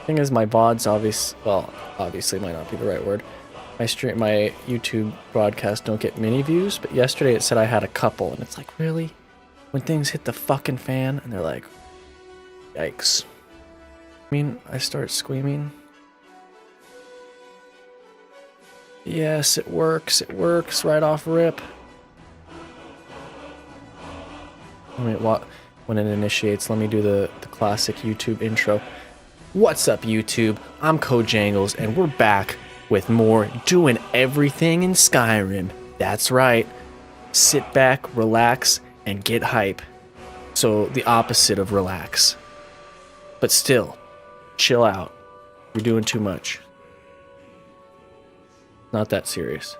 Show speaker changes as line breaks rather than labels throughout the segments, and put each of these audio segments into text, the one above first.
Thing is, my VODs obviously might not be the right word. My YouTube broadcast don't get many views, but yesterday it said I had a couple, and it's like, really? When things hit the fucking fan, and they're like, yikes. I mean, I start screaming. Yes, it works right off rip. Wait, what? When it initiates, let me do the classic YouTube intro. What's up, YouTube? I'm Kojangles, and we're back with more doing everything in Skyrim. That's right. Sit back, relax, and get hype. So, the opposite of relax. But still, chill out. You're doing too much. Not that serious.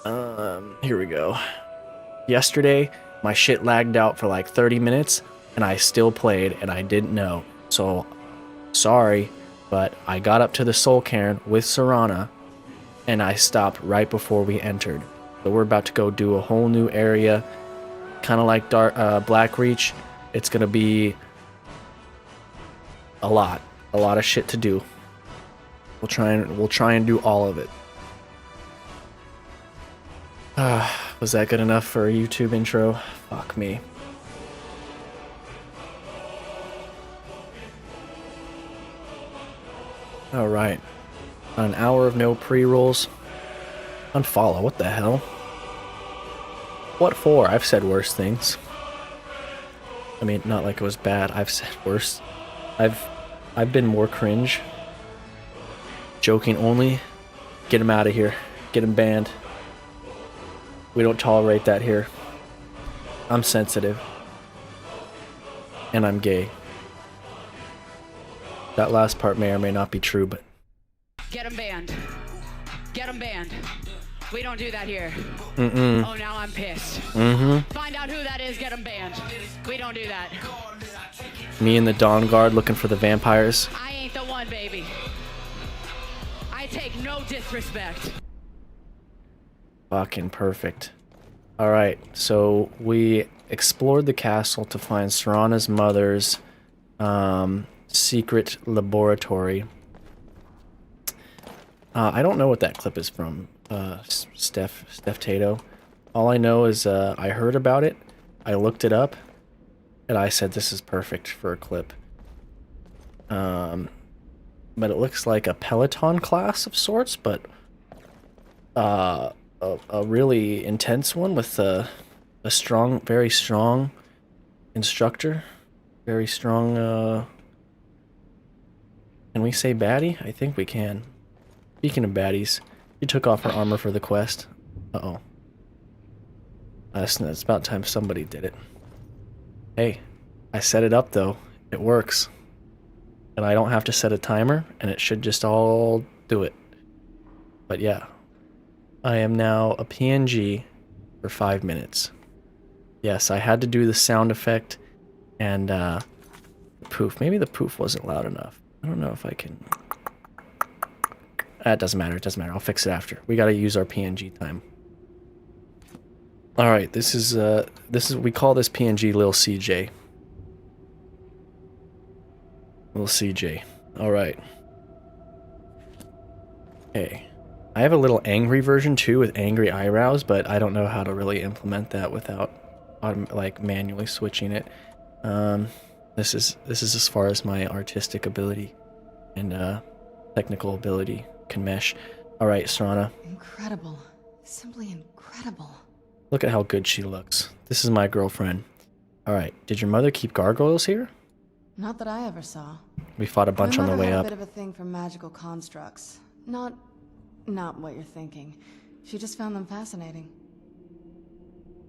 Here we go. Yesterday, my shit lagged out for like 30 minutes, and I still played, and I didn't know. So, sorry, but I got up to the Soul Cairn with Serana, and I stopped right before we entered. So we're about to go do a whole new area, kind of like Blackreach. It's gonna be a lot of shit to do. We'll try and do all of it. Was that good enough for a YouTube intro? Fuck me. Alright. An hour of no pre-rolls. Unfollow, what the hell? What for? I've said worse things. I mean, not like it was bad. I've said worse. I've been more cringe. Joking only. Get him out of here. Get him banned. We don't tolerate that here. I'm sensitive. And I'm gay. That last part may or may not be true, but...
Get him banned. Get him banned. We don't do that here.
Mm-mm.
Oh, now I'm pissed.
Mm-hmm.
Find out who that is, get him banned. We don't do that.
Me and the Dawn Guard looking for the vampires.
I ain't the one, baby. I take no disrespect.
Fucking perfect. Alright, so we explored the castle to find Serana's mother's secret laboratory. I don't know what that clip is from, Steph Tato. All I know is I heard about it, I looked it up, and I said this is perfect for a clip. But it looks like a Peloton class of sorts, but a really intense one with a strong, very strong instructor. Very strong, can we say baddie? I think we can. Speaking of baddies, she took off her armor for the quest. Uh-oh. It's about time somebody did it. Hey, I set it up though. It works. And I don't have to set a timer, and it should just all do it. But yeah. I am now a PNG for 5 minutes. Yes, I had to do the sound effect and the poof. Maybe the poof wasn't loud enough. I don't know if I can... It doesn't matter, it doesn't matter. I'll fix it after. We gotta use our PNG time. Alright, this is we call this PNG Lil CJ. Lil CJ. Alright. Okay. I have a little angry version too with angry eyebrows, but I don't know how to really implement that without like manually switching it. This is as far as my artistic ability and technical ability can mesh. All right, Serana.
Incredible. Simply incredible.
Look at how good she looks. This is my girlfriend. All right, did your mother keep gargoyles here?
Not that I ever saw.
We fought a bunch on the way
My mother
up.
had a bit of a thing for magical constructs. Not what you're thinking. She just found them fascinating.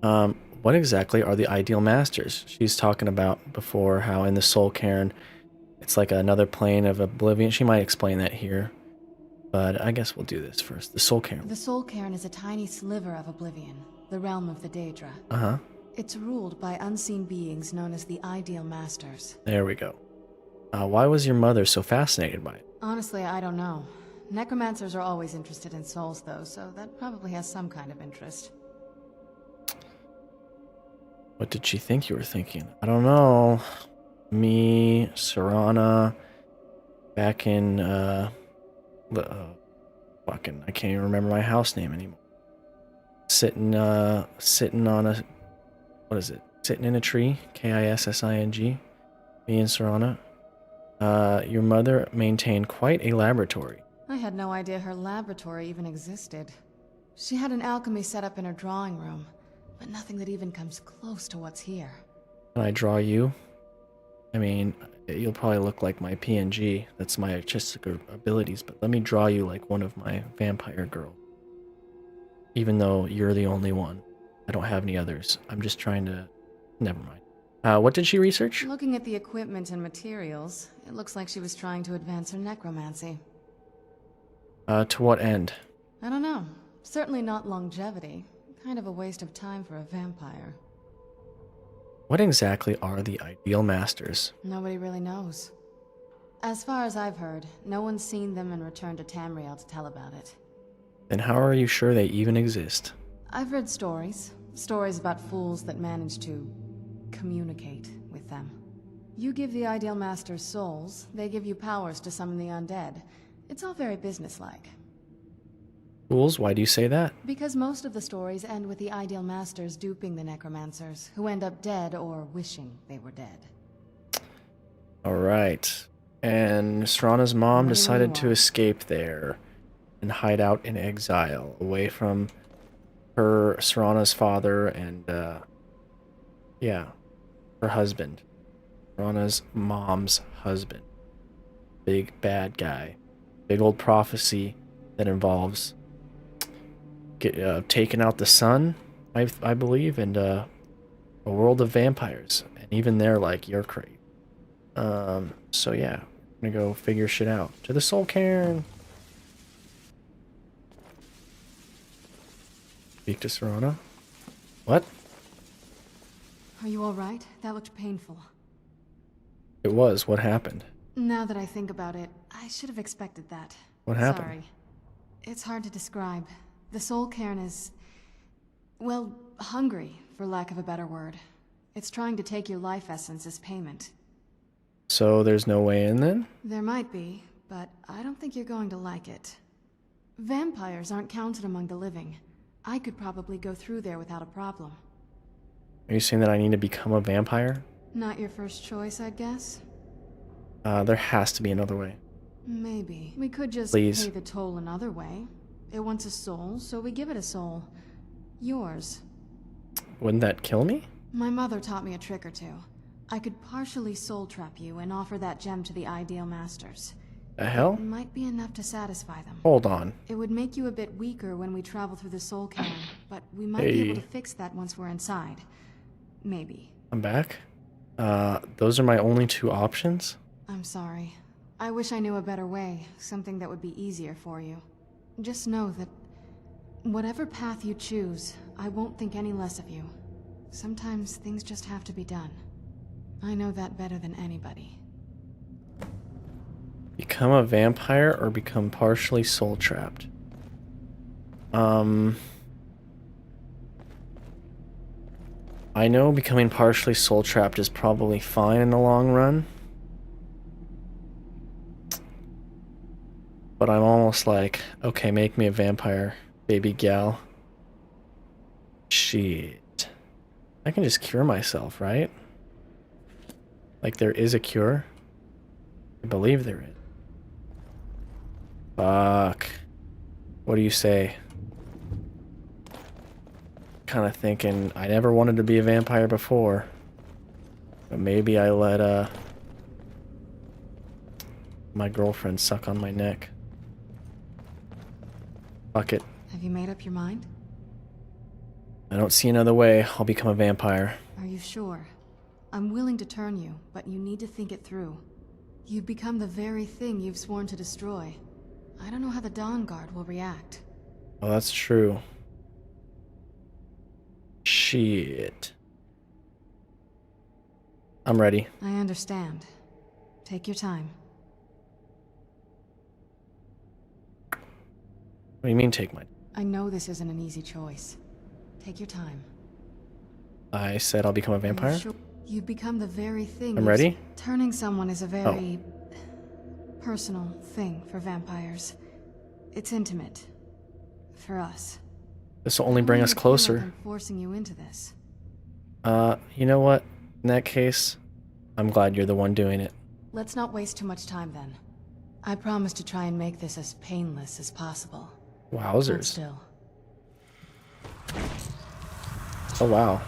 What exactly are the ideal masters? She's talking about before how in the Soul Cairn, it's like another plane of oblivion. She might explain that here, but I guess we'll do this first. The Soul Cairn.
The Soul Cairn is a tiny sliver of oblivion, the realm of the Daedra.
Uh-huh.
It's ruled by unseen beings known as the Ideal Masters.
There we go. Why was your mother so fascinated by it?
Honestly, I don't know. Necromancers are always interested in souls, though, so that probably has some kind of interest.
What did she think you were thinking? I don't know. Me, Serana, back in fucking, I can't even remember my house name anymore. Sitting on a, what is it? Sitting in a tree, Kissing, me and Serana. Your mother maintained quite a laboratory.
I had no idea her laboratory even existed. She had an alchemy set up in her drawing room, but nothing that even comes close to what's here.
Can I draw you? I mean, you'll probably look like my PNG. That's my artistic abilities, but let me draw you like one of my vampire girls. Even though you're the only one. I don't have any others. I'm just trying to... Never mind. What did she research?
Looking at the equipment and materials, it looks like she was trying to advance her necromancy.
To what end?
I don't know. Certainly not longevity. Kind of a waste of time for a vampire.
What exactly are the ideal masters?
Nobody really knows. As far as I've heard, no one's seen them and returned to Tamriel to tell about it.
Then how are you sure they even exist?
I've read stories. Stories about fools that manage to communicate with them. You give the Ideal Masters souls, they give you powers to summon the undead. It's all very businesslike.
Fools? Why do you say that?
Because most of the stories end with the Ideal Masters duping the necromancers, who end up dead or wishing they were dead.
Alright. And Serana's mom
What do you
decided to
want?
escape there and hide out in exile, away from her, Serana's father, and, yeah, her husband. Serana's mom's husband. Big bad guy. Big old prophecy that involves taking out the sun, I believe, and a world of vampires. And even they're like, you're crazy. So yeah, I'm gonna go figure shit out. To the Soul Cairn. Speak to Serana. What?
Are you alright? That looked painful.
It was. What happened?
Now that I think about it, I should have expected that.
What happened?
Sorry. It's hard to describe. The Soul Cairn is... well, hungry, for lack of a better word. It's trying to take your life essence as payment.
So there's no way in then?
There might be, but I don't think you're going to like it. Vampires aren't counted among the living. I could probably go through there without a problem.
Are you saying that I need to become a vampire?
Not your first choice, I'd guess?
There has to be another way.
Maybe. We could just
Please.
pay the toll another way. It wants a soul, so we give it a soul. Yours.
Wouldn't that kill me?
My mother taught me a trick or two. I could partially soul trap you and offer that gem to the Ideal Masters.
The hell?
It might be enough to satisfy them.
Hold on.
It would make you a bit weaker when we travel through the Soul Cairn, but we might be able to
Hey.
fix that once we're inside. Maybe.
I'm back. Those are my only two options?
I'm sorry. I wish I knew a better way, something that would be easier for you. Just know that whatever path you choose, I won't think any less of you. Sometimes things just have to be done. I know that better than anybody.
Become a vampire or become partially soul trapped? I know becoming partially soul trapped is probably fine in the long run. But I'm almost like, okay, make me a vampire, baby gal. Shit. I can just cure myself, right? Like there is a cure? I believe there is. Fuck. What do you say? Kind of thinking I never wanted to be a vampire before. But maybe I let my girlfriend suck on my neck. Fuck it.
Have you made up your mind?
I don't see another way. I'll become a vampire.
Are you sure? I'm willing to turn you, but you need to think it through. You've become the very thing you've sworn to destroy. I don't know how the Dawn Guard will react.
Oh, that's true. Shit. I'm ready.
I understand. Take your time.
What do you mean take my...
I know this isn't an easy choice. Take your time.
I said I'll become a
Are you
vampire?
sure? You've become the very thing.
I'm
you've
ready?
Turning someone is a very personal thing for vampires. It's intimate. For us.
This will only bring us
I feel like
closer.
I'm forcing you into this.
You know what? In that case, I'm glad you're the one doing it.
Let's not waste too much time then. I promise to try and make this as painless as possible. Hold
Wowzers.
still.
Oh, wow.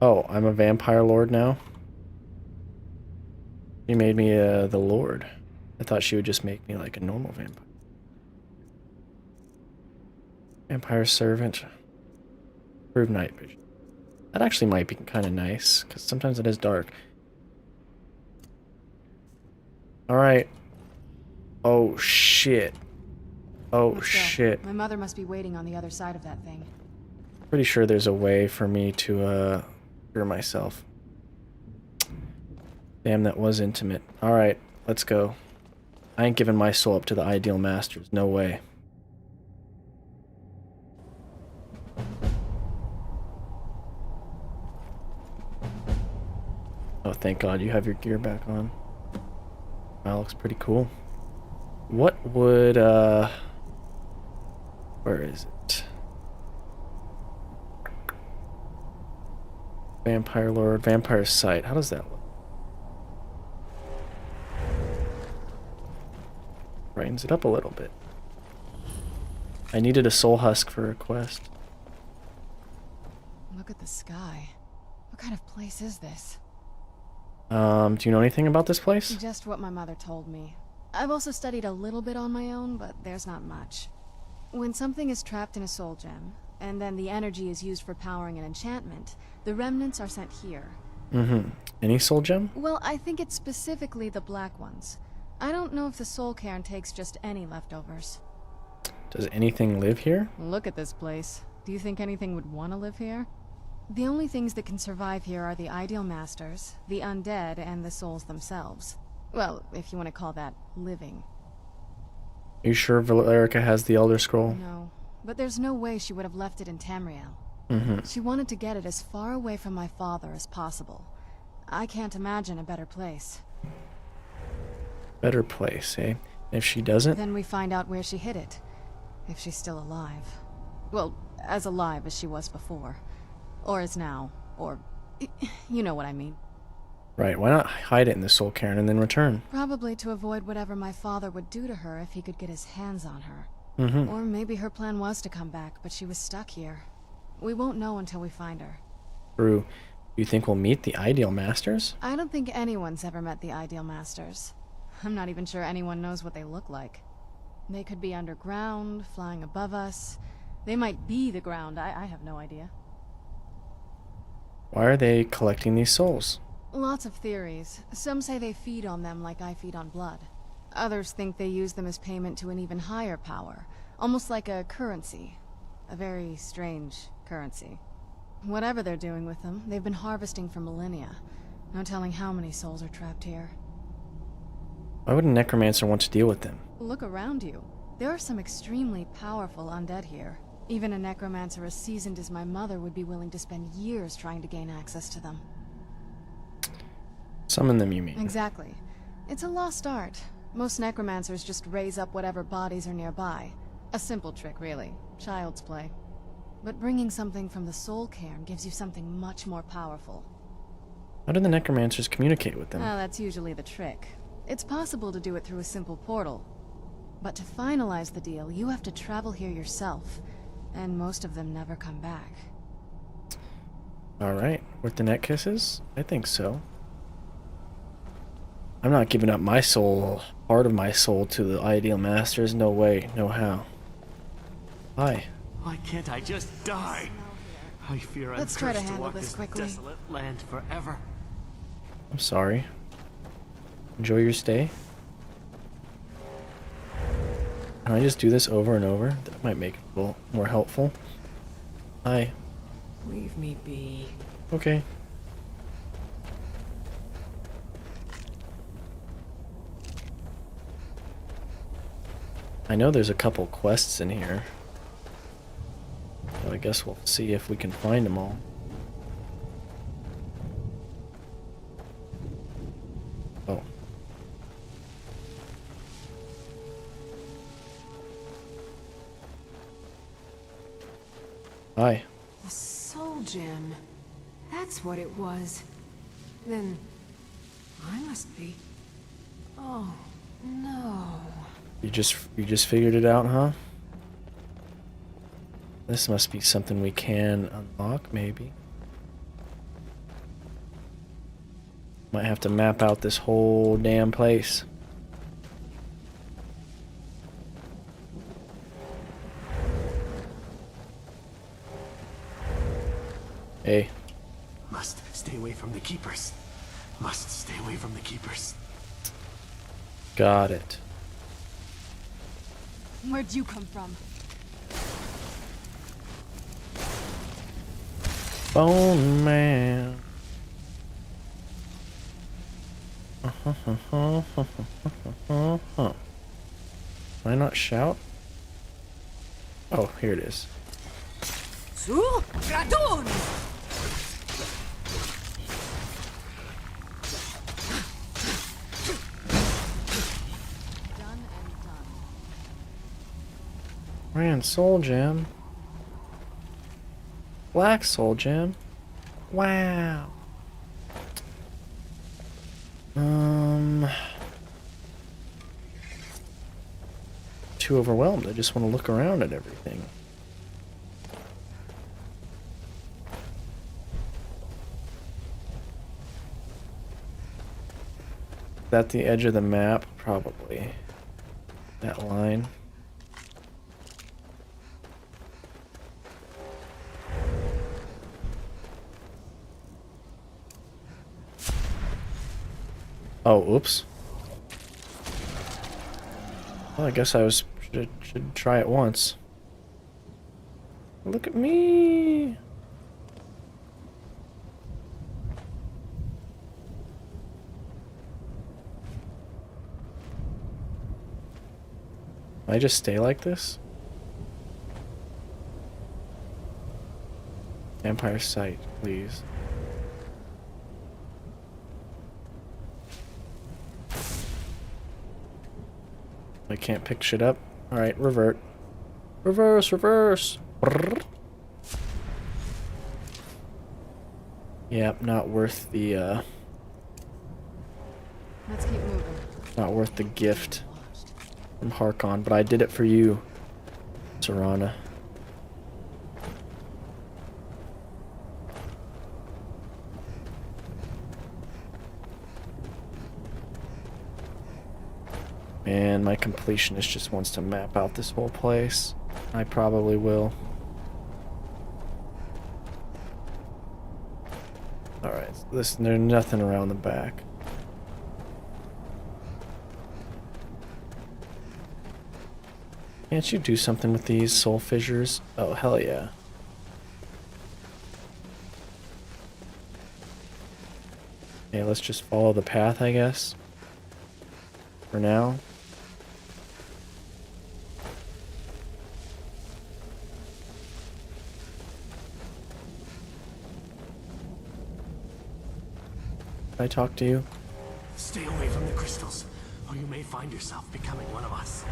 Oh, I'm a vampire lord now? You made me the lord. I thought she would just make me like a normal vampire. Vampire servant. Improved night vision. That actually might be kind of nice, because sometimes it is dark. Alright. Oh, shit. Oh,
Let's go.
shit.
My mother must be waiting on the other side of that thing.
Pretty sure there's a way for me to, cure myself. Damn, that was intimate. Alright, let's go. I ain't giving my soul up to the ideal masters. No way. Oh, thank God you have your gear back on. That looks pretty cool. What would, where is it? Vampire Lord, Vampire Sight. How does that look? Brightens it up a little bit. I needed a soul husk for a quest.
Look at the sky. What kind of place is this?
Do you know anything about this place?
Just what my mother told me. I've also studied a little bit on my own, but there's not much. When something is trapped in a soul gem, and then the energy is used for powering an enchantment, the remnants are sent here.
Mm-hmm. Any soul gem?
Well, I think it's specifically the black ones. I don't know if the soul cairn takes just any leftovers.
Does anything live here?
Look at this place. Do you think anything would want to live here? The only things that can survive here are the ideal masters, the undead, and the souls themselves. Well, if you want to call that living.
Are you sure Valerica has the Elder Scroll?
No, but there's no way she would have left it in Tamriel.
Mm-hmm.
She wanted to get it as far away from my father as possible. I can't imagine a better place.
Better place, eh? If she doesn't?
Then we find out where she hid it. If she's still alive. Well, as alive as she was before. Or is now. Or... you know what I mean.
Right, why not hide it in the soul cairn and then return?
Probably to avoid whatever my father would do to her if he could get his hands on her.
Mm-hmm.
Or maybe her plan was to come back, but she was stuck here. We won't know until we find her.
True. You think we'll meet the Ideal Masters?
I don't think anyone's ever met the Ideal Masters. I'm not even sure anyone knows what they look like. They could be underground, flying above us. They might be the ground, I have no idea.
Why are they collecting these souls?
Lots of theories. Some say they feed on them like I feed on blood. Others think they use them as payment to an even higher power. Almost like a currency. A very strange currency. Whatever they're doing with them, they've been harvesting for millennia. No telling how many souls are trapped here.
Why would a necromancer want to deal with them?
Look around you. There are some extremely powerful undead here. Even a necromancer as seasoned as my mother would be willing to spend years trying to gain access to them.
Summon them, you mean?
Exactly. It's a lost art. Most necromancers just raise up whatever bodies are nearby. A simple trick, really. Child's play. But bringing something from the soul cairn gives you something much more powerful.
How do the necromancers communicate with them?
Ah, that's usually the trick. It's possible to do it through a simple portal. But to finalize the deal, you have to travel here yourself. And most of them never come back.
Alright, worth the net kisses? I think so. I'm not giving up my soul, part of my soul, to the Ideal Masters. No way, no how. Hi.
Why can't I just die? I fear I'm
Let's try to
cursed
handle
walk
this quickly.
desolate land forever.
I'm sorry. Enjoy your stay. Can I just do this over and over? That might make it a little more helpful. Hi.
Leave me be.
Okay. I know there's a couple quests in here. So I guess we'll see if we can find them all. Oh. Hi.
The soul gem. That's what it was. Then I must be. Oh no.
You just figured it out, huh? This must be something we can unlock, maybe. Might have to map out this whole damn place. Hey.
Must stay away from the keepers. Must stay away from the keepers.
Got it.
Where'd you come from?
Bone man. Can I not shout? Oh, here it is.
Gradun!
Done and done.
Man, soul gem. Black soul gem. Wow. Too overwhelmed. I just want to look around at everything. Is that the edge of the map? Probably. That line. Oh, oops. Well, I guess I should try it once. Look at me. I just stay like this? Vampire sight, please. I can't pick shit up. Alright, revert. Reverse, reverse! Brrr. Yep, not worth the,
Let's keep moving.
not worth the gift from Harkon, but I did it for you, Serana. Man, my completionist just wants to map out this whole place. I probably will. Alright, so there's nothing around the back. Can't you do something with these soul fissures? Oh, hell yeah. Okay, let's just follow the path, I guess. For now. Can I talk to you?
Stay away from the crystals, or you may find yourself becoming one of us.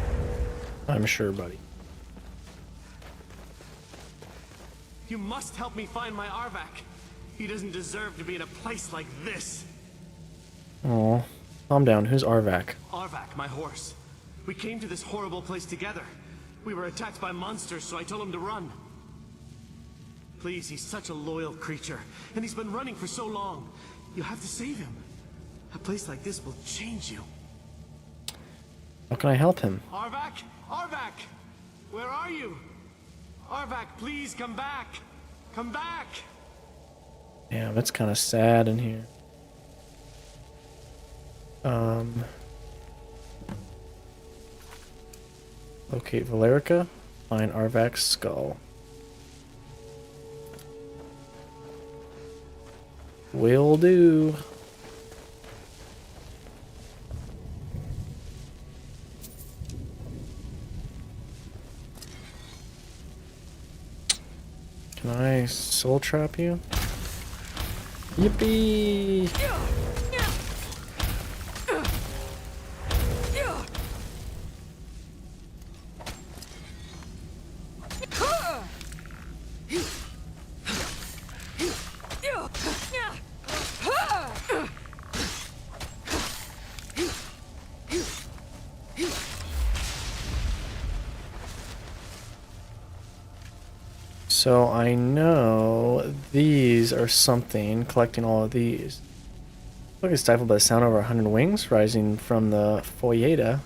I'm sure, buddy.
You must help me find my Arvak. He doesn't deserve to be in a place like this.
Oh, calm down. Who's Arvak?
Arvak, my horse. We came to this horrible place together. We were attacked by monsters, so I told him to run. Please, he's such a loyal creature, and he's been running for so long. You have to save him. A place like this will change you.
How can I help him?
Arvak? Arvak! Where are you? Arvak, please come back! Come back!
Damn, it's kind of sad in here. Locate Valerica. Find Arvak's skull. Will do. Can I soul trap you? Yippee! So I know these are something, collecting all of these. Look, it's stifled by the sound over 100 wings rising from the Toyota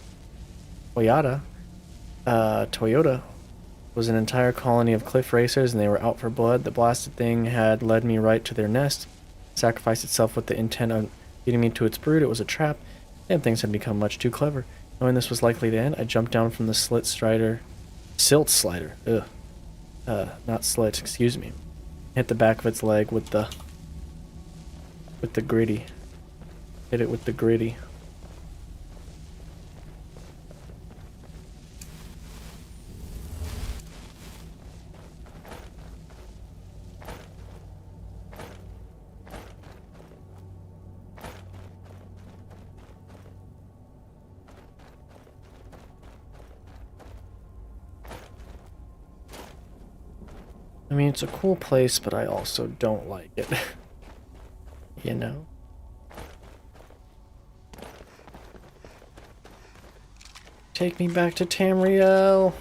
was an entire colony of cliff racers, and they were out for blood. The blasted thing had led me right to their nest, sacrificed itself with the intent of leading me to its brood. It was a trap, and things had become much too clever. Knowing this was likely to end, I jumped down from the silt slider. Not slit, excuse me. Hit the back of its leg with the gritty. Hit it with the gritty. I mean, it's a cool place, but I also don't like it. You know? Take me back to Tamriel.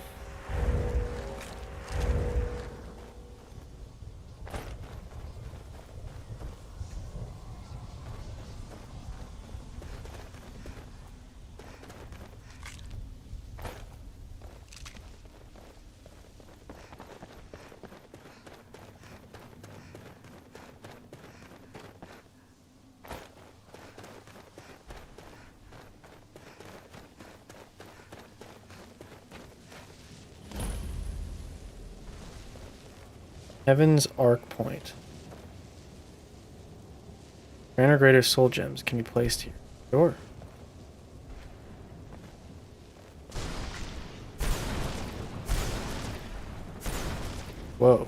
Heaven's Arc Point. Greater greater soul gems can be placed here. Sure. Whoa.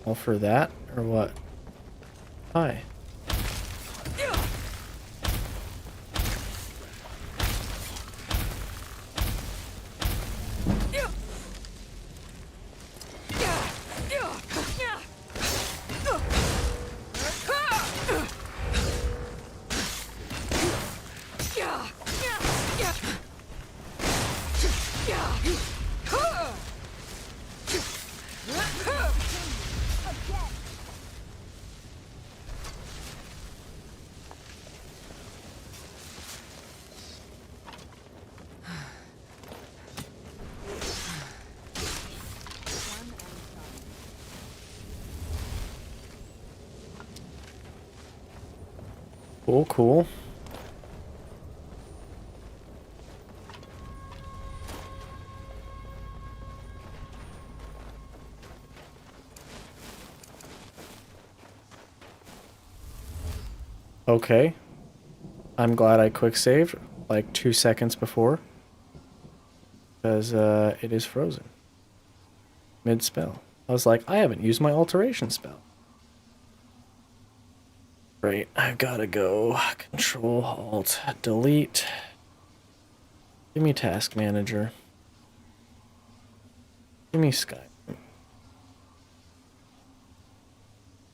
All for that, or what? Hi. Cool, cool. Okay. I'm glad I quick saved like 2 seconds before. Because it is frozen. Mid spell. I was like, I haven't used my alteration spell. Right, I've gotta go. Control, Alt, Delete. Give me Task Manager. Give me Skyrim.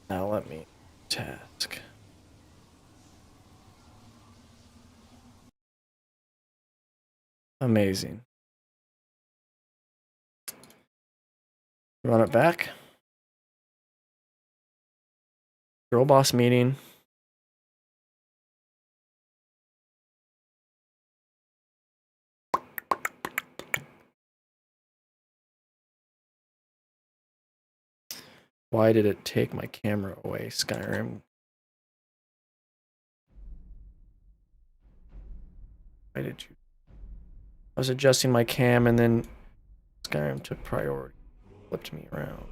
Now let me task. Amazing. Run it back. Girl boss meeting. Why did it take my camera away, Skyrim? Why did you? I was adjusting my cam and then Skyrim took priority. Flipped me around.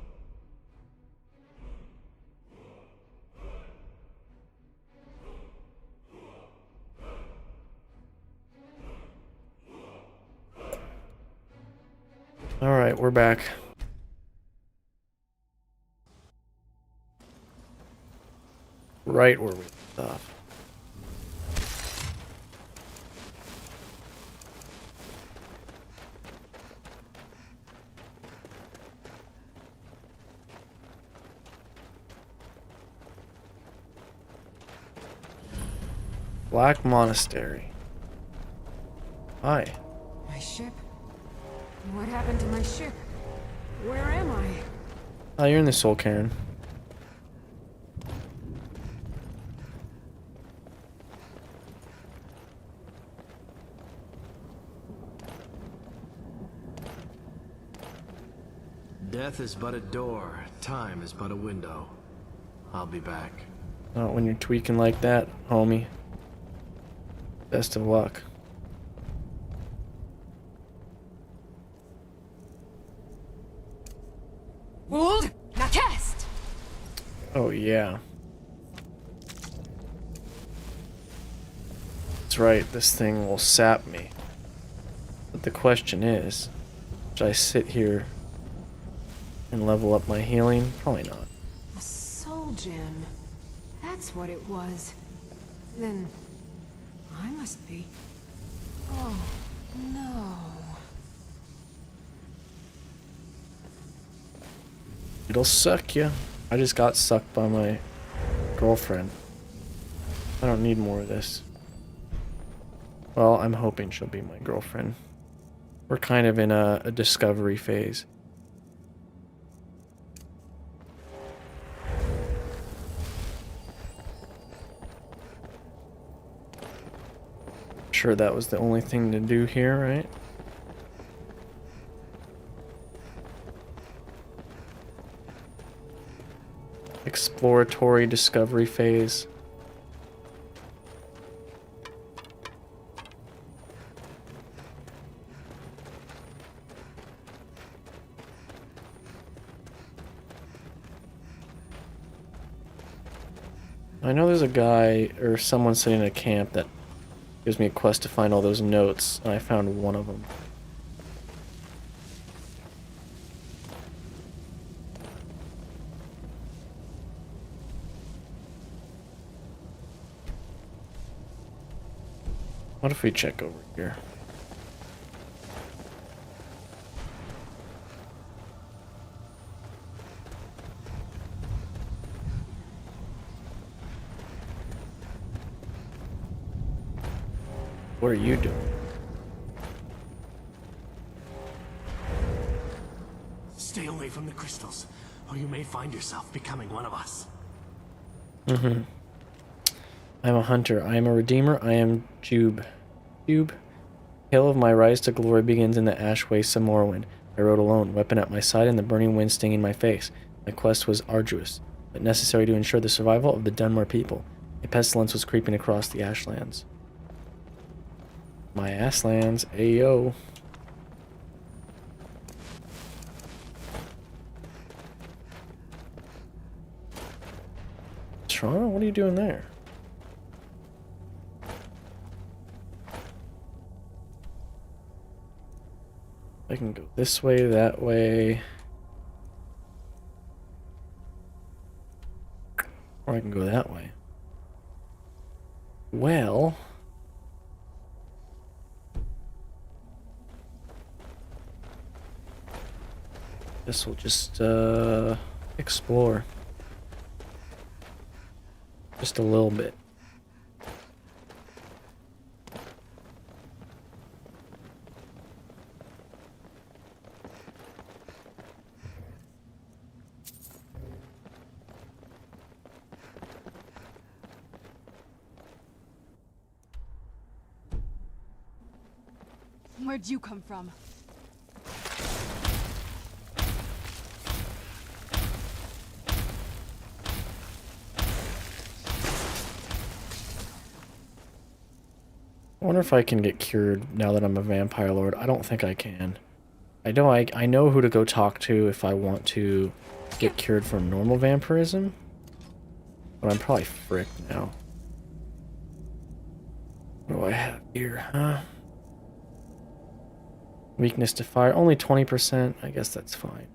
Alright, we're back. Right where we left off. Black Monastery. Hi.
My ship? What happened to my ship? Where am I?
Oh, you're in the Soul Cairn.
Death is but a door, time is but a window. I'll be back.
Not when you're tweaking like that, homie. Best of luck.
Hold! Now cast!
Oh, yeah. That's right, this thing will sap me. But the question is, should I sit here and level up my healing? Probably not.
A soul gem. That's what it was. Then I must be. Oh, no.
It'll suck you. I just got sucked by my girlfriend. I don't need more of this. Well, I'm hoping she'll be my girlfriend. We're kind of in a discovery phase. Sure, that was the only thing to do here, right? Exploratory discovery phase. I know there's a guy or someone sitting in a camp that gives me a quest to find all those notes, and I found one of them. What if we check over here? What are you doing?
Stay away from the crystals, or you may find yourself becoming one of us.
Mm-hmm. I'm a hunter. I am a redeemer. I am Jube. Jube. Tale of my rise to glory begins in the ash wastes of Morrowind. I rode alone, weapon at my side and the burning wind stinging my face. My quest was arduous, but necessary to ensure the survival of the Dunmer people. A pestilence was creeping across the ashlands. My asslands, ayo. Toronto, what are you doing there? I can go this way, that way. Or I can go that way. Well... This will just, explore. Just a little bit.
Where'd you come from?
I wonder if I can get cured now that I'm a vampire lord. I don't think I can. I know who to go talk to if I want to get cured from normal vampirism. But I'm probably fricked now. What do I have here, huh? Weakness to fire, only 20%. I guess that's fine.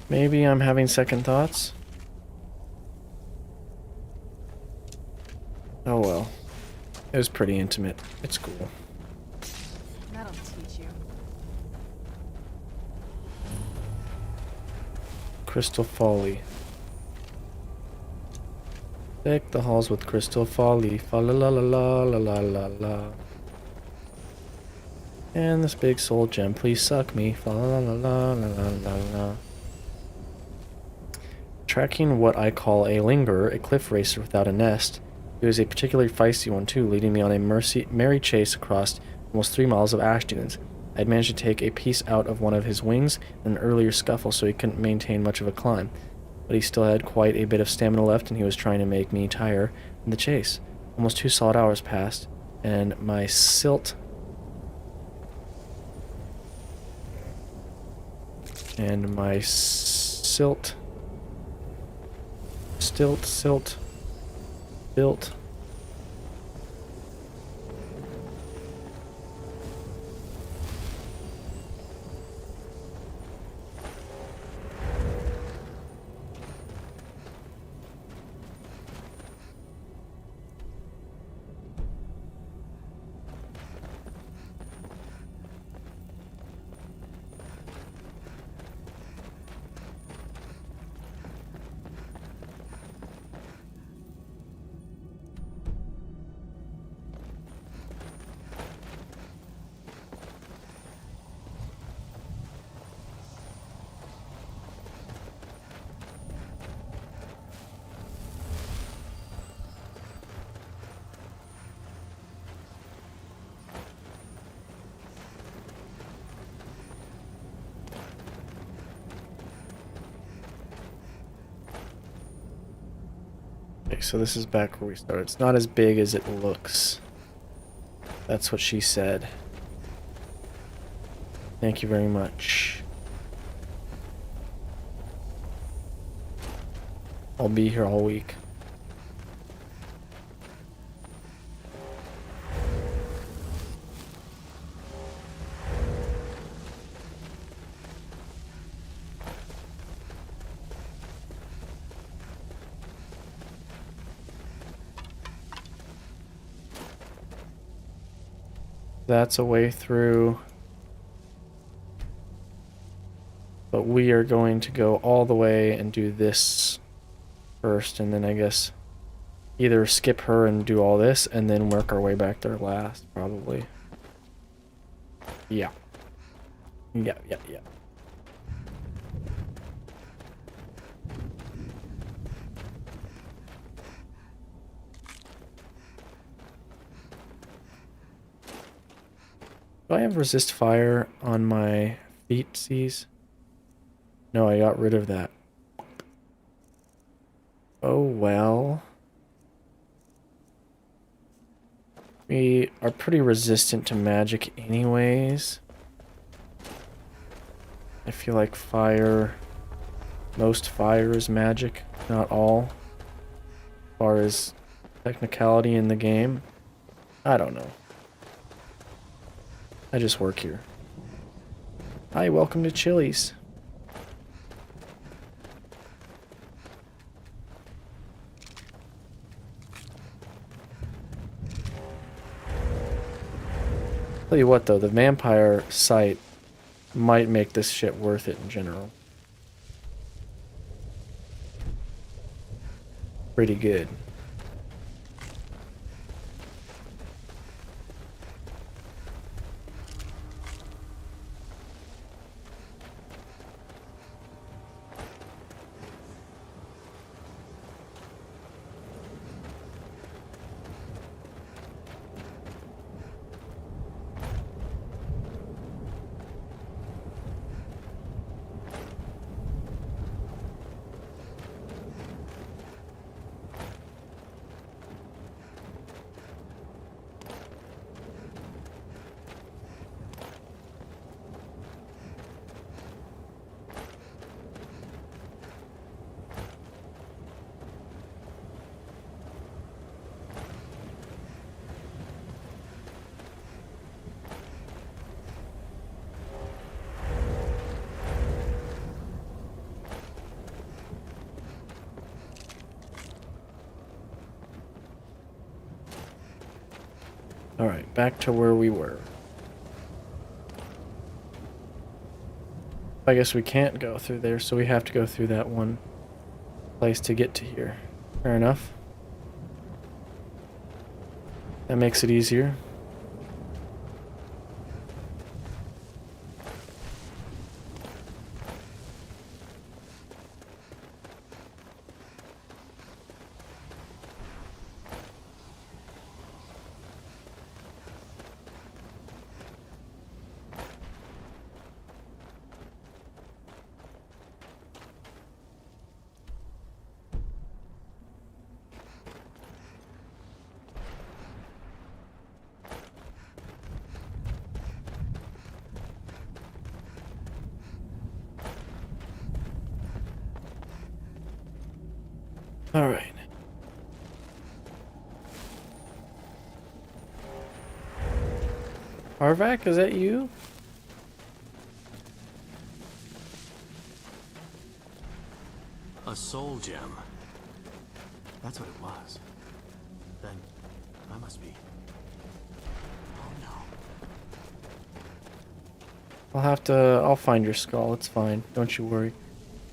Maybe I'm having second thoughts. Oh well. It was pretty intimate. It's cool.
That'll teach you.
crystal folly. Deck the halls with crystal folly. Fa la la la la la la la la. And this big soul gem, please suck me. Fa la la la la la la la. Tracking what I call a lingerer, a cliff racer without a nest. He was a particularly feisty one too, leading me on a merry chase across almost 3 miles of ash dunes. I had managed to take a piece out of one of his wings in an earlier scuffle, so he couldn't maintain much of a climb. But he still had quite a bit of stamina left, and he was trying to make me tire in the chase. Almost 2 solid hours passed, and my silt... Silt built. Okay, so this is back where we started. It's not as big as it looks. That's what she said. Thank you very much. I'll be here all week. That's a way through. But we are going to go all the way and do this first, and then I guess either skip her and do all this and then work our way back there last, probably. Yeah. Yeah. Do I have resist fire on my feetsies? No, I got rid of that. Oh well. We are pretty resistant to magic anyways. I feel like most fire is magic, not all. As far as technicality in the game, I don't know. I just work here. Hi, welcome to Chili's. Tell you what though, the vampire site might make this shit worth it in general. Pretty good. Alright, back to where we were. If I guess we can't go through there, so we have to go through that one place to get to here. Fair enough. That makes it easier. All right. Arvak, is that you?
A soul gem. That's what it was. Then I must be. Oh no.
I'll find your skull. It's fine. Don't you worry.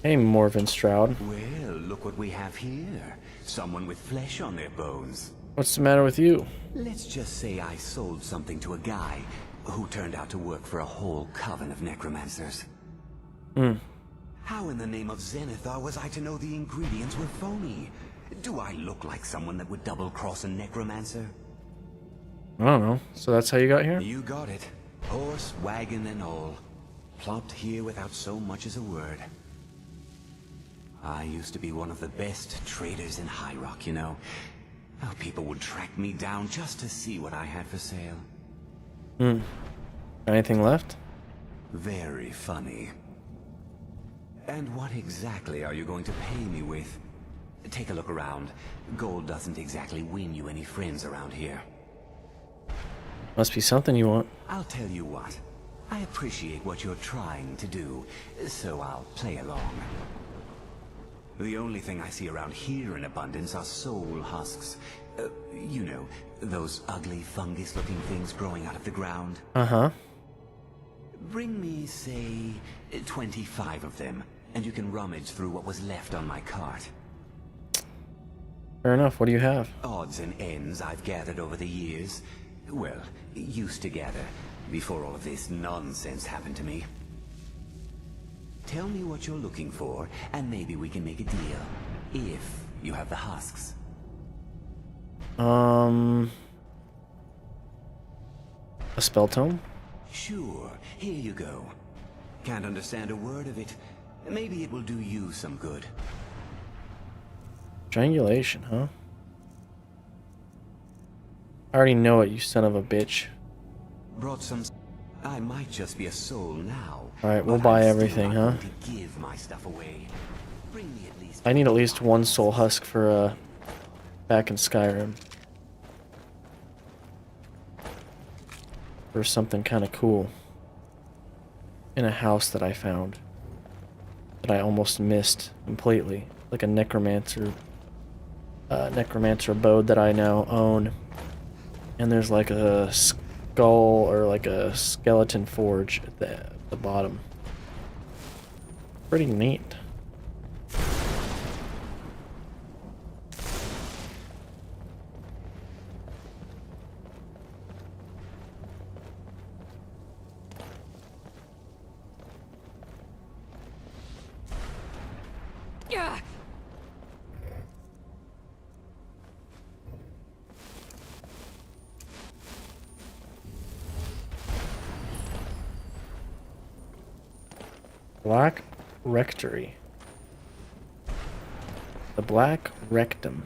Hey, Morven Stroud.
Well, look what we have here. Someone with flesh on their bones.
What's the matter with you?
Let's just say I sold something to a guy who turned out to work for a whole coven of necromancers. How in the name of Zenithar was I to know the ingredients were phony? Do I look like someone that would double-cross a necromancer?
I don't know. So that's how you got here?
You got it. Horse, wagon, and all. Plopped here without so much as a word. I used to be one of the best traders in High Rock, you know. How people would track me down just to see what I had for sale.
Anything left?
Very funny. And what exactly are you going to pay me with? Take a look around. Gold doesn't exactly win you any friends around here.
Must be something you want.
I'll tell you what. I appreciate what you're trying to do, so I'll play along. The only thing I see around here in abundance are soul husks. You know, those ugly fungus-looking things growing out of the ground.
Uh-huh.
Bring me, say, 25 of them, and you can rummage through what was left on my cart.
Fair enough. What do you have?
Odds and ends I've gathered over the years. Well, used to gather, before all of this nonsense happened to me. Tell me what you're looking for, and maybe we can make a deal. If you have the husks.
A spell tome?
Sure, here you go. Can't understand a word of it. Maybe it will do you some good.
Triangulation, huh? I already know it, you son of a bitch.
Brought some... I might just be a soul now.
Alright, we'll
but
buy
I'm
everything,
still
huh?
not going to give my stuff away. Bring me at least...
I need at least one soul husk for, back in Skyrim. For something kind of cool. In a house that I found. That I almost missed completely. Like a necromancer abode that I now own. And there's like a skull or like a skeleton forge at the bottom. Pretty neat.
Yeah.
Black Rectory. The Black Rectum.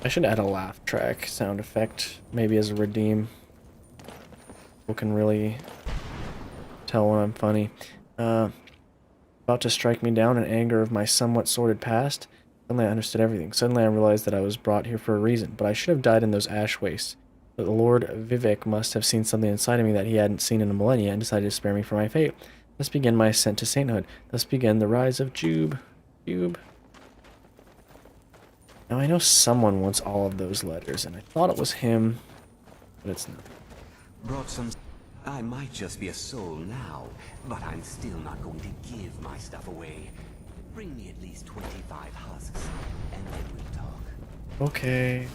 I should add a laugh track sound effect, maybe as a redeem. People can really tell when I'm funny. About to strike me down in anger of my somewhat sordid past. Suddenly I understood everything. Suddenly I realized that I was brought here for a reason, but I should have died in those ash wastes. But the Lord Vivek must have seen something inside of me that he hadn't seen in a millennia and decided to spare me from my fate. Thus began my ascent to sainthood. Thus began the rise of Jube. Now I know someone wants all of those letters, and I thought it was him, but it's not.
Brought some... I might just be a soul now, but I'm still not going to give my stuff away. Bring me at least 25 husks, and then we'll talk.
Okay.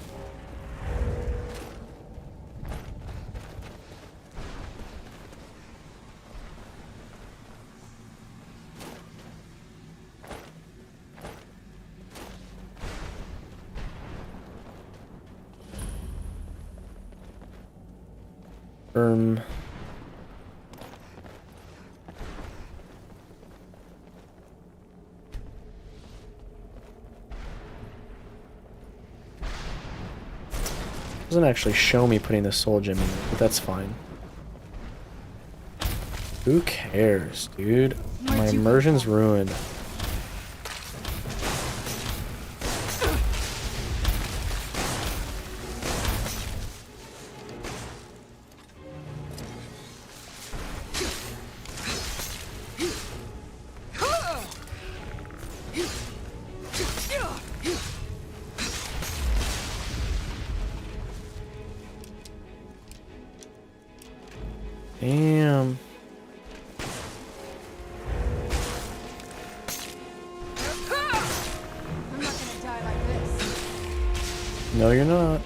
Um. Doesn't actually show me putting the soul gem in, but that's fine. Who cares, dude? My immersion's ruined. Damn.
I'm not gonna die like this.
No, you're not.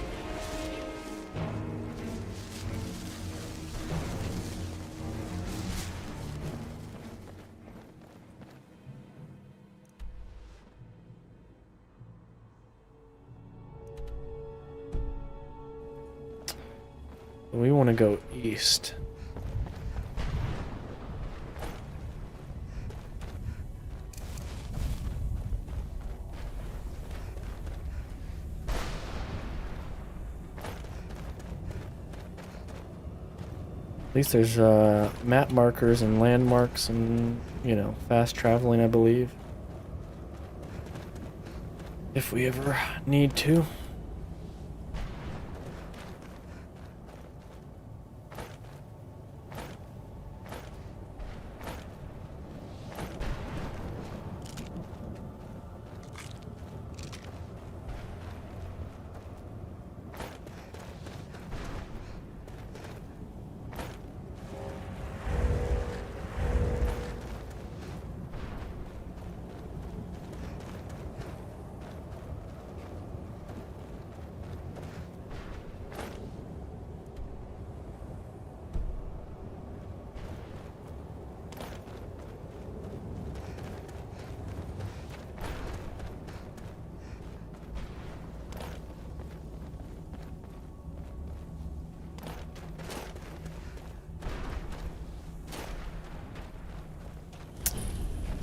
We want to go east. At least there's map markers and landmarks and, you know, fast traveling, I believe. If we ever need to.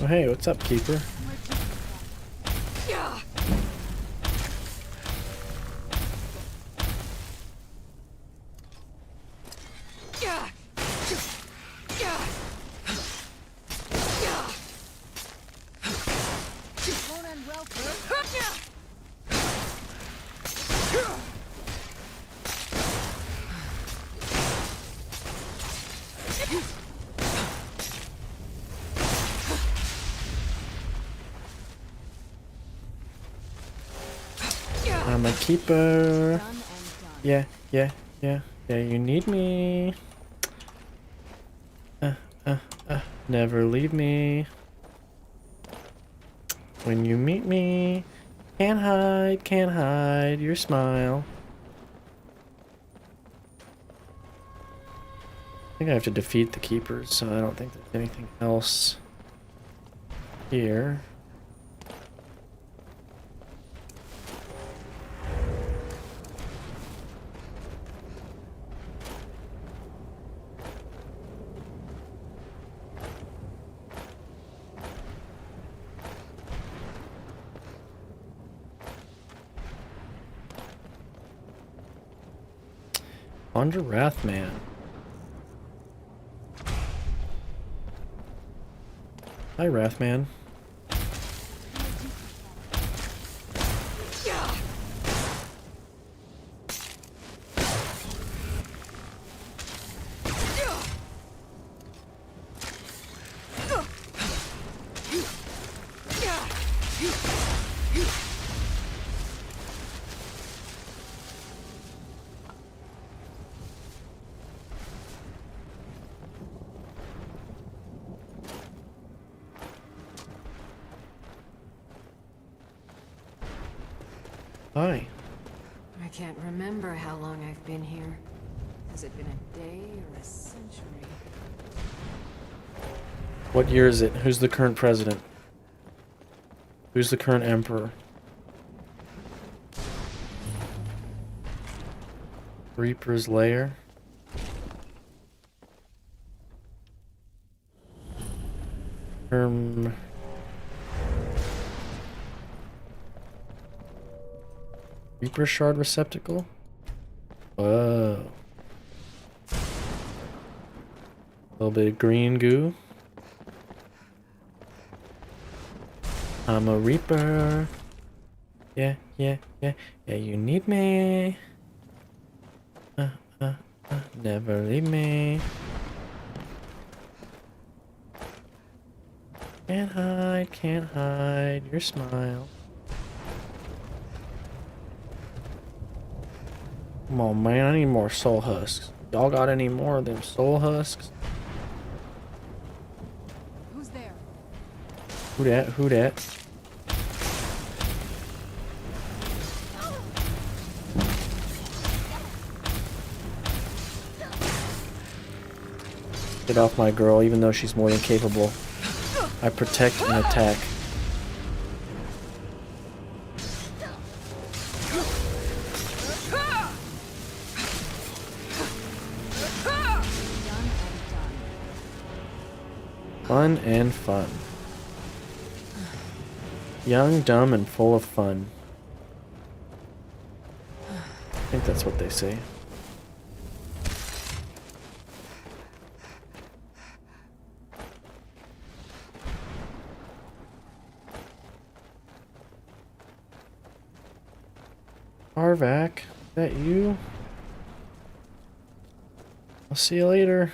Oh, hey, what's up, Keeper? I'm a keeper. Yeah, you need me. Never leave me. When you meet me, can't hide your smile. I think I have to defeat the keepers, so I don't think there's anything else here. Under Wrathman. Hi, Wrathman. Hi.
I can't remember how long I've been here. Has it been a day or a century?
What year is it? Who's the current president? Who's the current emperor? Reaper's Lair. Reaper Shard Receptacle? Whoa. A little bit of green goo. I'm a Reaper. Yeah, yeah, yeah. Yeah, you need me. Never leave me. Can't hide your smile. Come on, man, I need more soul husks. Y'all got any more of them soul husks?
Who's there?
Who dat? Who dat? Get off my girl, even though she's more than capable. I protect and attack. Fun and fun. Young, dumb, and full of fun. I think that's what they say. Arvac, is that you? I'll see you later.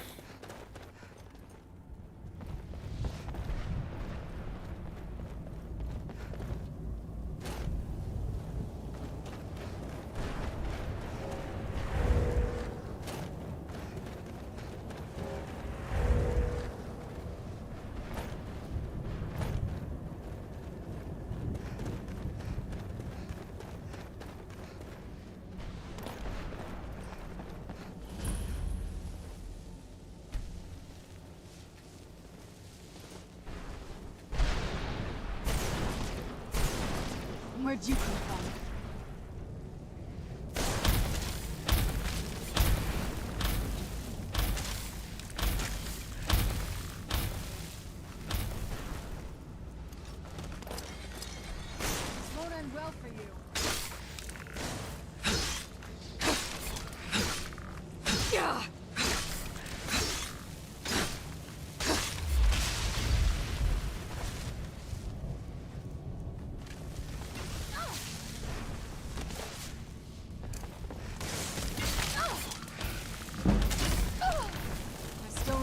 Where'd you come from? This won't end well for you. Yeah.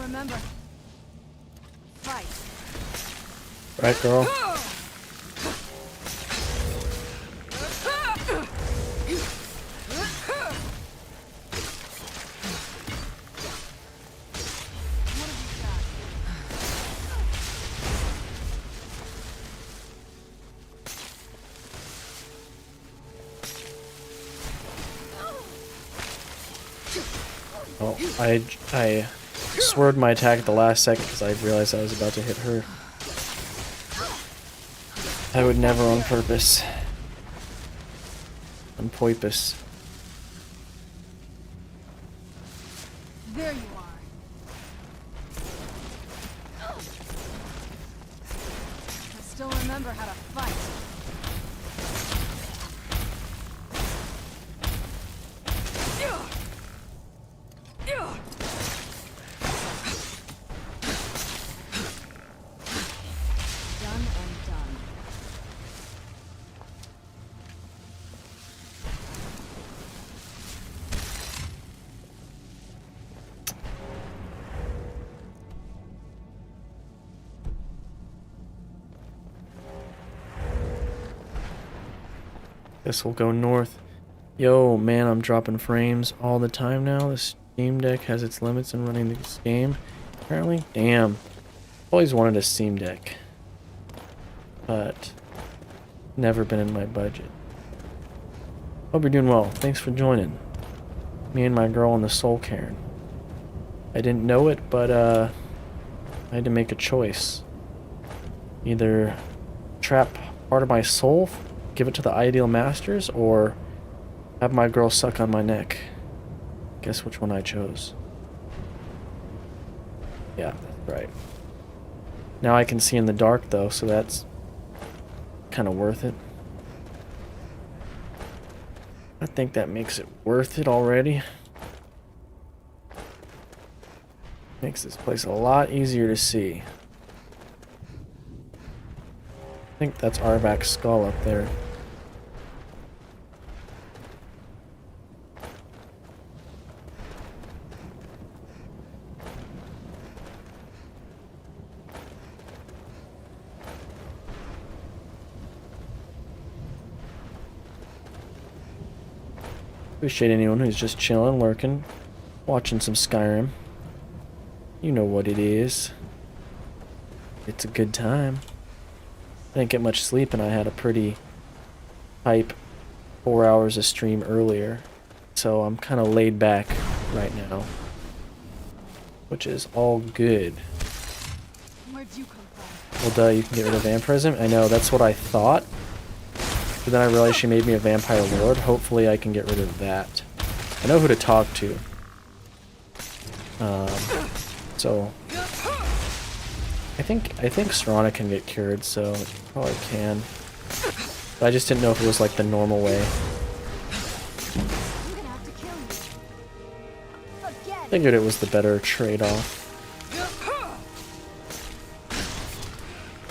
Remember, fight.
Right, girl. Oh, I swerved my attack at the last second because I realized I was about to hit her. I would never on purpose. On purpose.
There you are. I still remember how to fight.
Guess we'll go north. Yo, man, I'm dropping frames all the time now. The Steam Deck has its limits in running this game, apparently. Damn. Always wanted a Steam Deck, but never been in my budget. Hope you're doing well. Thanks for joining. Me and my girl in the Soul Cairn. I didn't know it, but I had to make a choice. Either trap part of my soul, give it to the Ideal Masters, or have my girl suck on my neck. Guess which one I chose. Yeah, that's right. Now I can see in the dark though, so that's kind of worth it. I think that makes it worth it already. Makes this place a lot easier to see. I think that's Arvak's skull up there. Appreciate anyone who's just chilling, lurking, watching some Skyrim. You know what it is. It's a good time. I didn't get much sleep and I had a pretty hype 4 hours of stream earlier. So I'm kind of laid back right now. Which is all good.
Where'd you come from?
Well, duh, you can get rid of Vampirism. I know, that's what I thought. But then I realized she made me a Vampire Lord. Hopefully I can get rid of that. I know who to talk to. So I think Serana can get cured, so it probably can. But I just didn't know if it was like the normal way.
I'm gonna have to kill you. Again.
Figured it was the better trade-off.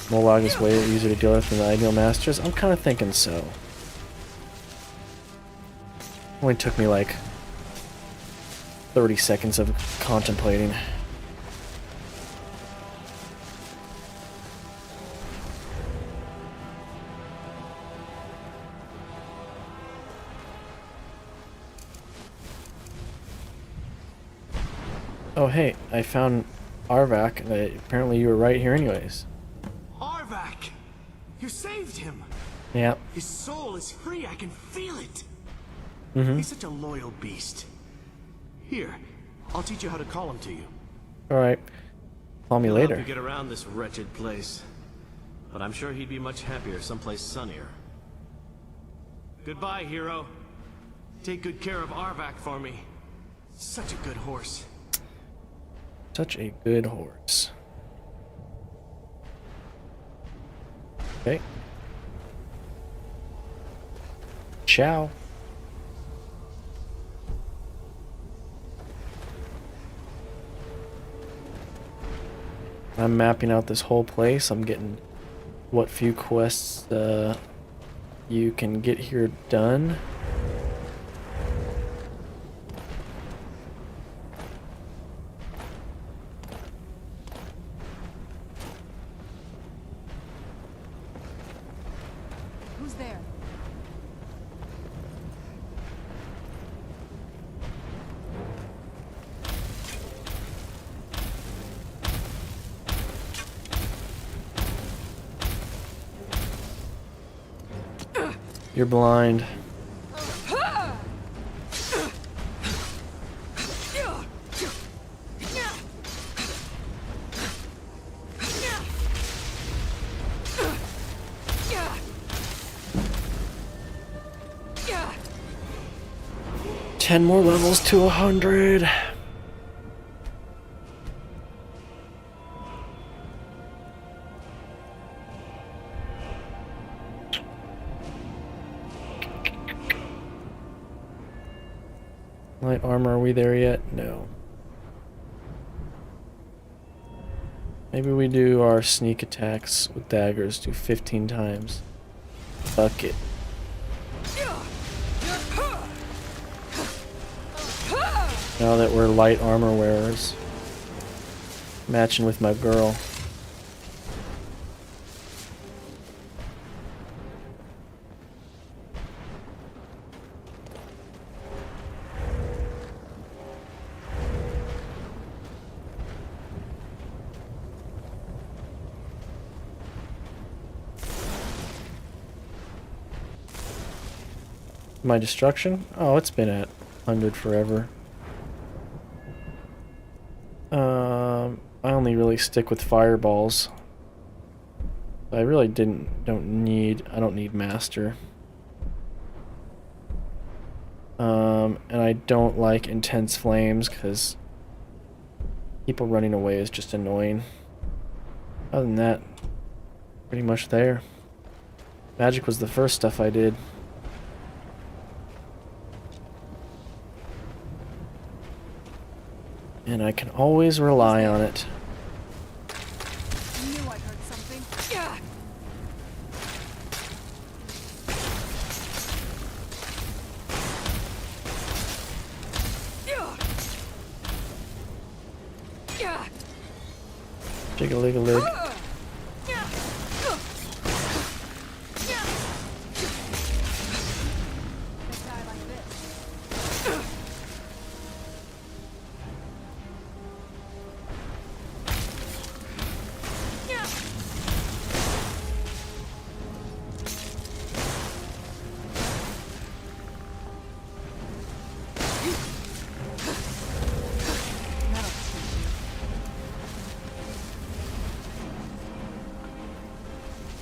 Molag is way easier to deal with than the Ideal Masters. I'm kind of thinking so. Only took me like 30 seconds of contemplating. Oh hey, I found Arvak. Apparently you were right here anyways.
Arvak! You saved him!
Yeah.
His soul is free, I can feel it! He's such a loyal beast. Here, I'll teach you how to call him to you.
Alright. Call me
He'll help
later.
you get around this wretched place. But I'm sure he'd be much happier someplace sunnier. Goodbye, hero. Take good care of Arvak for me. Such a good horse.
Such a good horse. Okay. Ciao. I'm mapping out this whole place. I'm getting what few quests you can get here done.
Who's there?
You're blind. Ten more levels to 100. Light armor, are we there yet? No. Maybe we do our sneak attacks with daggers, do 15 times. Fuck it. Now that we're light armor wearers. Matching with my girl. My destruction? Oh, it's been at 100 forever. I only really stick with fireballs. I really don't need master. And I don't like intense flames because people running away is just annoying. Other than that, pretty much there. Magic was the first stuff I did. And I can always rely on it.
I knew I heard something. Yeah. Yeah.
Jiggle-lig-a-lig.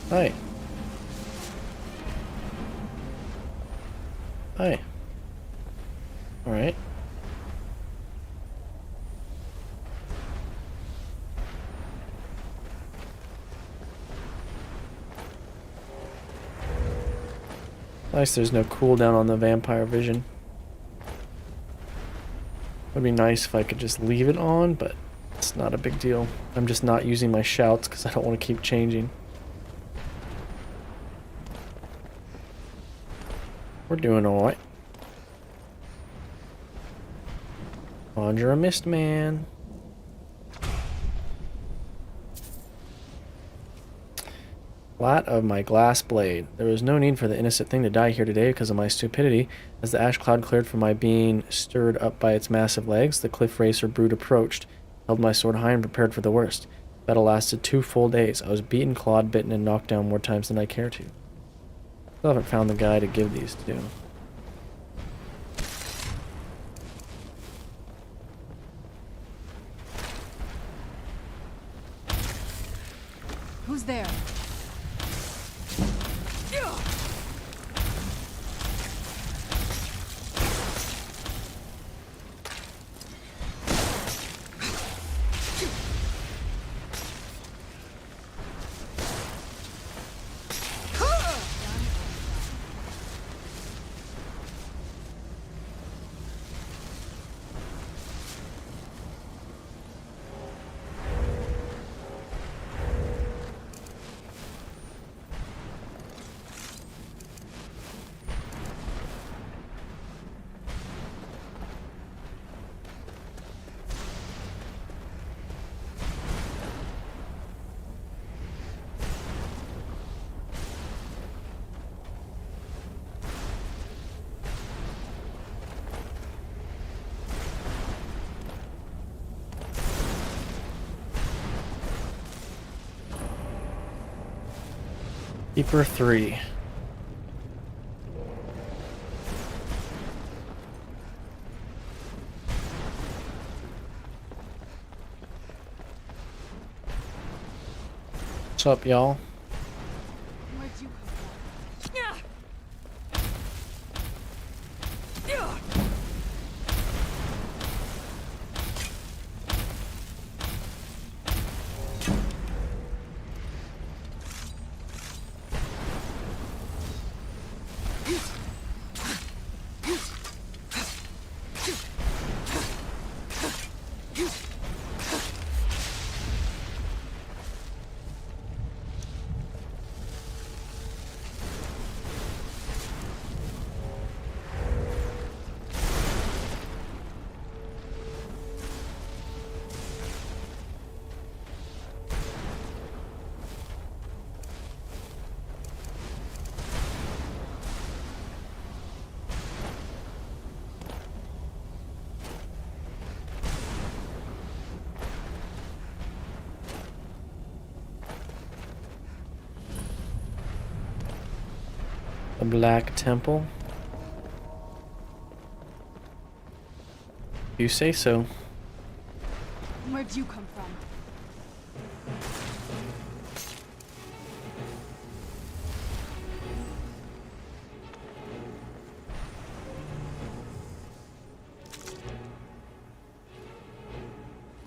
Hi. Hi. Alright. Nice, there's no cooldown on the vampire vision. Would be nice if I could just leave it on, but it's not a big deal. I'm just not using my shouts because I don't want to keep changing. We're doing alright. Conjure a mist man. Flat of my glass blade. There was no need for the innocent thing to die here today because of my stupidity. As the ash cloud cleared from my being stirred up by its massive legs, the cliff racer brood approached, held my sword high and prepared for the worst. Battle lasted 2 full days. I was beaten, clawed, bitten, and knocked down more times than I care to. Still haven't found the guy to give these to.
Who's there?
Keeper 3. What's up, y'all?
Where'd you come from?
The Black Temple. You say so.
Where'd you come from?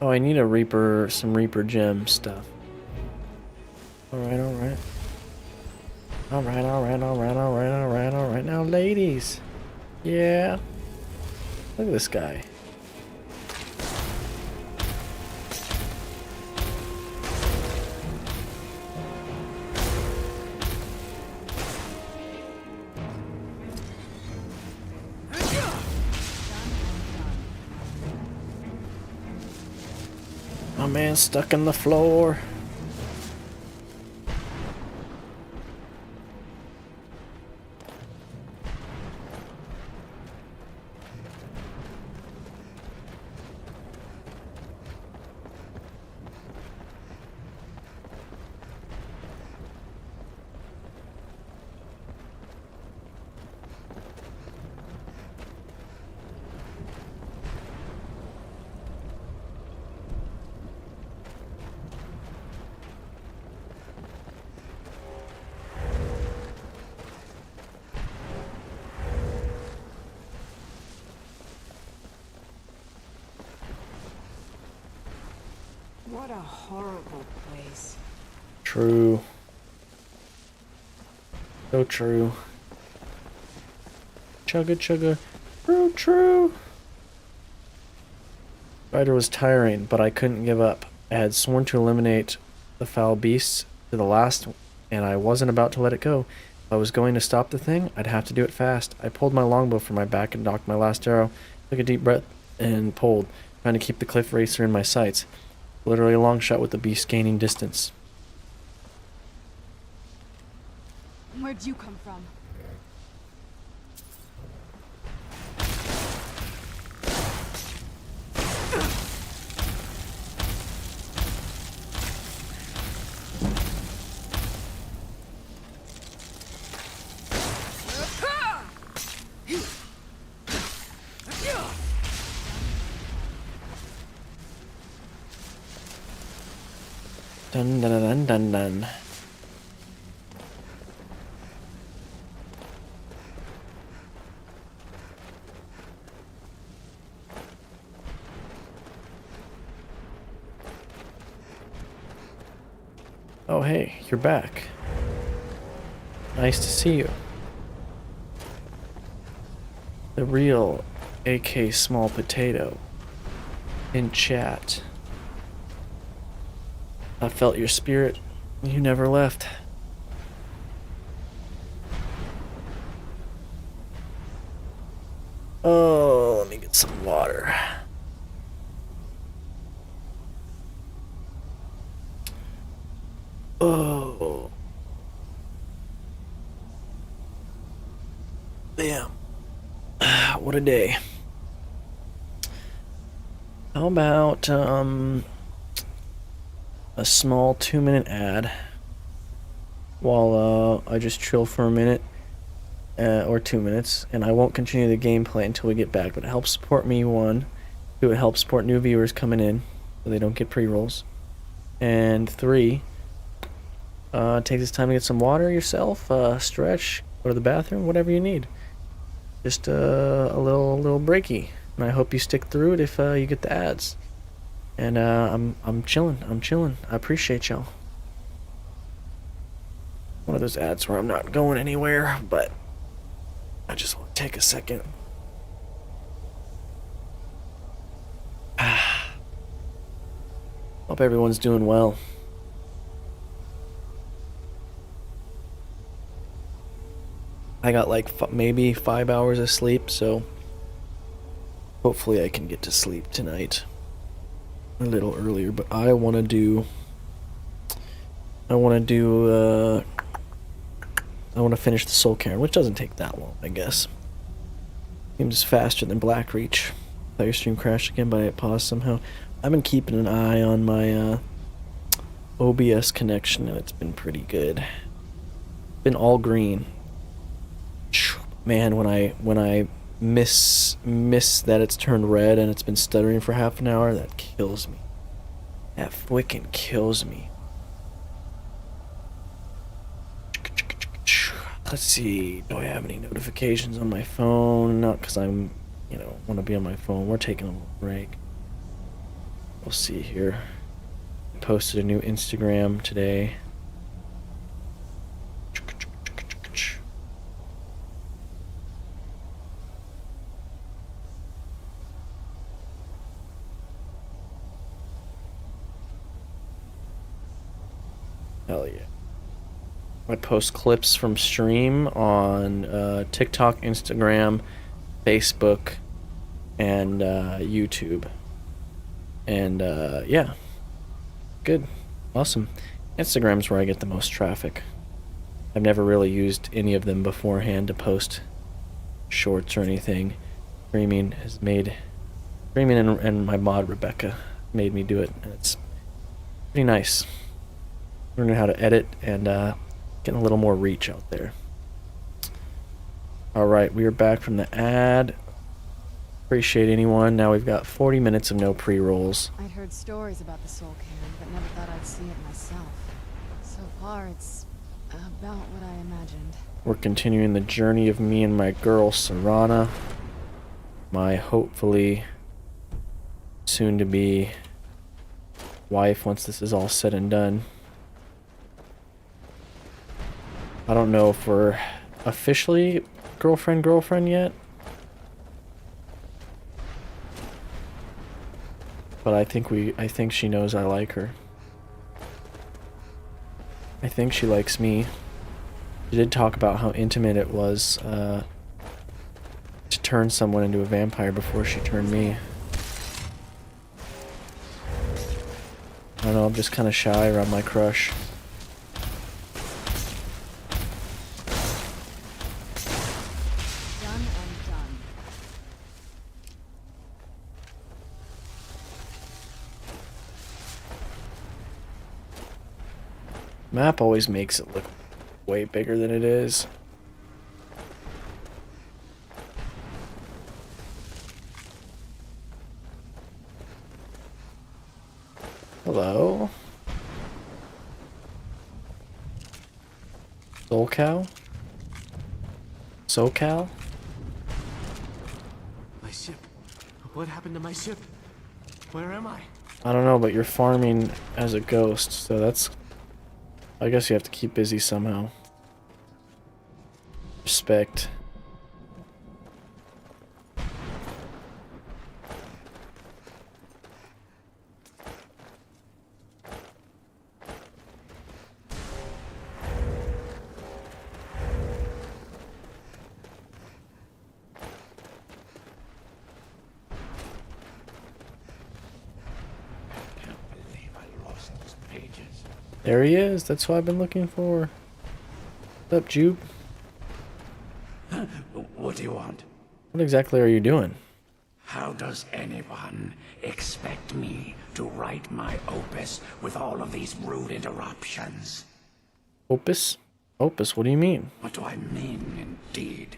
Oh, I need a Reaper, some Reaper gem stuff. Alright, alright. Alright, alright, alright, alright, alright, alright. Now, ladies. Yeah. Look at this guy. My man's stuck in the floor.
What a horrible place.
True. So true. Chugga chugga. True, true. Spider was tiring, but I couldn't give up. I had sworn to eliminate the foul beasts to the last, and I wasn't about to let it go. If I was going to stop the thing, I'd have to do it fast. I pulled my longbow from my back and nocked my last arrow, took a deep breath, and pulled, trying to keep the cliff racer in my sights. Literally a long shot with the beast gaining distance.
Where'd you come from?
Dun dun dun dun dun. Oh hey, you're back. Nice to see you. The real AK Small Potato in chat. I felt your spirit. You never left. Oh, let me get some water. Oh. Damn. What a day. How about, a small 2-minute ad while I just chill for a minute or 2 minutes, and I won't continue the gameplay until we get back, but it helps support me. 1, 2, it helps support new viewers coming in so they don't get pre-rolls, and 3, take this time to get some water yourself, stretch, go to the bathroom, whatever you need. Just a little breaky, and I hope you stick through it if you get the ads. And I'm chilling. I appreciate y'all. One of those ads where I'm not going anywhere, but I just want to take a second. Hope everyone's doing well. I got like maybe 5 hours of sleep, so hopefully I can get to sleep tonight a little earlier, but I want to finish the Soul Cairn, which doesn't take that long, I guess. Seems faster than Blackreach. Thought your stream crashed again, but it paused somehow. I've been keeping an eye on my OBS connection, and it's been pretty good. Been all green. Man, when I miss that it's turned red and it's been stuttering for half an hour, that kills me. That freaking kills me. Let's see. Do I have any notifications on my phone? Not because I'm, want to be on my phone. We're taking a little break. We'll see here. Posted a new Instagram today. Hell yeah. I post clips from stream on TikTok, Instagram, Facebook, and YouTube. And yeah, good, awesome. Instagram's where I get the most traffic. I've never really used any of them beforehand to post shorts or anything. Streaming and my mod Rebecca made me do it, and it's pretty nice. Learning how to edit and getting a little more reach out there. Alright, we are back from the ad. Appreciate anyone. Now we've got 40 minutes of no pre-rolls.
I'd heard stories about the Soul Cannon, but never thought I'd see it myself. So far, it's about what I imagined.
We're continuing the journey of me and my girl, Serana. My hopefully soon-to-be wife once this is all said and done. I don't know if we're officially girlfriend yet. But I think she knows I like her. I think she likes me. She did talk about how intimate it was to turn someone into a vampire before she turned me. I don't know, I'm just kind of shy around my crush. Map always makes it look way bigger than it is. Hello? SoCal? SoCal?
My ship. What happened to my ship? Where am I?
I don't know, but you're farming as a ghost, so that's... I guess you have to keep busy somehow. Respect. There he is. That's what I've been looking for. What's up, Jupe?
What do you want?
What exactly are you doing?
How does anyone expect me to write my opus with all of these rude interruptions?
Opus? Opus, what do you mean?
What do I mean, indeed?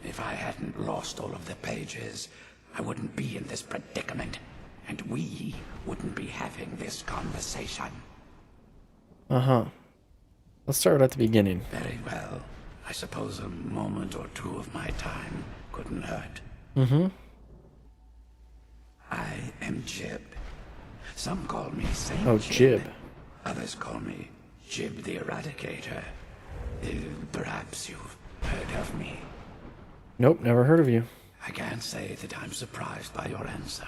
If I hadn't lost all of the pages, I wouldn't be in this predicament, and we wouldn't be having this conversation.
Uh-huh. Let's start at the beginning.
Very well. I suppose a moment or two of my time couldn't hurt.
Mm-hmm.
I am Jib. Some call me Saint
Oh, Jib.
Others call me Jib the Eradicator. Perhaps you've heard of me.
Nope, never heard of you.
I can't say that I'm surprised by your answer.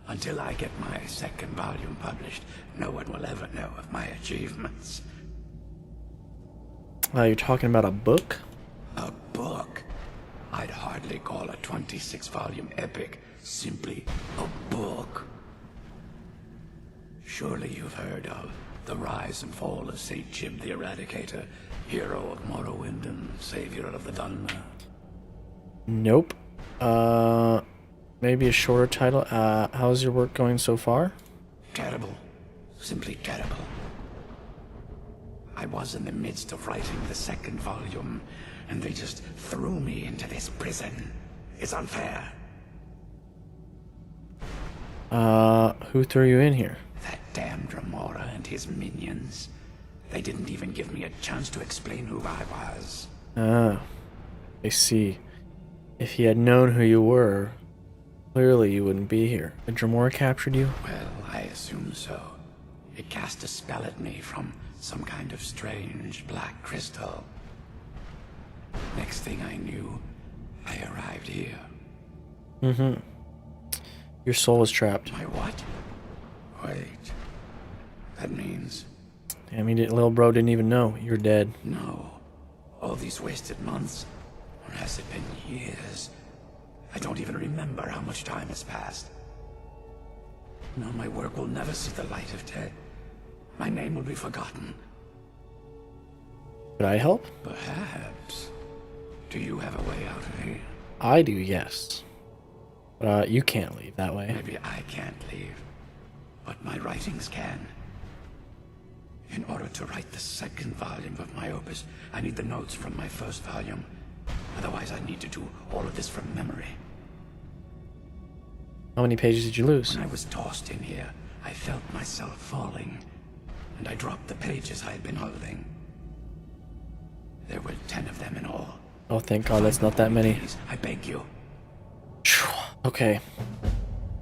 Until I get my second volume published, no one will ever know of my achievements.
You're talking about a book?
A book? I'd hardly call a 26-volume epic simply a book. Surely you've heard of the rise and fall of Saint Jib the Eradicator, hero of Morrowind and savior of the Dunmer.
Nope. Maybe a shorter title. How's your work going so far?
Terrible. Simply terrible. I was in the midst of writing the second volume, and they just threw me into this prison. It's unfair.
Who threw you in here?
That damned Remora and his minions. They didn't even give me a chance to explain who I was.
Ah, I see. If he had known who you were, clearly you wouldn't be here. Had Dremora captured you?
Well, I assume so. It cast a spell at me from some kind of strange black crystal. Next thing I knew, I arrived here.
Mm-hmm. Your soul was trapped.
My what? Wait. That means...
I mean, little bro didn't even know. You're dead.
No. All these wasted months. Or has it been years? I don't even remember how much time has passed. Now my work will never see the light of day. My name will be forgotten.
Could I help?
Perhaps. Do you have a way out of here?
I do, yes. But you can't leave that way.
Maybe I can't leave, but my writings can. In order to write the second volume of my opus, I need the notes from my first volume. Otherwise, I need to do all of this from memory.
How many pages did you lose?
When I was tossed in here, I felt myself falling, and I dropped the pages I had been holding. There were 10 of them in all.
Oh, thank God, that's not that many.
Please, I beg you.
Okay.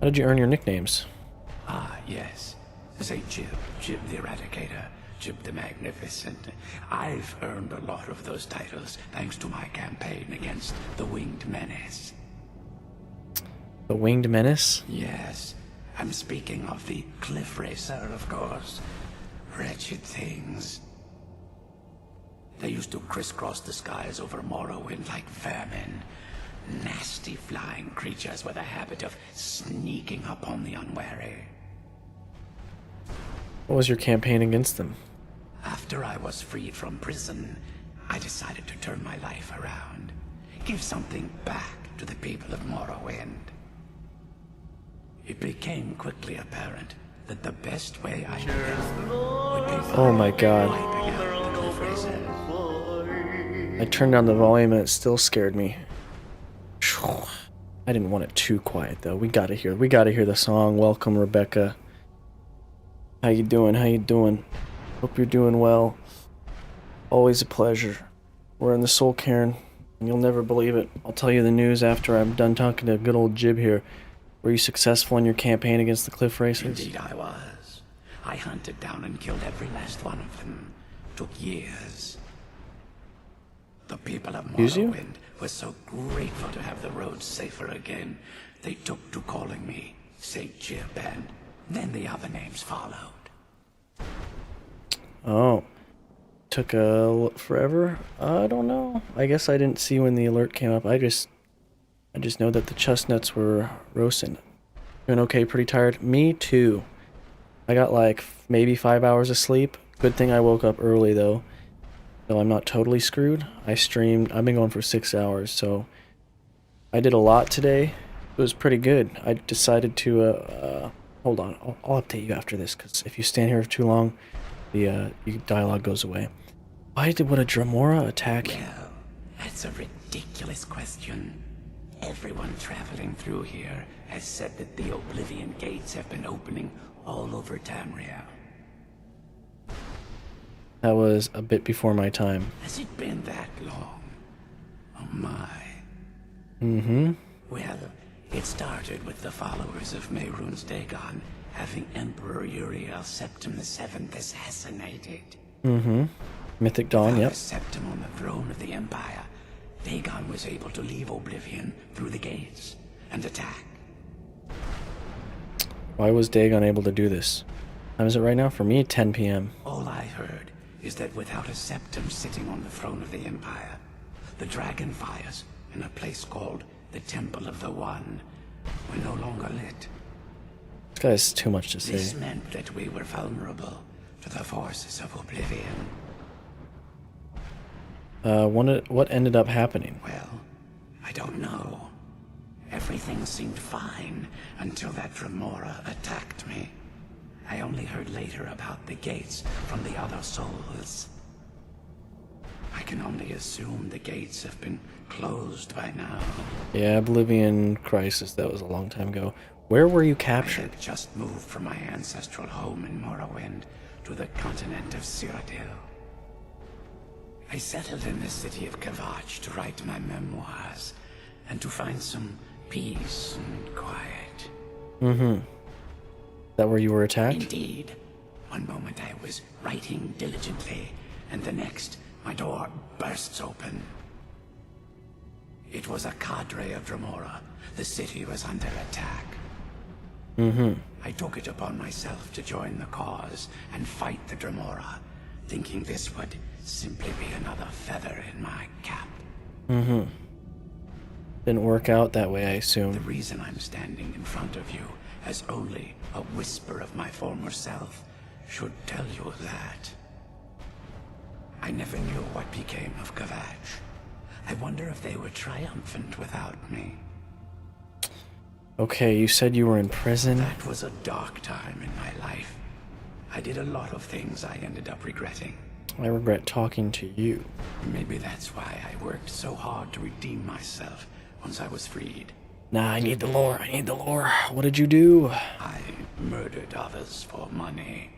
How did you earn your nicknames?
Ah, yes. Say Jib, Jib the Eradicator, Jib the Magnificent. I've earned a lot of those titles thanks to my campaign against the Winged Menace.
The Winged Menace?
Yes, I'm speaking of the Cliff Racer, of course. Wretched things. They used to crisscross the skies over Morrowind like vermin. Nasty flying creatures with a habit of sneaking up on the unwary.
What was your campaign against them?
After I was freed from prison, I decided to turn my life around. Give something back to the people of Morrowind. It became quickly apparent that the best way I could help would be by
Oh my God.
wiping out the Cliff Racers.
I turned down the volume and it still scared me. I didn't want it too quiet though. We gotta hear the song. Welcome, Rebecca. How you doing? How you doing? Hope you're doing well. Always a pleasure. We're in the Soul Cairn, and you'll never believe it. I'll tell you the news after I'm done talking to good old Jib here. Were you successful in your campaign against the Cliff Racers?
Indeed I was. I hunted down and killed every last one of them. Took years. The people of
Use you?
Morrowind were so grateful to have the roads safer again. They took to calling me St. Jib, and then the other names followed.
Oh. Took forever? I don't know. I guess I didn't see when the alert came up. I just know that the chestnuts were roasting. Doing okay, pretty tired. Me too. I got like maybe 5 hours of sleep. Good thing I woke up early though. So I'm not totally screwed. I've been going for 6 hours, so I did a lot today. It was pretty good. I decided to, hold on, I'll update you after this, because if you stand here for too long, the dialogue goes away. Why would a Dremora attack?
Well, that's a ridiculous question. Everyone traveling through here has said that the Oblivion Gates have been opening all over Tamriel.
That was a bit before my time.
Has it been that long? Oh my.
Mm-hmm.
Well, it started with the followers of Mehrunes Dagon having Emperor Uriel Septim VII assassinated.
Mm-hmm. Mythic Dawn,
Without
yep.
a Septim on the throne of the Empire, Dagon was able to leave Oblivion through the gates and attack.
Why was Dagon able to do this? What time is it right now? For me, 10 p.m.
All I heard is that without a Septim sitting on the throne of the Empire, the dragon fires in a place called the Temple of the One were no longer lit.
This guy has too much to say.
This meant that we were vulnerable to the forces of Oblivion.
What ended up happening?
Well, I don't know. Everything seemed fine until that Remora attacked me. I only heard later about the gates from the other souls. can only assume the gates have been closed by now.
Yeah, Oblivion Crisis, that was a long time ago. Where were you
I
captured?
had just moved from my ancestral home in Morrowind to the continent of Cyrodiil. I settled in the city of Kavach to write my memoirs and to find some peace and quiet.
Mm-hmm. That where you were attacked?
Indeed. One moment I was writing diligently, and the next my door bursts open. It was a cadre of Dremora. The city was under attack.
Mm-hmm.
I took it upon myself to join the cause and fight the Dremora, thinking this would simply be another feather in my cap.
Mm-hmm. Didn't work out that way, I
The
assume.
reason I'm standing in front of you as only a whisper of my former self should tell you that. I never knew what became of Kavach. I wonder if they were triumphant without me.
Okay, you said you were in prison.
That was a dark time in my life. I did a lot of things I ended up regretting.
I regret talking to you.
Maybe that's why I worked so hard to redeem myself once I was freed.
Nah, I need the lore. I need the lore. What did you do?
I murdered others for money.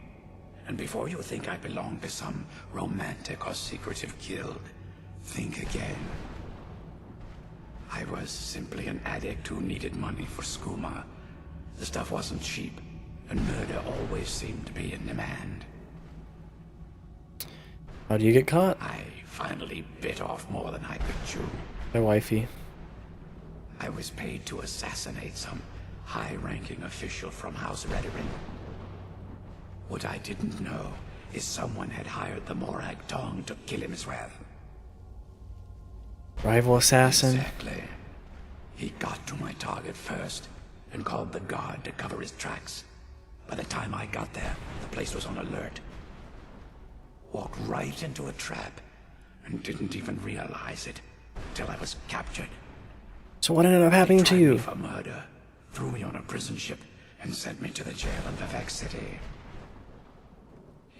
And before you think I belong to some romantic or secretive guild, think again. I was simply an addict who needed money for skooma. The stuff wasn't cheap, and murder always seemed to be in demand.
How do you get caught?
I finally bit off more than I could chew.
My wifey.
I was paid to assassinate some high-ranking official from House Redorin. What I didn't know is someone had hired the Morag Tong to kill him as well.
Rival assassin.
Exactly. He got to my target first and called the guard to cover his tracks. By the time I got there, the place was on alert. Walked right into a trap and didn't even realize it until I was captured.
So what ended up happening to
They tried me
you?
for murder, threw me on a prison ship, and sent me to the jail in Vivek City.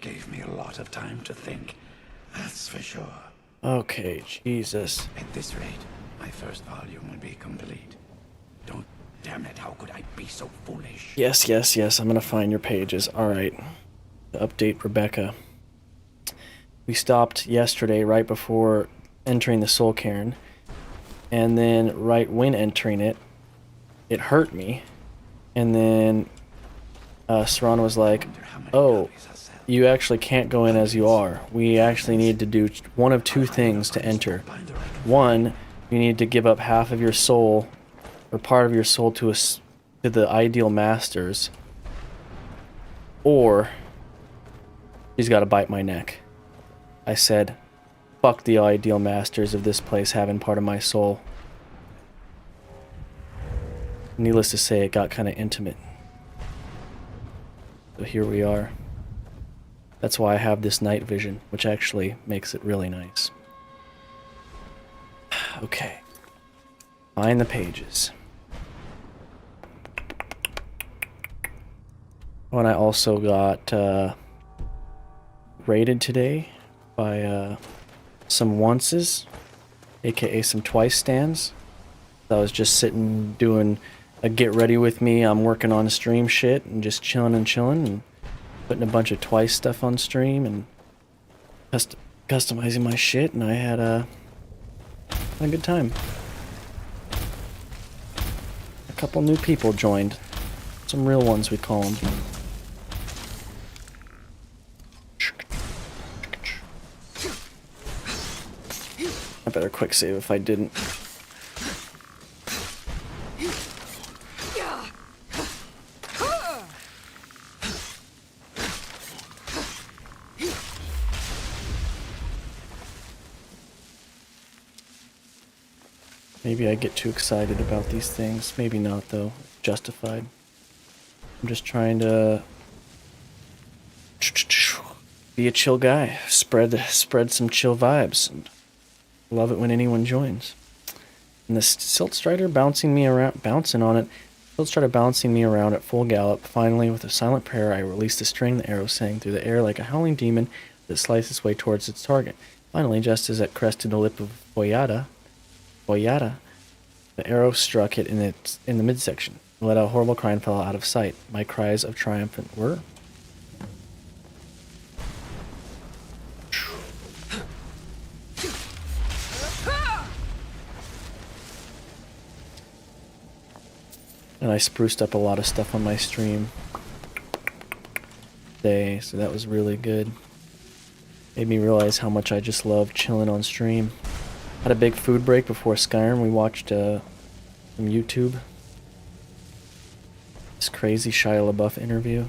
Gave me a lot of time to think, that's for sure.
Okay, Jesus.
At this rate, my first volume would be complete. Don't, damn it, how could I be so foolish?
Yes, yes, yes. I'm gonna find your pages. Alright. Update Rebecca. We stopped yesterday right before entering the Soul Cairn. And then right when entering it, it hurt me. And then Serrano was like, oh, you actually can't go in as you are. We actually need to do one of two things to enter. One, you need to give up half of your soul, or part of your soul to the ideal masters. Or, he's got to bite my neck. I said, fuck the ideal masters of this place having part of my soul. Needless to say, it got kind of intimate. So here we are. That's why I have this night vision, which actually makes it really nice. Okay. Find the pages. Oh, and I also got raided today by some onces, aka some twice stands. I was just sitting doing a get ready with me. I'm working on stream shit and just chilling and putting a bunch of twice stuff on stream and customizing my shit, and I had a good time. A couple new people joined. Some real ones, we call them. I better quick save if I didn't. Maybe I get too excited about these things. Maybe not, though. Justified. I'm just trying to be a chill guy. Spread some chill vibes. And love it when anyone joins. And the Silt Strider bouncing on it. Silt Strider bouncing me around at full gallop. Finally, with a silent prayer, I released a string. The arrow sang through the air like a howling demon that sliced its way towards its target. Finally, just as it crested the lip of Boyata, the arrow struck it in the midsection. It let out a horrible cry and fell out of sight. My cries of triumph were. And I spruced up a lot of stuff on my stream today, so that was really good. Made me realize how much I just love chilling on stream. Had a big food break before Skyrim. We watched some YouTube. This crazy Shia LaBeouf interview.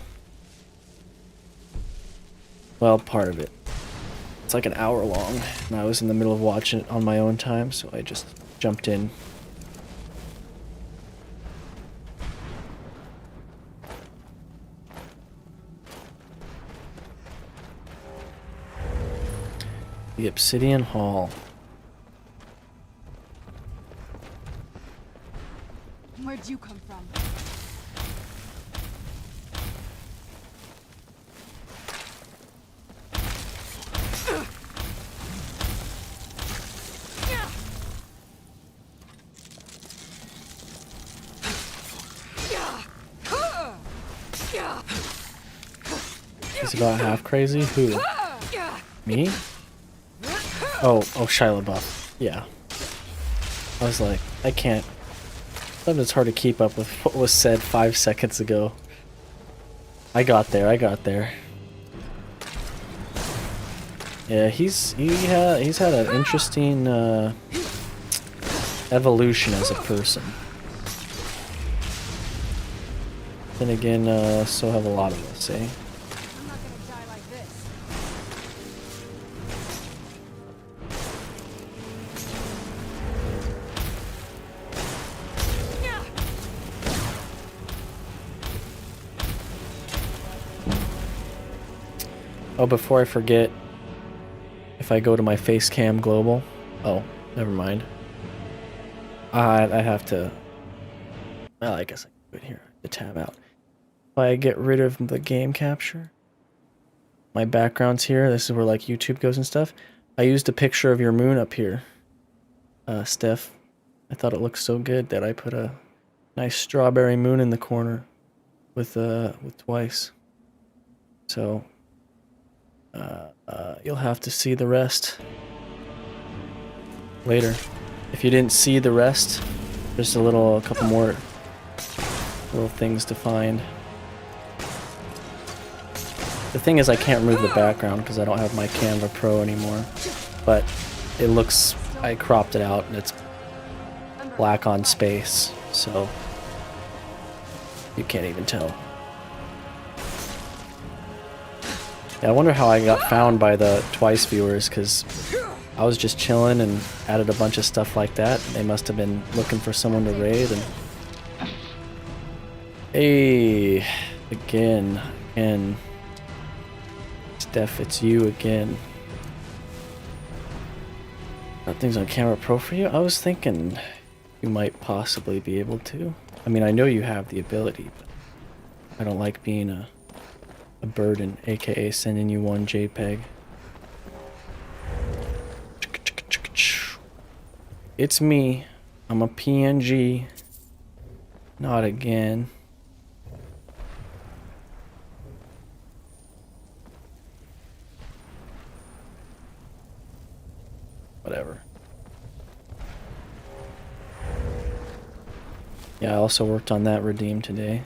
Well, part of it. It's like an hour long, and I was in the middle of watching it on my own time, so I just jumped in. The Obsidian Hall.
Where'd you come from?
He's about half crazy? Who? Me? Oh, Shia LaBeouf. Yeah. I was like, I can't. Sometimes it's hard to keep up with what was said 5 seconds ago. I got there. Yeah, he's had an interesting evolution as a person. Then again, so have a lot of us, eh?
I'm not gonna die like this.
Oh, before I forget, if I go to my face cam global, oh, never mind. I have to. Well, I guess I can do it here. The tab out. If I get rid of the game capture, my background's here. This is where like YouTube goes and stuff. I used a picture of your moon up here, Steph. I thought it looked so good that I put a nice strawberry moon in the corner with twice. So. You'll have to see the rest later. If you didn't see the rest, there's a couple more little things to find. The thing is, I can't remove the background because I don't have my Canva Pro anymore. But it looks, I cropped it out and it's black on space, so you can't even tell. Yeah, I wonder how I got found by the Twice viewers, because I was just chilling and added a bunch of stuff like that. They must have been looking for someone to raid. And hey, again, Steph, it's you again. Got things on Camera Pro for you? I was thinking you might possibly be able to. I mean, I know you have the ability, but I don't like being a burden, aka sending you one JPEG. It's me. I'm a PNG. Not again. Whatever. Yeah, I also worked on that redeem today.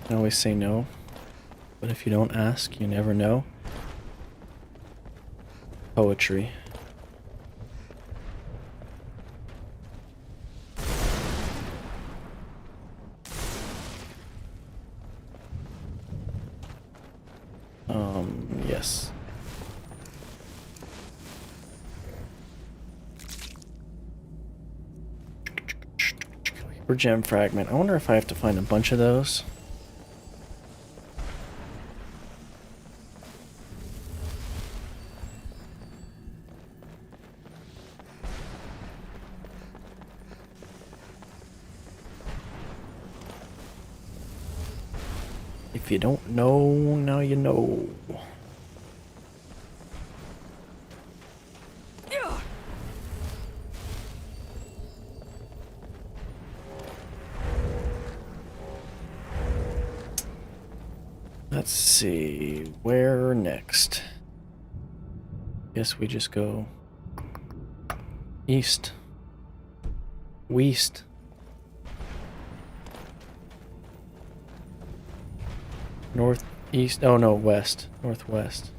I always say no, but if you don't ask, you never know. Poetry. Yes. Hyper gem fragment. I wonder if I have to find a bunch of those. If you don't know, now you know. Let's see, where next? Guess we just go east. West. Northeast. Oh no, west. Northwest.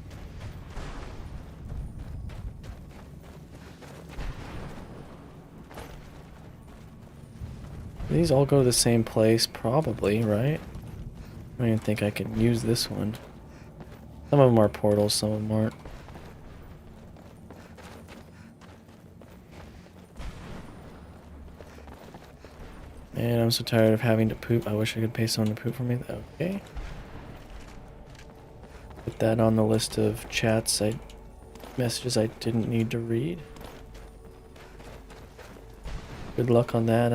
These all go to the same place, probably, right? I don't even think I can use this one. Some of them are portals, some of them aren't. Man, I'm so tired of having to poop. I wish I could pay someone to poop for me. Okay. Put that on the list of messages I didn't need to read. Good luck on that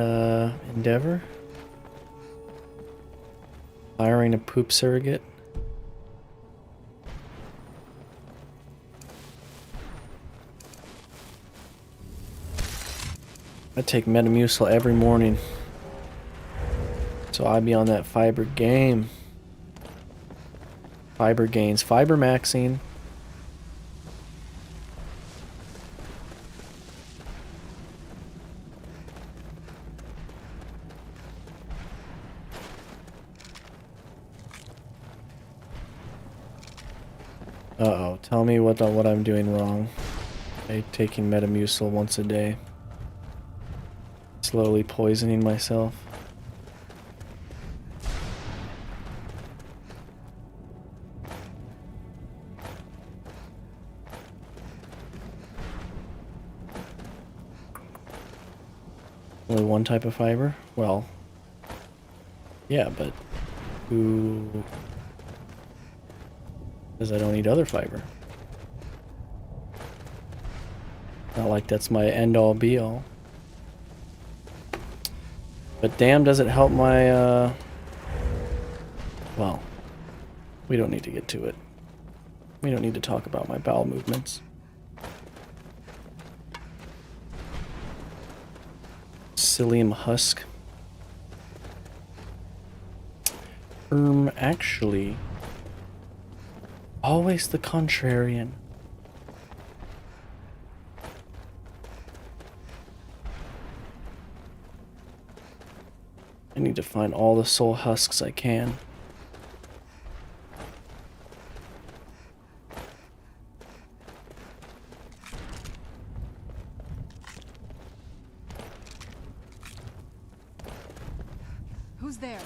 endeavor. Hiring a poop surrogate. I take Metamucil every morning. So I'd be on that fiber game. Fiber gains. Fiber maxing. Uh-oh. Tell me what I'm doing wrong. By taking Metamucil once a day. Slowly poisoning myself. Only one type of fiber? Well, yeah, but who says I don't need other fiber? Not like that's my end-all be-all. But damn, does it help my, well, we don't need to get to it. We don't need to talk about my bowel movements. Psyllium husk. Actually, always the contrarian. I need to find all the soul husks I can.
Who's there?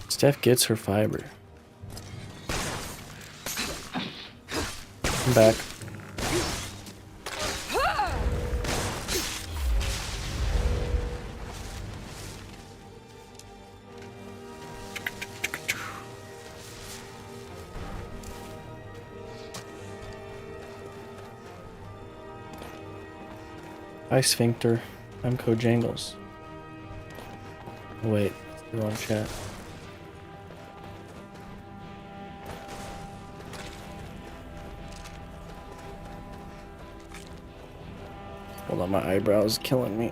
Steph gets her fiber. I'm back. Hi, Sphincter. I'm Cojangles. Oh, wait, it's the wrong chat. Hold on, my eyebrow's killing me.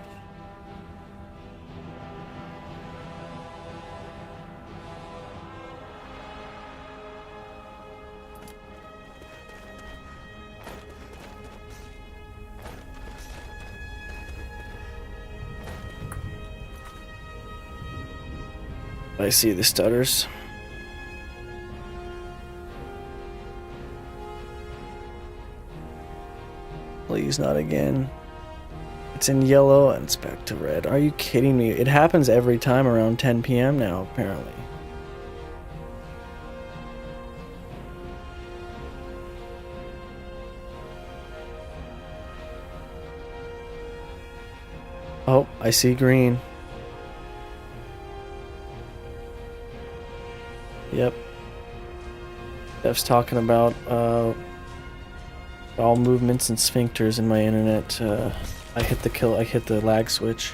I see the stutters. Please, not again. It's in yellow and it's back to red. Are you kidding me? It happens every time around 10 p.m. now, apparently. Oh, I see green. Yep. Steph's talking about bowel movements and sphincters in my internet. I hit the lag switch.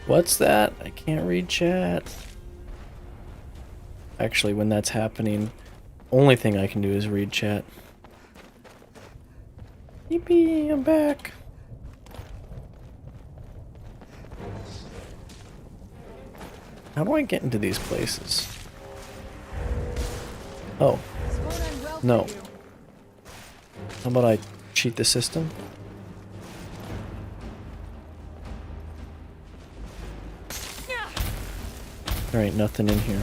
What's that? I can't read chat. Actually, when that's happening, only thing I can do is read chat. Yippee, I'm back. How do I get into these places? Oh. No. How about I cheat the system? There ain't nothing in here.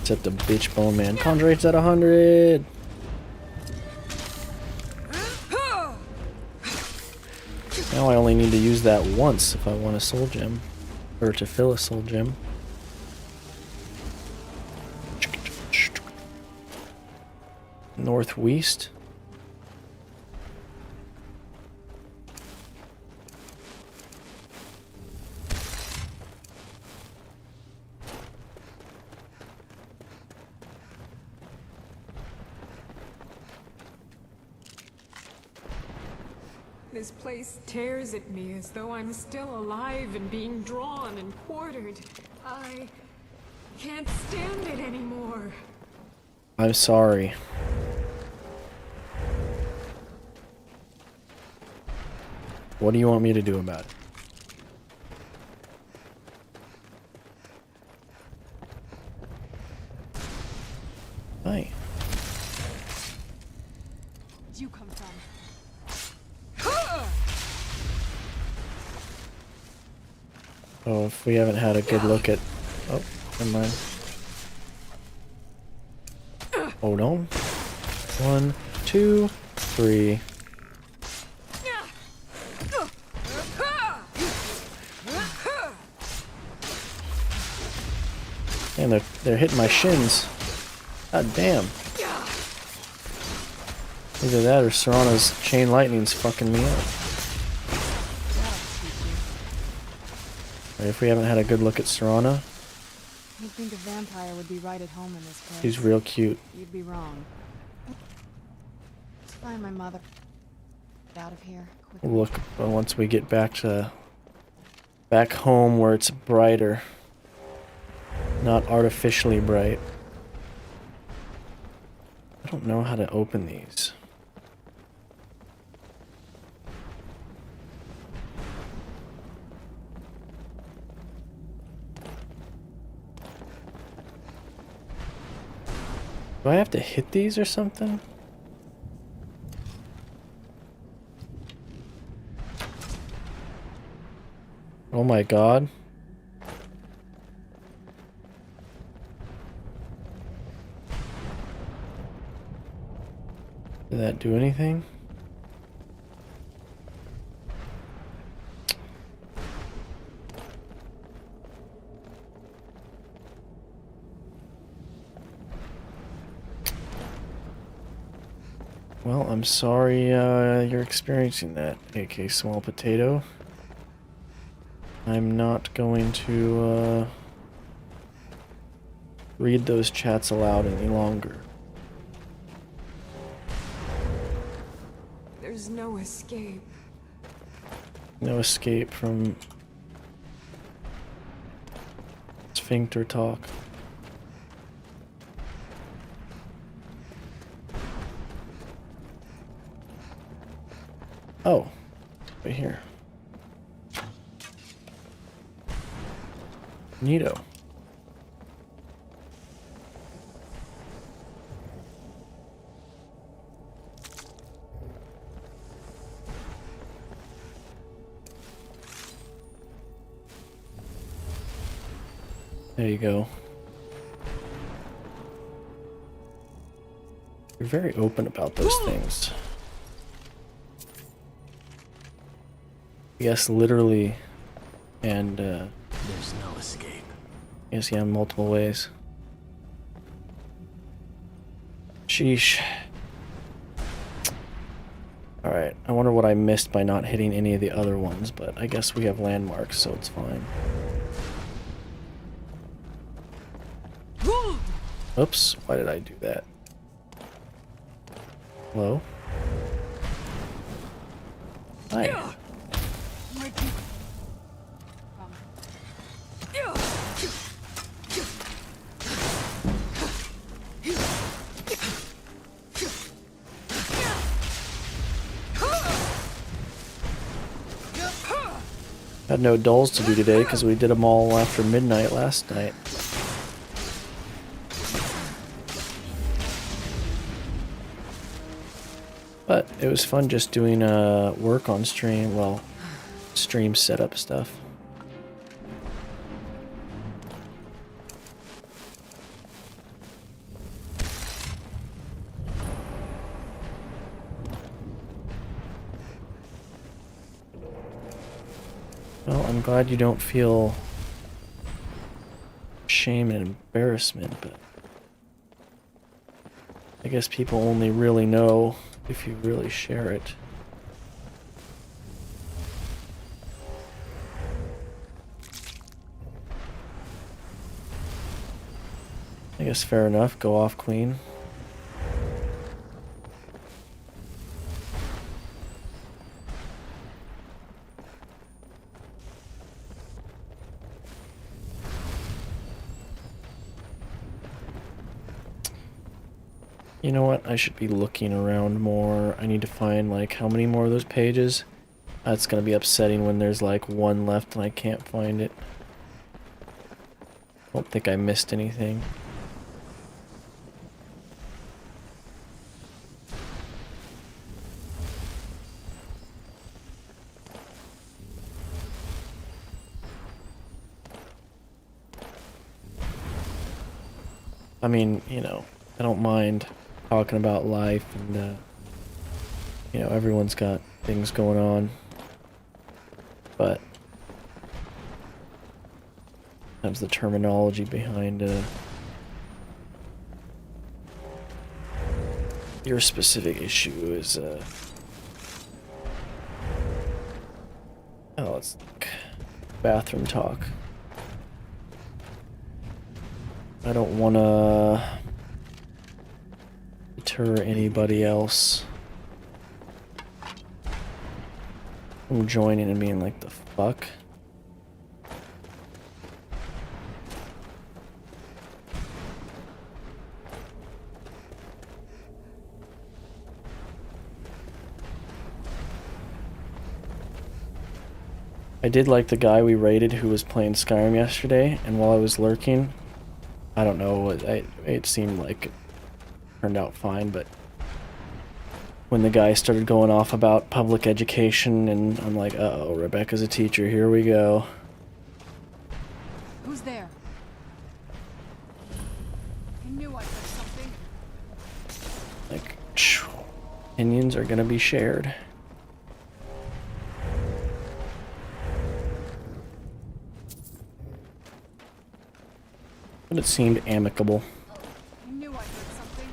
Except the bitch bone man. Con rate's at 100! Now I only need to use that once if I want a soul gem. Or to fill a soul gem. Northwest.
This place tears at me as though I'm still alive and being drawn and quartered. I can't stand it anymore.
I'm sorry. What do you want me to do about it? Hi.
Where'd you come from?
Oh, if we haven't had a good look at... Oh, never mind. Hold on. 1, 2, 3. Man, they're hitting my shins. God damn. Either that or Serana's chain lightning's fucking me up. Right, if we haven't had a good look at Serana,
You'd think a vampire would be right at home in this place.
she's real cute.
You'd be wrong. Let's find my mother. Get out of here. Quickly.
Look, once we get back home where it's brighter, not artificially bright. I don't know how to open these. Do I have to hit these or something? Oh my god. Did that do anything? Well, I'm sorry you're experiencing that, AK Small Potato. I'm not going to read those chats aloud any longer.
There's no escape.
No escape from sphincter talk. Oh, right here. Neato. There you go. You're very open about those things. Yes, literally, and
There's no escape.
yes, yeah, in multiple ways. Sheesh. Alright, I wonder what I missed by not hitting any of the other ones, but I guess we have landmarks, so it's fine. Oops, why did I do that? Hello? Hi. God Had no dolls to do today because we did them all after midnight last night. But it was fun just doing work on stream, well, stream setup stuff. Well, I'm glad you don't feel shame and embarrassment, but I guess people only really know if you really share it. I guess fair enough, go off, Queen. You know what? I should be looking around more. I need to find like how many more of those pages. That's gonna be upsetting when there's like one left and I can't find it. Don't think I missed anything. I mean, you know, I don't mind talking about life and, you know, everyone's got things going on, but sometimes the terminology behind your specific issue is, oh, it's like bathroom talk. I don't want to deter anybody else from joining and being like, the fuck? I did like the guy we raided who was playing Skyrim yesterday, and while I was lurking, I don't know, it seemed like it turned out fine, but when the guy started going off about public education, and I'm like, uh-oh, Rebecca's a teacher, here we go.
Who's there? I knew I heard something.
Like, opinions are gonna be shared. But it seemed amicable.
I knew I heard something.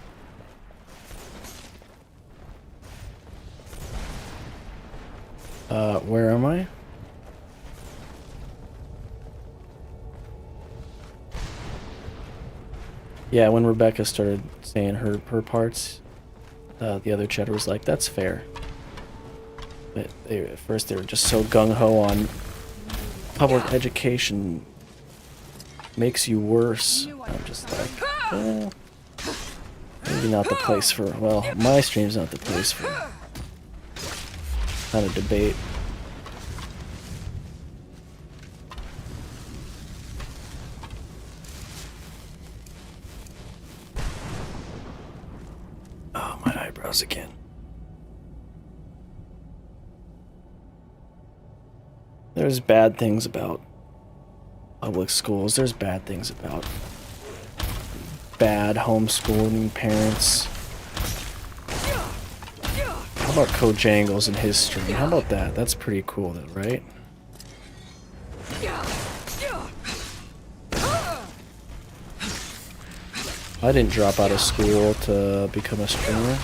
Where am I? Yeah, when Rebecca started saying her parts, the other chatter was like, that's fair. But at first they were just so gung-ho on public education makes you worse. I'm just like, maybe not the place for, well, my stream's not the place for kind of debate. Oh, my eyebrows again. There's bad things about public schools. There's bad things about bad homeschooling parents. How about Kojangles and his stream? How about that? That's pretty cool though, right? I didn't drop out of school to become a streamer.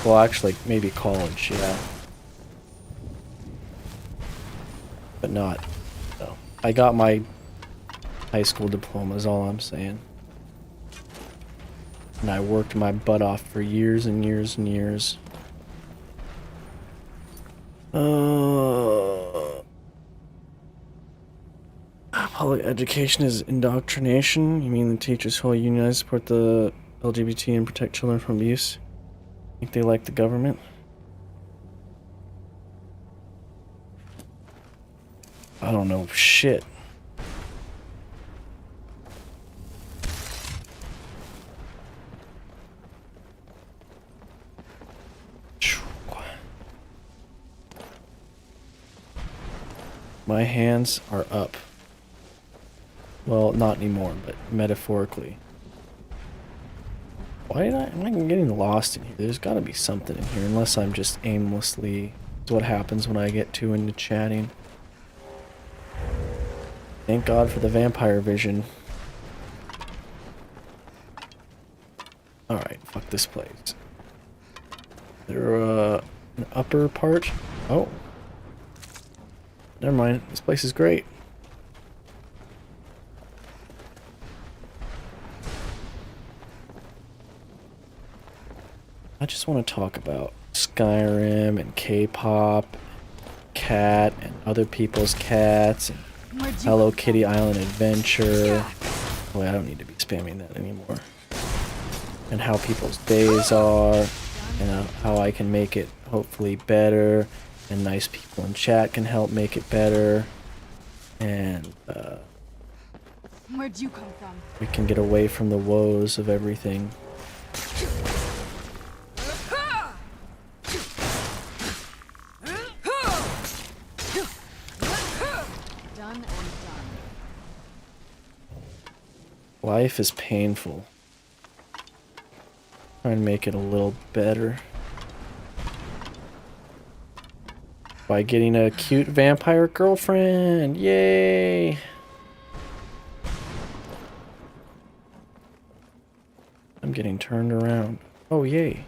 Well, actually, maybe college, yeah. But not. No. I got my high school diploma is all I'm saying. And I worked my butt off for years and years and years. Public education is indoctrination? You mean the teachers who unionize, support the LGBT and protect children from abuse? Think they like the government? I don't know shit. My hands are up. Well, not anymore, but metaphorically. Why am I getting lost in here? There's got to be something in here, unless I'm just aimlessly. That's what happens when I get too into chatting. Thank God for the vampire vision. Alright, fuck this place. There, an upper part? Oh. Never mind, this place is great. I just want to talk about Skyrim and K-pop, cat and other people's cats, and Hello Kitty Island Adventure. Oh, I don't need to be spamming that anymore. And how people's days are, and how I can make it hopefully better, and nice people in chat can help make it better, and
Where'd you come from?
we can get away from the woes of everything.
Done and done.
Life is painful. Try and make it a little better. By getting a cute vampire girlfriend. Yay! I'm getting turned around. Oh, yay.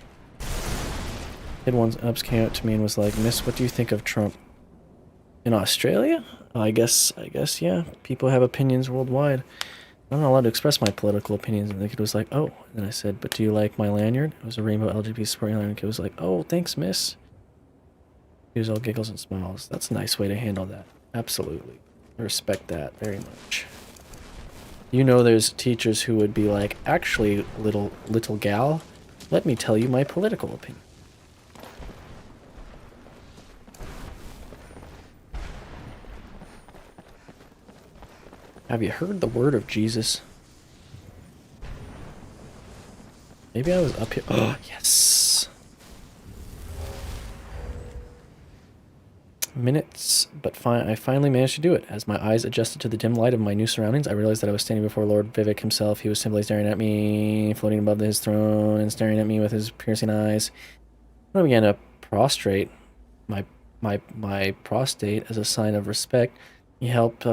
Kid once came up to me and was like, "Miss, what do you think of Trump?" In Australia? I guess, yeah. People have opinions worldwide. I'm not allowed to express my political opinions. And the kid was like, "Oh." And then I said, "But do you like my lanyard?" It was a rainbow LGBT supporting lanyard. And the kid was like, "Oh, thanks, miss." He was all giggles and smiles. That's a nice way to handle that. Absolutely. I respect that very much. You know, there's teachers who would be like, "Actually, little gal, let me tell you my political opinion." Have you heard the word of Jesus? Maybe I was up here. Oh, yes. Minutes, but I finally managed to do it. As my eyes adjusted to the dim light of my new surroundings, I realized that I was standing before Lord Vivek himself. He was simply staring at me, floating above his throne, and staring at me with his piercing eyes. When I began to prostrate my prostate as a sign of respect, he held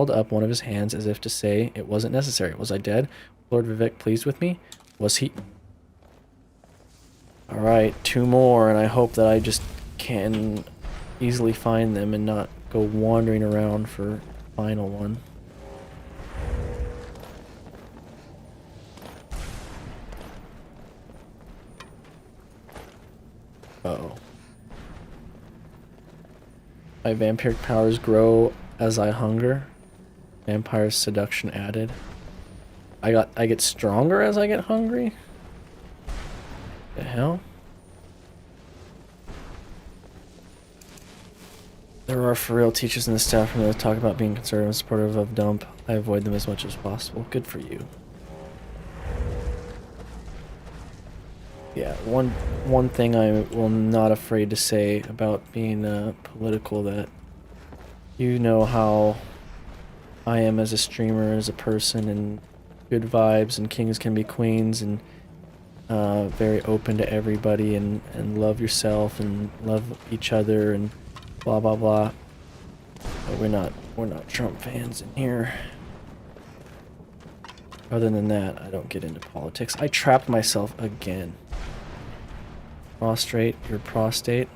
up one of his hands as if to say it wasn't necessary. Was I dead? Lord Vivek pleased with me? Was he? Alright, 2 more, and I hope that I just can easily find them and not go wandering around for the final one. Uh-oh. My vampiric powers grow as I hunger. Vampire seduction added. I get stronger as I get hungry? The hell? There are for real teachers in the staff room that talk about being conservative and supportive of dump. I avoid them as much as possible. Good for you. Yeah, one thing I will not afraid to say about being political, that you know how I am as a streamer, as a person, and good vibes, and kings can be queens, and very open to everybody, and love yourself and love each other and blah blah blah. But we're not Trump fans in here. Other than that, I don't get into politics. I trapped myself again. Prostrate your prostate.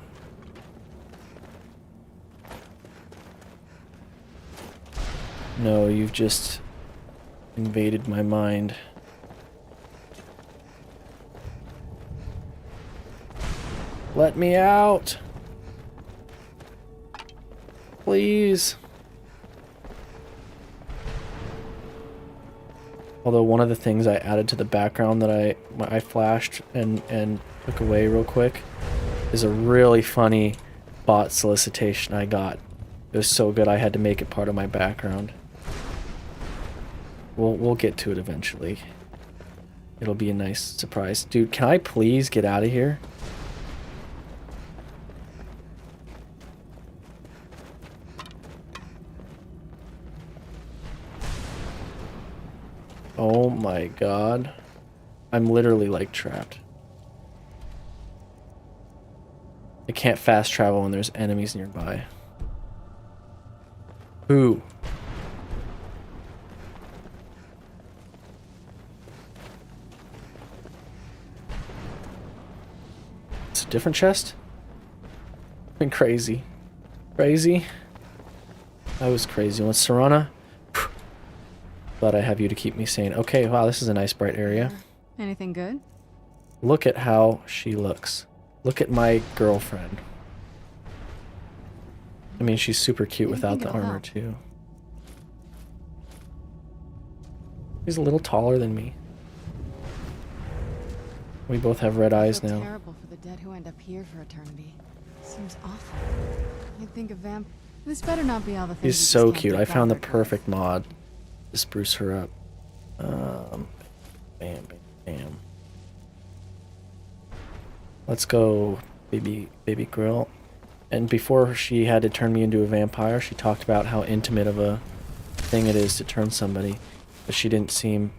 No, you've just invaded my mind. Let me out! Please. Although one of the things I added to the background that I flashed and took away real quick is a really funny bot solicitation I got. It was so good I had to make it part of my background. We'll get to it eventually. It'll be a nice surprise. Dude, can I please get out of here? Oh my god. I'm literally like trapped. I can't fast travel when there's enemies nearby. Who? It's a different chest? Been crazy. Crazy? I was crazy. Once Serana? Glad I have you to keep me sane. Okay, wow, this is a nice bright area.
Anything good?
Look at how she looks. Look at my girlfriend. I mean, she's super cute without the armor, too. She's a little taller than me. We both have red eyes now.
Terrible for the dead who end up here for eternity. Seems awful. You'd think a vamp. This better not be all the things.
She's so cute. I found the perfect mod to spruce her up. Bam, bam, bam. Let's go, baby girl. And before she had to turn me into a vampire, she talked about how intimate of a thing it is to turn somebody. But she didn't seem,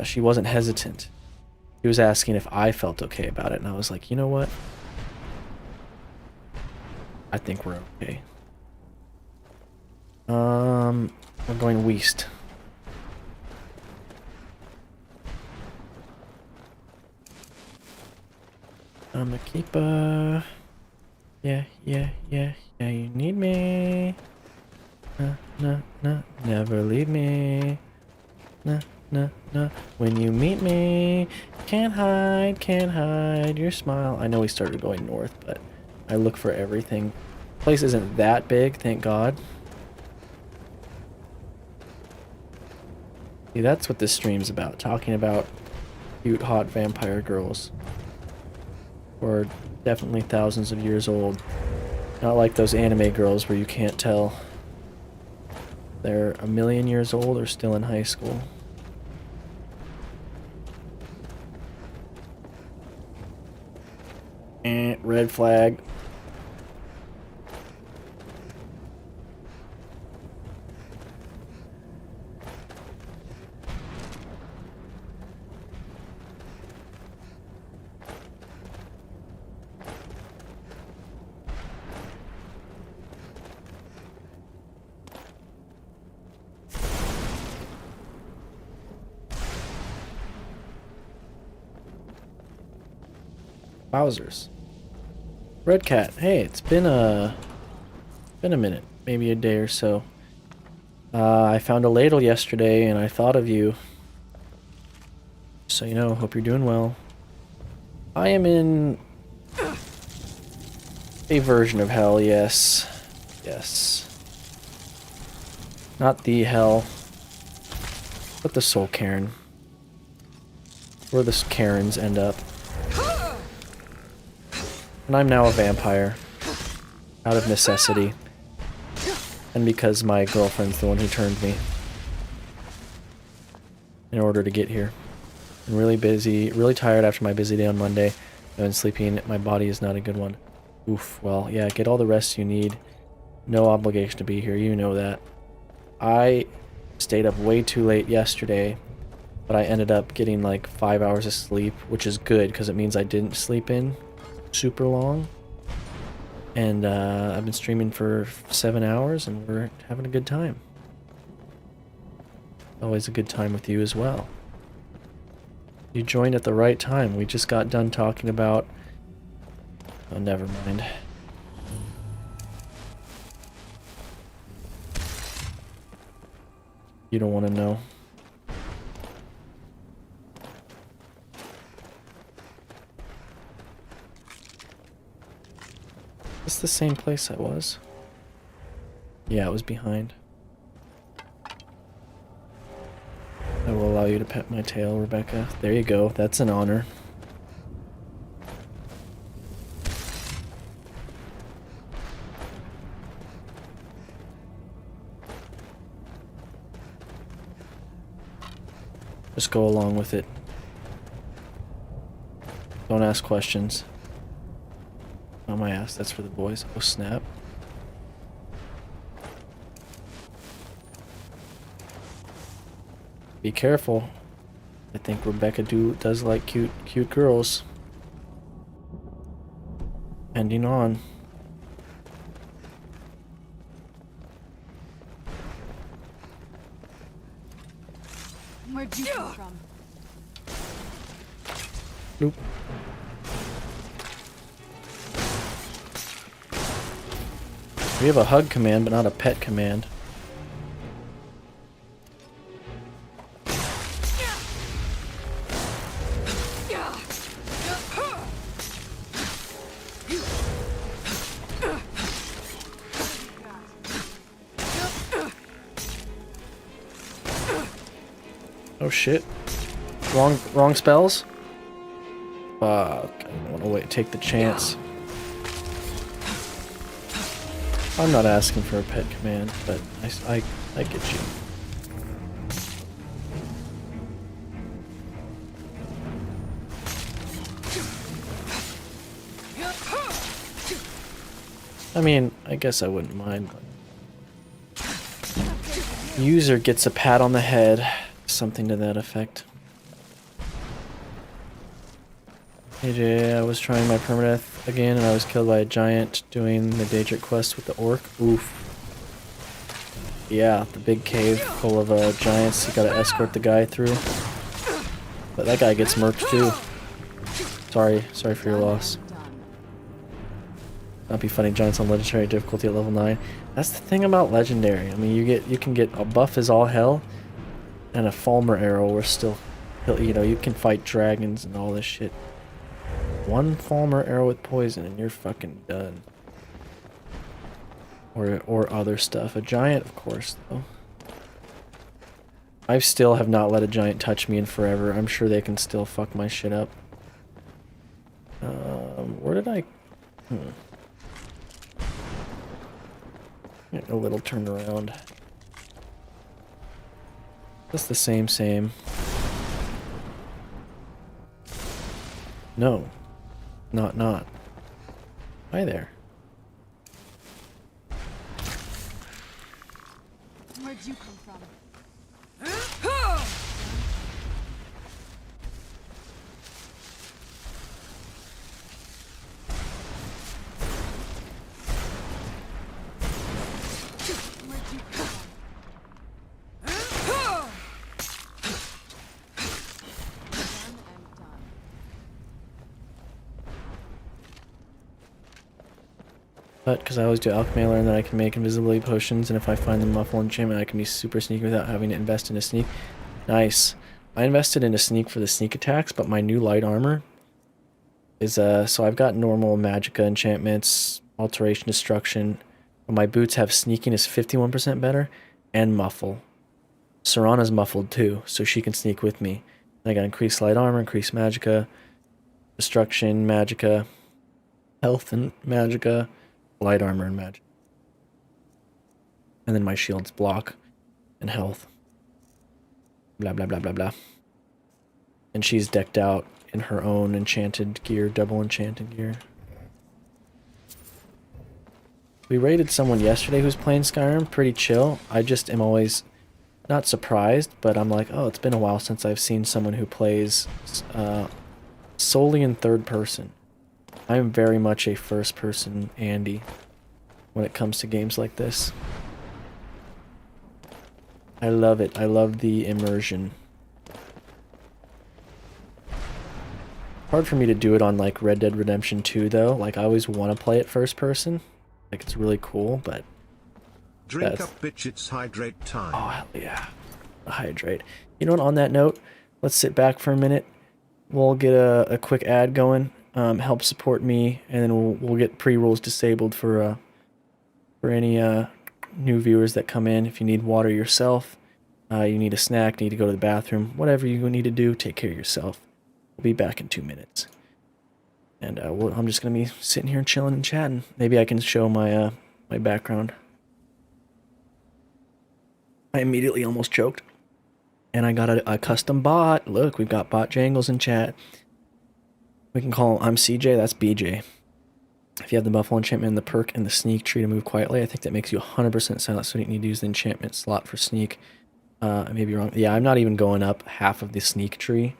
she wasn't hesitant. She was asking if I felt okay about it, and I was like, you know what? I think we're okay. We're going west. I'm a keeper. Yeah, you need me. No, never leave me. No, when you meet me, can't hide your smile. I know we started going north, but I look for everything. Place isn't that big, thank God. See, that's what this stream's about, talking about cute, hot vampire girls. Or definitely thousands of years old. Not like those anime girls where you can't tell they're a million years old or still in high school. Red flag. Wowzers. Red Cat, hey, it's been a minute, maybe a day or so. I found a ladle yesterday and I thought of you. So you know, hope you're doing well. I am in a version of hell, yes. Yes. Not the hell, but the Soul Cairn. Where the Cairns end up. And I'm now a vampire, out of necessity, and because my girlfriend's the one who turned me in order to get here. I'm really busy, really tired after my busy day on Monday. I've been sleeping, my body is not a good one. Oof, well, yeah, get all the rest you need. No obligation to be here, you know that. I stayed up way too late yesterday, but I ended up getting like 5 hours of sleep, which is good because it means I didn't sleep in super long, and I've been streaming for 7 hours and we're having a good time. Always a good time with you as well. You joined at the right time. We just got done talking about, oh, never mind. You don't want to know. It's the same place I was. Yeah, it was behind. I will allow you to pet my tail, Rebecca. There you go. That's an honor. Just go along with it. Don't ask questions. Oh my ass, that's for the boys. Oh snap. Be careful. I think Rebecca does like cute girls. Ending on.
Where'd you come from?
Nope. We have a hug command, but not a pet command. Oh shit. Wrong spells? Fuck. I don't want to wait, take the chance. I'm not asking for a pet command, but I get you. I mean, I guess I wouldn't mind, but... User gets a pat on the head. Something to that effect. Hey Jay, I was trying my permadeath again and I was killed by a giant doing the Daedric quest with the orc. Oof. Yeah, the big cave full of giants you gotta escort the guy through. But that guy gets murked too. Sorry for your loss. Not be fighting giants on legendary difficulty at level 9. That's the thing about legendary. I mean, you can get a buff as all hell, and a Falmer arrow where still, you know, you can fight dragons and all this shit. One Falmer arrow with poison and you're fucking done. Or other stuff. A giant, of course, though. I still have not let a giant touch me in forever. I'm sure they can still fuck my shit up. Where did I... Getting a little turned around. Just the same. No. Not. Hi there.
Where'd you come from?
But because I always do alchemy, I learned that I can make invisibility potions, and if I find the muffle enchantment, I can be super sneaky without having to invest in a sneak. Nice. I invested in a sneak for the sneak attacks, but my new light armor is so I've got normal magicka enchantments, alteration, destruction. But my boots have sneaking is 51% better, and muffle. Serana's muffled too, so she can sneak with me. And I got increased light armor, increased magicka, destruction, magicka, health and magicka, light armor and magic. And then my shield's block and health. Blah blah blah blah blah. And she's decked out in her own enchanted gear, double enchanted gear. We raided someone yesterday who's playing Skyrim, pretty chill. I just am always not surprised, but I'm like, oh, it's been a while since I've seen someone who plays solely in third person. I'm very much a first-person Andy when it comes to games like this. I love it. I love the immersion. Hard for me to do it on like Red Dead Redemption 2 though. Like I always want to play it first person. Like it's really cool, but
drink up, bitch, it's hydrate time.
Oh hell yeah. Hydrate. You know what, on that note, let's sit back for a minute. We'll get a quick ad going. Help support me, and then we'll get pre-rolls disabled for any new viewers that come in. If you need water yourself, you need a snack, need to go to the bathroom, whatever you need to do, take care of yourself. We'll be back in 2 minutes, and I'm just gonna be sitting here chilling and chatting. Maybe I can show my my background. I immediately almost choked, And I got a custom bot. Look, we've got bot Jangles in chat. We can call him, I'm CJ, that's BJ. If you have the Buffalo enchantment and the perk and the sneak tree to move quietly, I think that makes you 100% silent, so you need to use the enchantment slot for sneak. I may be wrong. Yeah, I'm not even going up half of the sneak tree,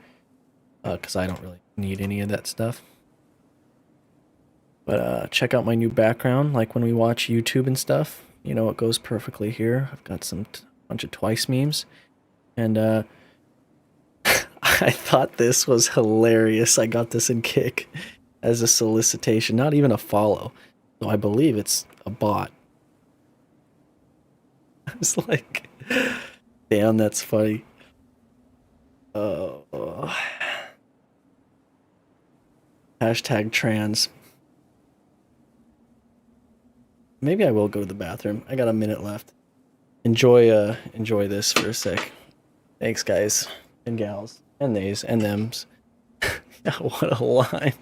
because I don't really need any of that stuff. But check out my new background, like when we watch YouTube and stuff. You know, it goes perfectly here. I've got some bunch of Twice memes. And I thought this was hilarious. I got this in Kick as a solicitation, not even a follow. So I believe it's a bot. It's like, damn, that's funny. Hashtag trans. Maybe I will go to the bathroom. I got a minute left. Enjoy this for a sec. Thanks, guys and gals and theys and thems. What a line.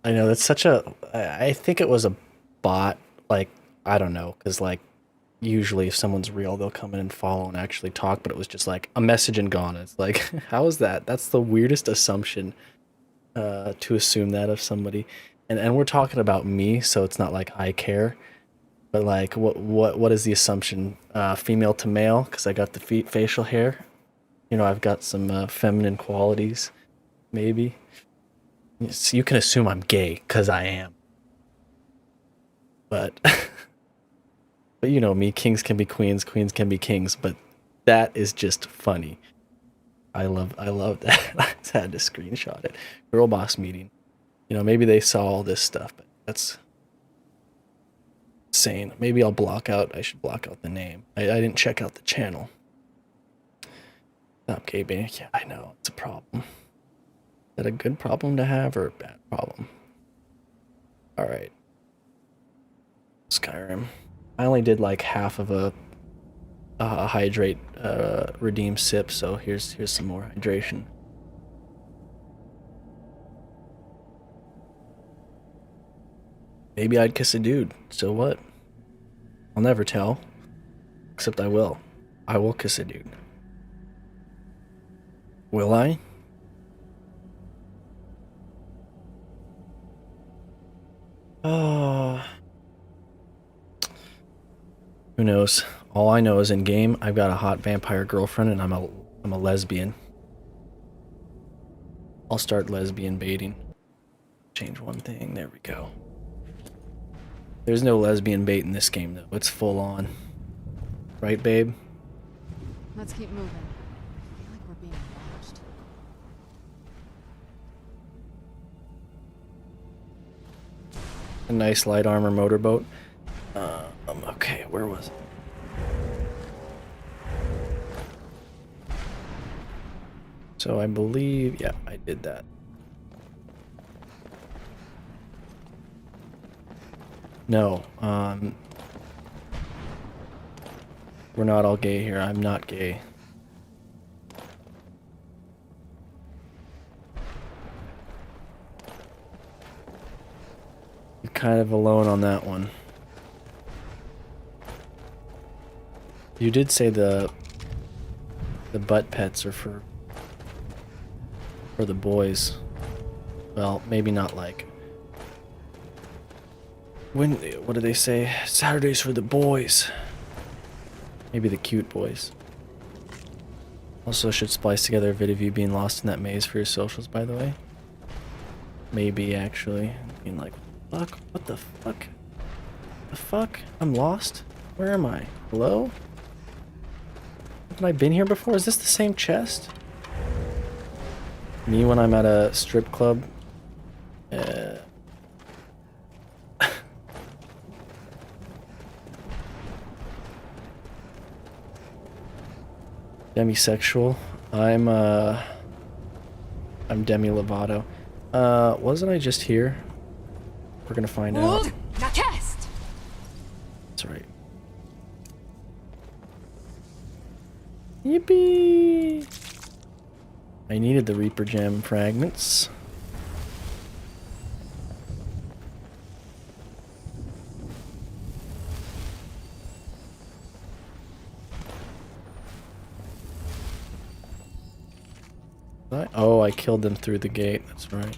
I know, that's such a... I think it was a bot. Like, I don't know, because, like, usually if someone's real, they'll come in and follow and actually talk, but it was just, like, a message and gone. It's like, how is that? That's the weirdest assumption to assume that of somebody. And we're talking about me, so it's not like I care. But, like, what is the assumption? Female to male, because I got the facial hair. You know, I've got some feminine qualities, maybe. So you can assume I'm gay, because I am. But, but you know me, kings can be queens, queens can be kings, but that is just funny. I love that. I just had to screenshot it. Girl boss meeting. You know, maybe they saw all this stuff, but that's insane. Maybe I should block out the name. I didn't check out the channel. Stop gay baiting. Yeah, I know, it's a problem. Is that a good problem to have or a bad problem? Alright. Skyrim. I only did like half of a hydrate redeem sip, so here's some more hydration. Maybe I'd kiss a dude, so what? I'll never tell. Except I will. I will kiss a dude. Will I? Who knows? All I know is in game, I've got a hot vampire girlfriend and I'm a lesbian. I'll start lesbian baiting. Change one thing. There we go. There's no lesbian bait in this game though. It's full on. Right, babe?
Let's keep moving. I feel like we're being watched.
A nice light armor motorboat. Okay, where was it? So I believe, yeah, I did that. No, we're not all gay here. I'm not gay. You're kind of alone on that one. You did say the butt pets are for the boys. Well, maybe not like what do they say? Saturdays for the boys. Maybe the cute boys. Also should splice together a vid of you being lost in that maze for your socials, by the way. Maybe, actually. Being like, fuck, what the fuck? The fuck? I'm lost? Where am I? Hello? Haven't I been here before? Is this the same chest? Me when I'm at a strip club? Demisexual. I'm Demi Lovato. Wasn't I just here? We're gonna find out. That's right. Yippee! I needed the Reaper Gem fragments. Oh, I killed them through the gate. That's right.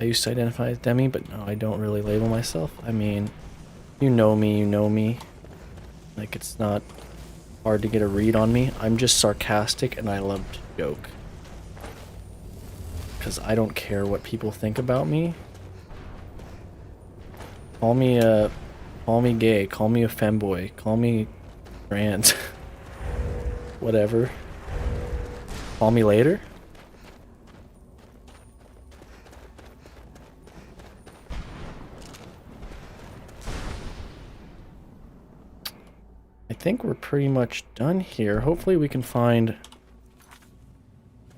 I used to identify as Demi, but no, I don't really label myself. I mean, you know me, you know me. Like, it's not hard to get a read on me. I'm just sarcastic and I love to joke. Because I don't care what people think about me. Call me gay, call me a femboy, call me trans. Whatever. Call me later? I think we're pretty much done here. Hopefully we can find...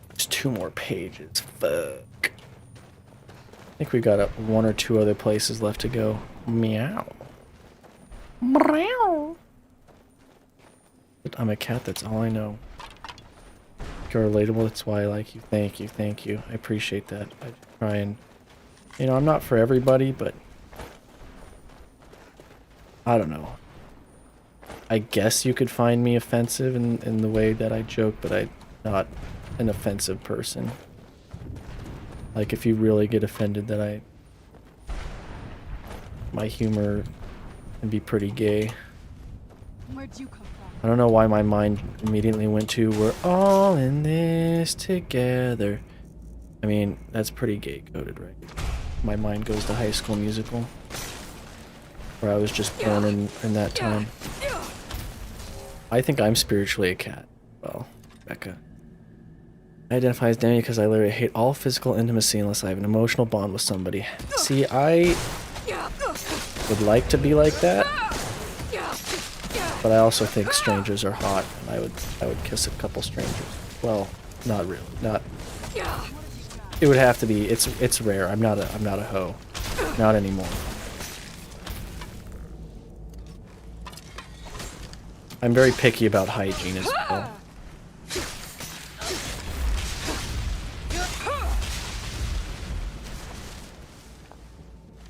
There's 2 more pages. Fuck. I think we got 1 or 2 other places left to go. Meow. Meow. I'm a cat, that's all I know. You're relatable, that's why I like you. Thank you, thank you. I appreciate that. I try and... You know, I'm not for everybody, but... I don't know. I guess you could find me offensive in the way that I joke, but I'm not an offensive person. Like, if you really get offended that my humor can be pretty gay.
Where'd you come from?
I don't know why my mind immediately went to, we're all in this together. I mean, that's pretty gay coded, right? My mind goes to High School Musical. Where I was just born in that time. I think I'm spiritually a cat. Well, Becca. I identify as Demi because I literally hate all physical intimacy unless I have an emotional bond with somebody. See, I would like to be like that. But I also think strangers are hot, and I would kiss a couple strangers. Well, not really. Not. It would have to be. It's rare. I'm not a hoe. Not anymore. I'm very picky about hygiene as well.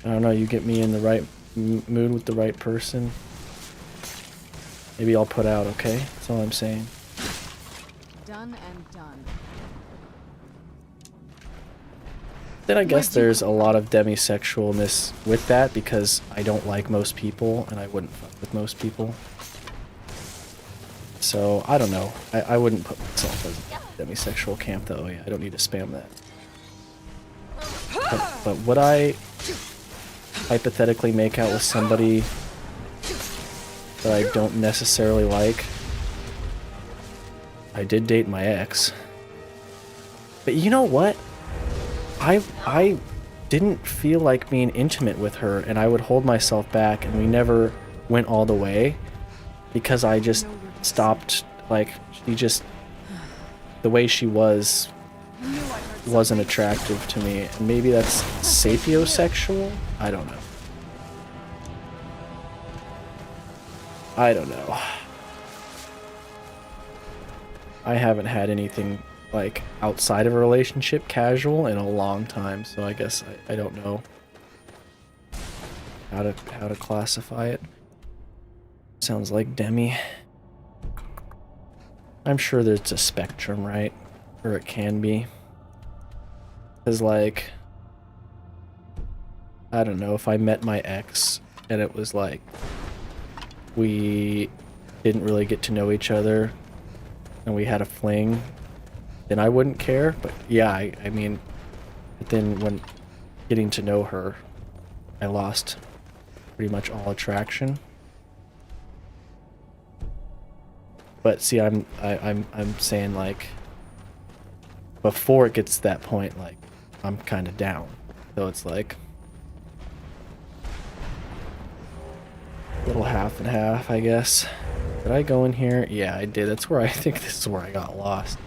I don't know. You get me in the right mood with the right person. Maybe I'll put out, okay? That's all I'm saying.
Done and done.
Then I guess there's a lot of demisexualness with that because I don't like most people and I wouldn't fuck with most people. So, I don't know. I wouldn't put myself as a demisexual camp though. Yeah, I don't need to spam that. But would I hypothetically make out with somebody that I don't necessarily like? I did date my ex. But you know what? I didn't feel like being intimate with her, and I would hold myself back, and we never went all the way because I just stopped. Like, she just, the way she wasn't attractive to me, and maybe that's sapiosexual? I don't know. I don't know. I haven't had anything like outside of a relationship casual in a long time, so I guess I don't know how to classify it. Sounds like Demi. I'm sure there's a spectrum, right? Or it can be. Cause like, I don't know, if I met my ex and it was like we didn't really get to know each other and we had a fling then I wouldn't care. But yeah, I mean, but then when getting to know her, I lost pretty much all attraction. But see, I'm saying like before it gets to that point, like I'm kind of down. So it's like a little half and half, I guess. Did I go in here? Yeah, I did. That's where I think this is where I got lost.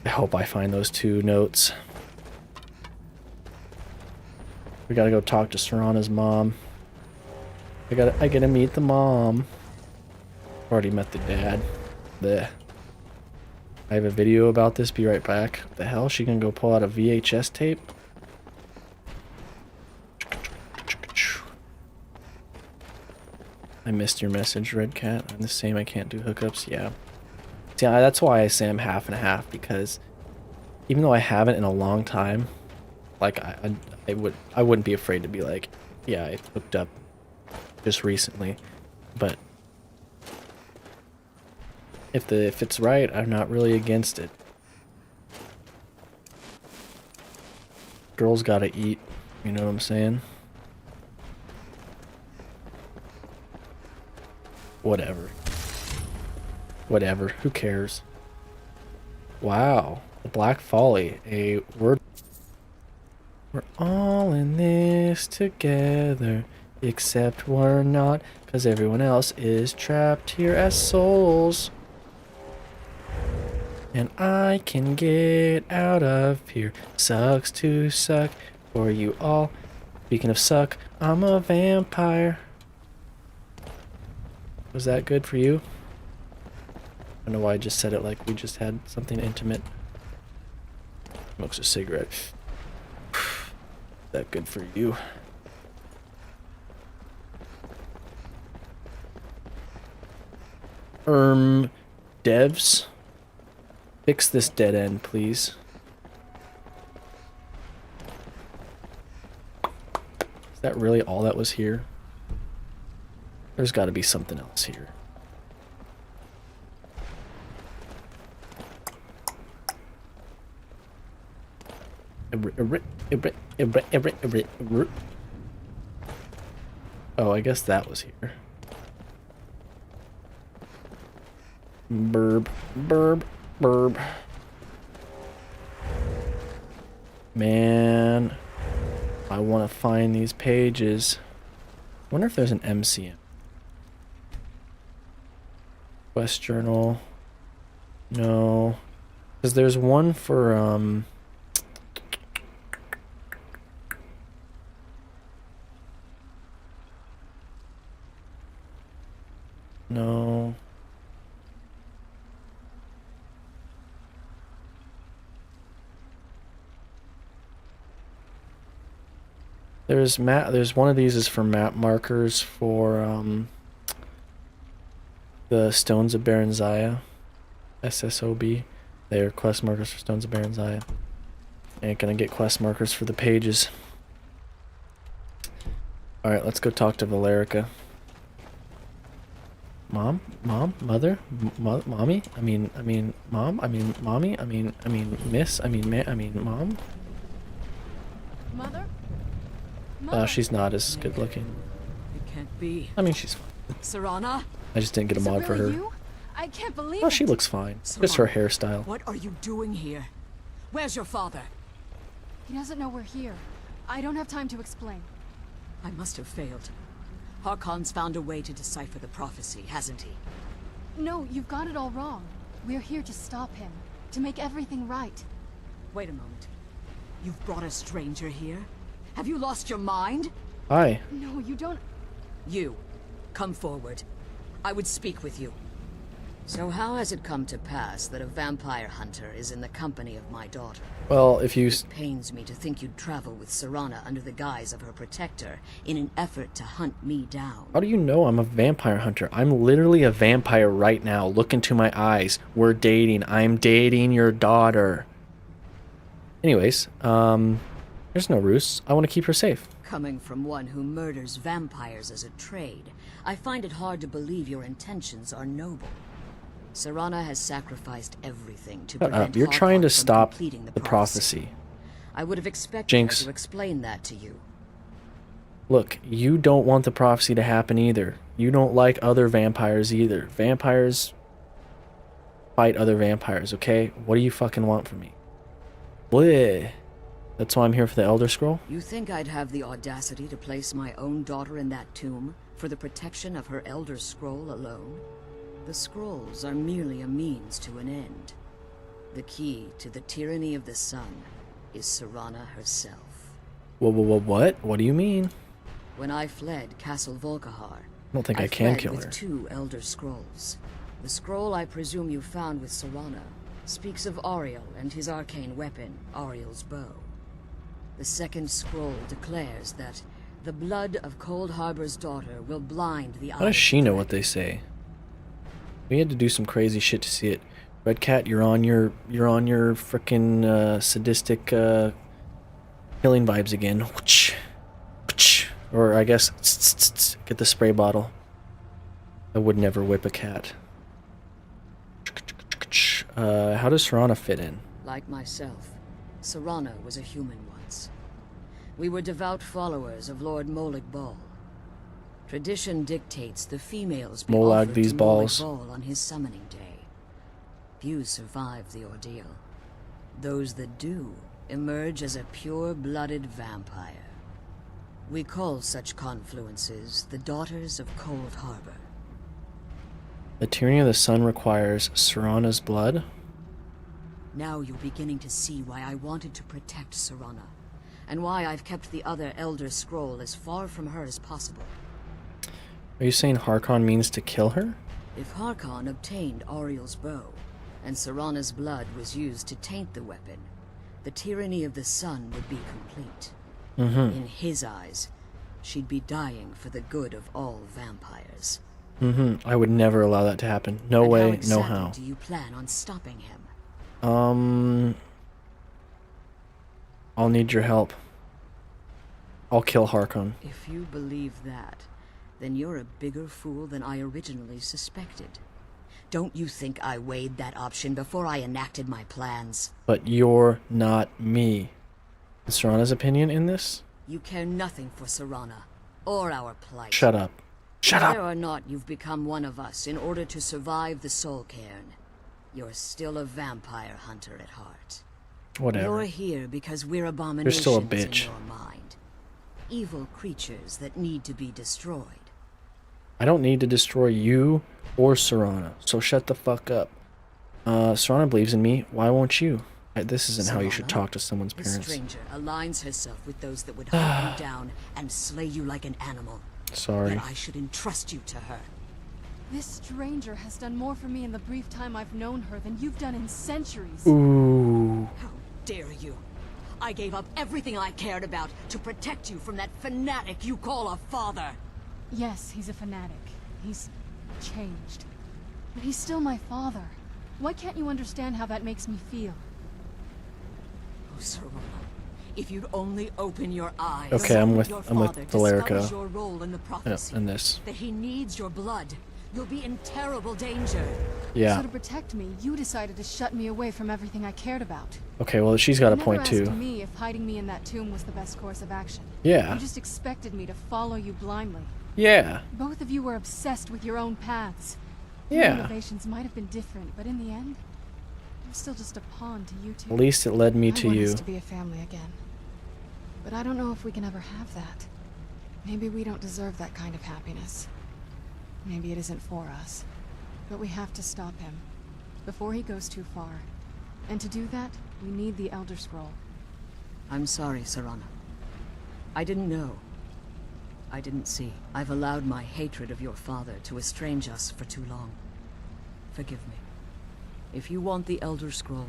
I hope I find those 2 notes. We gotta go talk to Serana's mom. I gotta meet the mom. Already met the dad. Blech. I have a video about this. Be right back. What the hell? She gonna go pull out a VHS tape? I missed your message, Red Cat. I'm the same. I can't do hookups. Yeah. See, that's why I say I'm half and half, because even though I haven't in a long time, like I wouldn't be afraid to be like, yeah, I hooked up just recently, but if it's right, I'm not really against it. Girls gotta eat, you know what I'm saying? Whatever. Whatever. Who cares? Wow. The Black Folly. A word. We're all in this together. Except we're not. Because everyone else is trapped here as souls. And I can get out of here. Sucks to suck for you all. Speaking of suck, I'm a vampire. Was that good for you? I don't know why I just said it like we just had something intimate. Smokes a cigarette. That good for you? Devs? Fix this dead end, please. Is that really all that was here? There's got to be something else here. Oh, I guess that was here. Burb, burb, burb. Man, I want to find these pages. I wonder if there's an MCM. Quest journal. No. Because there's one for, no. There's one of these is for map markers for, the Stones of Baranzaya. SSOB. They are quest markers for Stones of Baranzaya. Ain't gonna get quest markers for the pages. Alright, let's go talk to Valerica. Mom? Mom? Mother? Mommy? I mean, Mom? I mean, Mommy? I mean, Miss? I mean, Mom?
Mother?
She's not as good looking.
It can't be.
I mean, she's fine.
Serana?
I just didn't get a mod for her.
You? I can't believe
Oh, she looks fine. Just her hairstyle.
What are you doing here? Where's your father?
He doesn't know we're here. I don't have time to explain.
I must have failed. Harkon's found a way to decipher the prophecy, hasn't he?
No, you've got it all wrong. We're here to stop him. To make everything right.
Wait a moment. You've brought a stranger here? Have you lost your mind?
Hi.
No, you don't...
You, come forward. I would speak with you. So how has it come to pass that a vampire hunter is in the company of my daughter?
Well, if you...
It pains me to think you'd travel with Serana under the guise of her protector in an effort to hunt me down.
How do you know I'm a vampire hunter? I'm literally a vampire right now. Look into my eyes. We're dating. I'm dating your daughter. Anyways, there's no ruse. I want to keep her safe.
Coming from one who murders vampires as a trade, I find it hard to believe your intentions are noble. Serana has sacrificed everything to
Shut
prevent
up. You're trying to
Harkon from
stop
completing
the prophecy.
I would have expected
Jinx.
her to explain that to you.
Look, you don't want the prophecy to happen either. You don't like other vampires either. Vampires fight other vampires, okay? What do you fucking want from me? Bleh. That's why I'm here for the Elder Scroll?
You think I'd have the audacity to place my own daughter in that tomb for the protection of her Elder Scroll alone? The scrolls are merely a means to an end. The key to the tyranny of the sun is Serana herself.
What? What do you mean?
When I fled Castle Volkihar,
I don't think I can
fled
kill
with
her.
2 Elder Scrolls. The scroll I presume you found with Serana speaks of Auriel and his arcane weapon, Auriel's bow. The second scroll declares that the blood of Cold Harbor's daughter will blind the
How does she know what they say? We had to do some crazy shit to see it. Red Cat, you're on your frickin' sadistic killing vibes again. Or I guess get the spray bottle. I would never whip a cat. How does Serana fit in?
Like myself, Serana was a human once. We were devout followers of Lord Molag Bal. Tradition dictates the females be
Molag
offered
these
to
balls.
Molag Bal on his summoning day. Few survive the ordeal. Those that do emerge as a pure-blooded vampire. We call such confluences the Daughters of Cold Harbor.
The tyranny of the sun requires Serana's blood?
Now you're beginning to see why I wanted to protect Serana, and why I've kept the other Elder Scroll as far from her as possible.
Are you saying Harkon means to kill her?
If Harkon obtained Auriel's bow, and Serana's blood was used to taint the weapon, the tyranny of the sun would be complete. In his eyes, she'd be dying for the good of all vampires.
I would never allow that to happen. No
And
way,
how
no
exactly
how.
do you plan on stopping him?
I'll need your help. I'll kill Harkon.
If you believe that, then you're a bigger fool than I originally suspected. Don't you think I weighed that option before I enacted my plans?
But you're not me. Is Serana's opinion in this?
You care nothing for Serana, or our plight.
Shut up. Shut
Whether
up!
or not you've become one of us in order to survive the Soul Cairn, you're still a vampire hunter at heart.
Whatever.
You're here because we're abominations
still a bitch.
in your mind. Evil creatures that need to be destroyed.
I don't need to destroy you or Serana, so shut the fuck up. Serana believes in me. Why won't you? This isn't how you should
Serana,
talk to someone's
The
parents.
stranger aligns herself with those that would hunt you down and slay you like an animal.
Sorry.
Yet I should entrust you to her.
This stranger has done more for me in the brief time I've known her than you've done in centuries.
Ooh.
How dare you? I gave up everything I cared about to protect you from that fanatic you call a father.
Yes, he's a fanatic. He's changed. But he's still my father. Why can't you understand how that makes me feel?
Oh, Serana, if you'd only open your eyes.
Okay, I'm with
Your
Valerica.
father discovers your role in the prophecy.
In this.
That he needs your blood. You'll be in terrible danger.
Yeah.
So to protect me, you decided to shut me away from everything I cared about.
Okay, well, she's got a
You
point
never asked
too.
me if hiding me in that tomb was the best course of action.
Yeah.
You just expected me to follow you blindly.
Yeah.
Both of you were obsessed with your own paths. Your
Yeah.
motivations might have been different, but in the end, I'm still just a pawn to you two.
At least it led me
I
to
want
you.
us to be a family again. But I don't know if we can ever have that. Maybe we don't deserve that kind of happiness. Maybe it isn't for us. But we have to stop him before he goes too far. And to do that, we need the Elder Scroll.
I'm sorry, Serana. I didn't know. I didn't see. I've allowed my hatred of your father to estrange us for too long. Forgive me. If you want the Elder Scroll,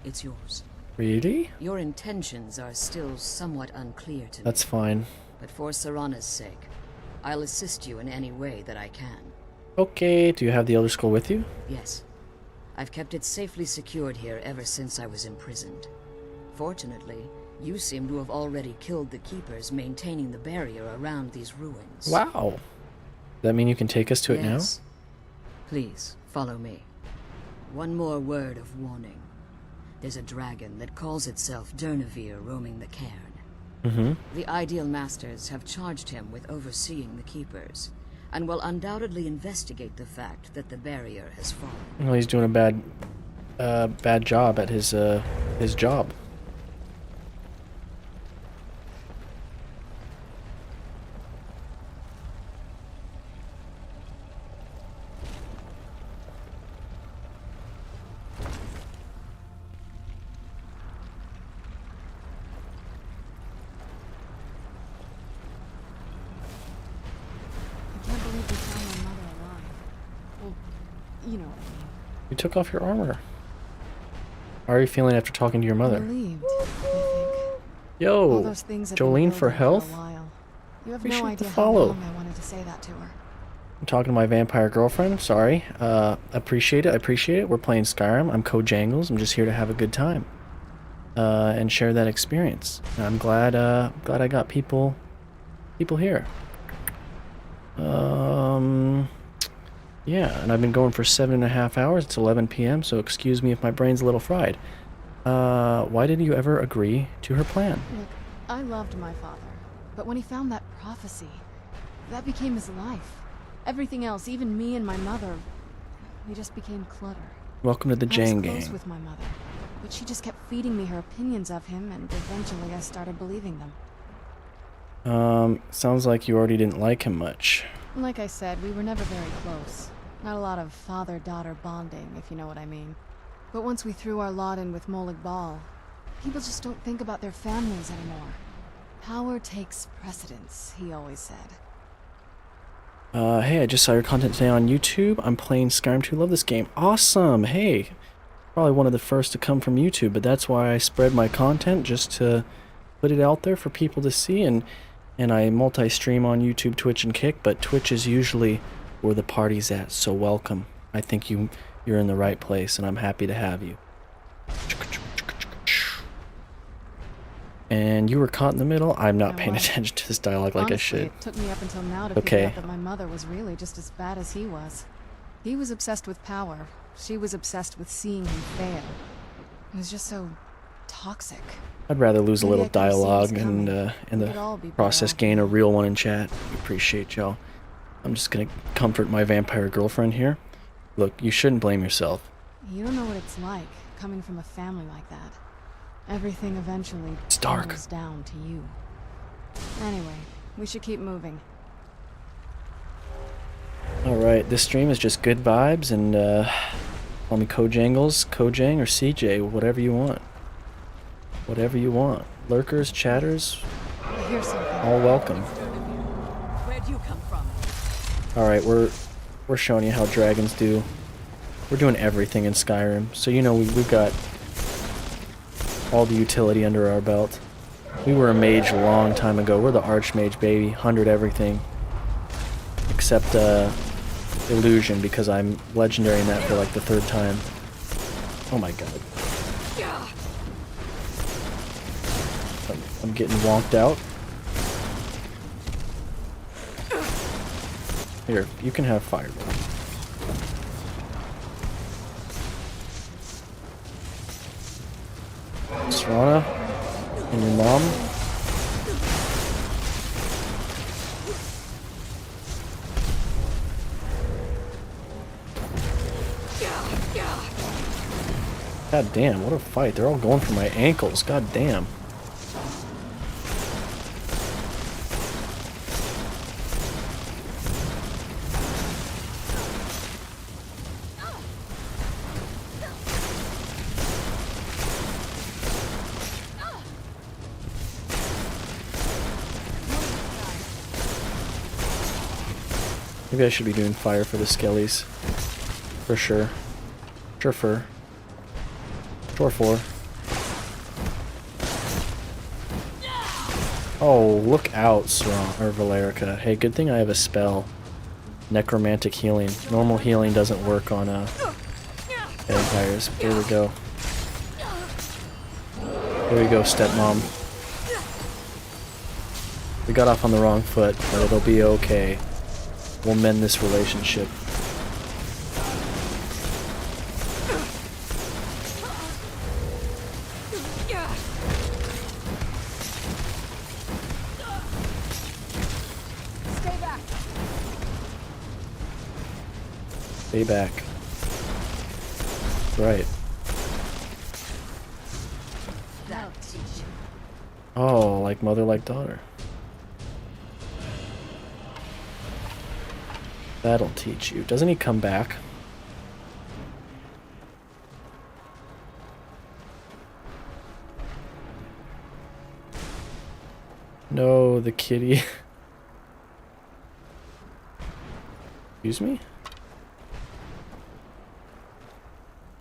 it's yours.
Really?
Your intentions are still somewhat unclear to me.
That's fine.
But for Serana's sake, I'll assist you in any way that I can.
Okay, do you have the Elder Scroll with you?
Yes. I've kept it safely secured here ever since I was imprisoned. Fortunately, you seem to have already killed the keepers maintaining the barrier around these ruins.
Wow. Does that mean you can take us to it now?
Yes. Please, follow me. one more word of warning. There's a dragon that calls itself Durnevere roaming the cairn. The Ideal Masters have charged him with overseeing the Keepers, and will undoubtedly investigate the fact that the barrier has fallen.
Well, he's doing a bad job at his job.
I can't believe we found my mother alive. Well, you know what I mean.
You took off your armor. How are you feeling after talking to your mother?
Relieved, I think. All
Yo,
those things have been
Jolene for
building
health?
a while. You have
Appreciate
no
the
idea how
follow.
long I wanted to say that to her.
I'm talking to my vampire girlfriend. Sorry. Appreciate it. I appreciate it. We're playing Skyrim. I'm Code Jangles. I'm just here to have a good time. And share that experience. And I'm glad I got people here. Yeah, and I've been going for 7.5 hours. It's 11 p.m., so excuse me if my brain's a little fried. Why did you ever agree to her plan?
Look, I loved my father, but when he found that prophecy, that became his life. Everything else, even me and my mother, we just became clutter.
Welcome to the Jane
I was close
Gang.
with my mother, but she just kept feeding me her opinions of him, and eventually I started believing them.
Sounds like you already didn't like him much.
Like I said, we were never very close. Not a lot of father-daughter bonding, if you know what I mean. But once we threw our lot in with Molig Bal, people just don't think about their families anymore. Power takes precedence, he always said.
Hey, I just saw your content today on YouTube. I'm playing Skyrim 2. Love this game. Awesome. Hey, probably one of the first to come from YouTube, but that's why I spread my content, just to put it out there for people to see. And I multi-stream on YouTube, Twitch, and Kick, but Twitch is usually where the party's at, so welcome. I think you're in the right place, and I'm happy to have you. And you were caught in the middle? I'm not paying attention to this dialogue like I
Honestly,
should.
it took me up until now to figure out that my mother was really just as bad as he was. He was obsessed with power. She was obsessed with seeing him fail. It was just so toxic.
I'd rather lose a
Maybe
little
I could've seen this
dialogue
coming.
and in
We could all be
the
better
process
off.
gain a real one in chat. We appreciate y'all. I'm just gonna comfort my vampire girlfriend here. Look, you shouldn't blame yourself.
You don't know what it's like, coming from a family like that. Everything eventually
It's dark.
boils down to you. Anyway, we should keep moving.
Alright, this stream is just good vibes, and call me Kojangles, Kojang, or CJ, whatever you want. Whatever you want. Lurkers, chatters,
I hear something.
all welcome.
Where'd you come from?
Alright, we're showing you how dragons do. We're doing everything in Skyrim, so you know we've got all the utility under our belt. We were a mage a long time ago. We're the archmage, baby. 100 everything. Except illusion, because I'm legendary in that for like the 3rd time. Oh my god. I'm getting wonked out. Here, you can have fireball. Serana and your mom. God damn, what a fight. They're all going for my ankles. God damn. Maybe I should be doing fire for the skellies. For sure. Sure for. Sure for. Oh, look out, Swan or Valerica. Hey, good thing I have a spell. Necromantic healing. Normal healing doesn't work on vampires. Here we go. Here we go, stepmom. We got off on the wrong foot, but it'll be okay. We'll mend this relationship. Stay back. Right.
That'll teach you.
Oh, like mother, like daughter. That'll teach you. Doesn't he come back? No, the kitty. Excuse me?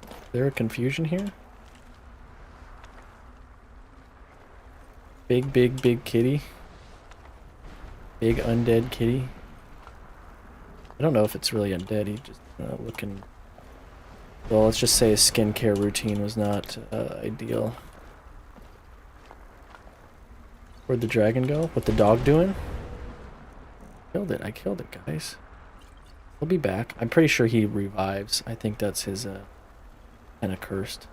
Is there a confusion here? Big, big, big kitty. Big undead kitty. I don't know if it's really undead. He just looking... Well, let's just say his skincare routine was not ideal. Where'd the dragon go? What the dog doing? Killed it. I killed it, guys. He'll be back. I'm pretty sure he revives. I think that's his kind of cursed.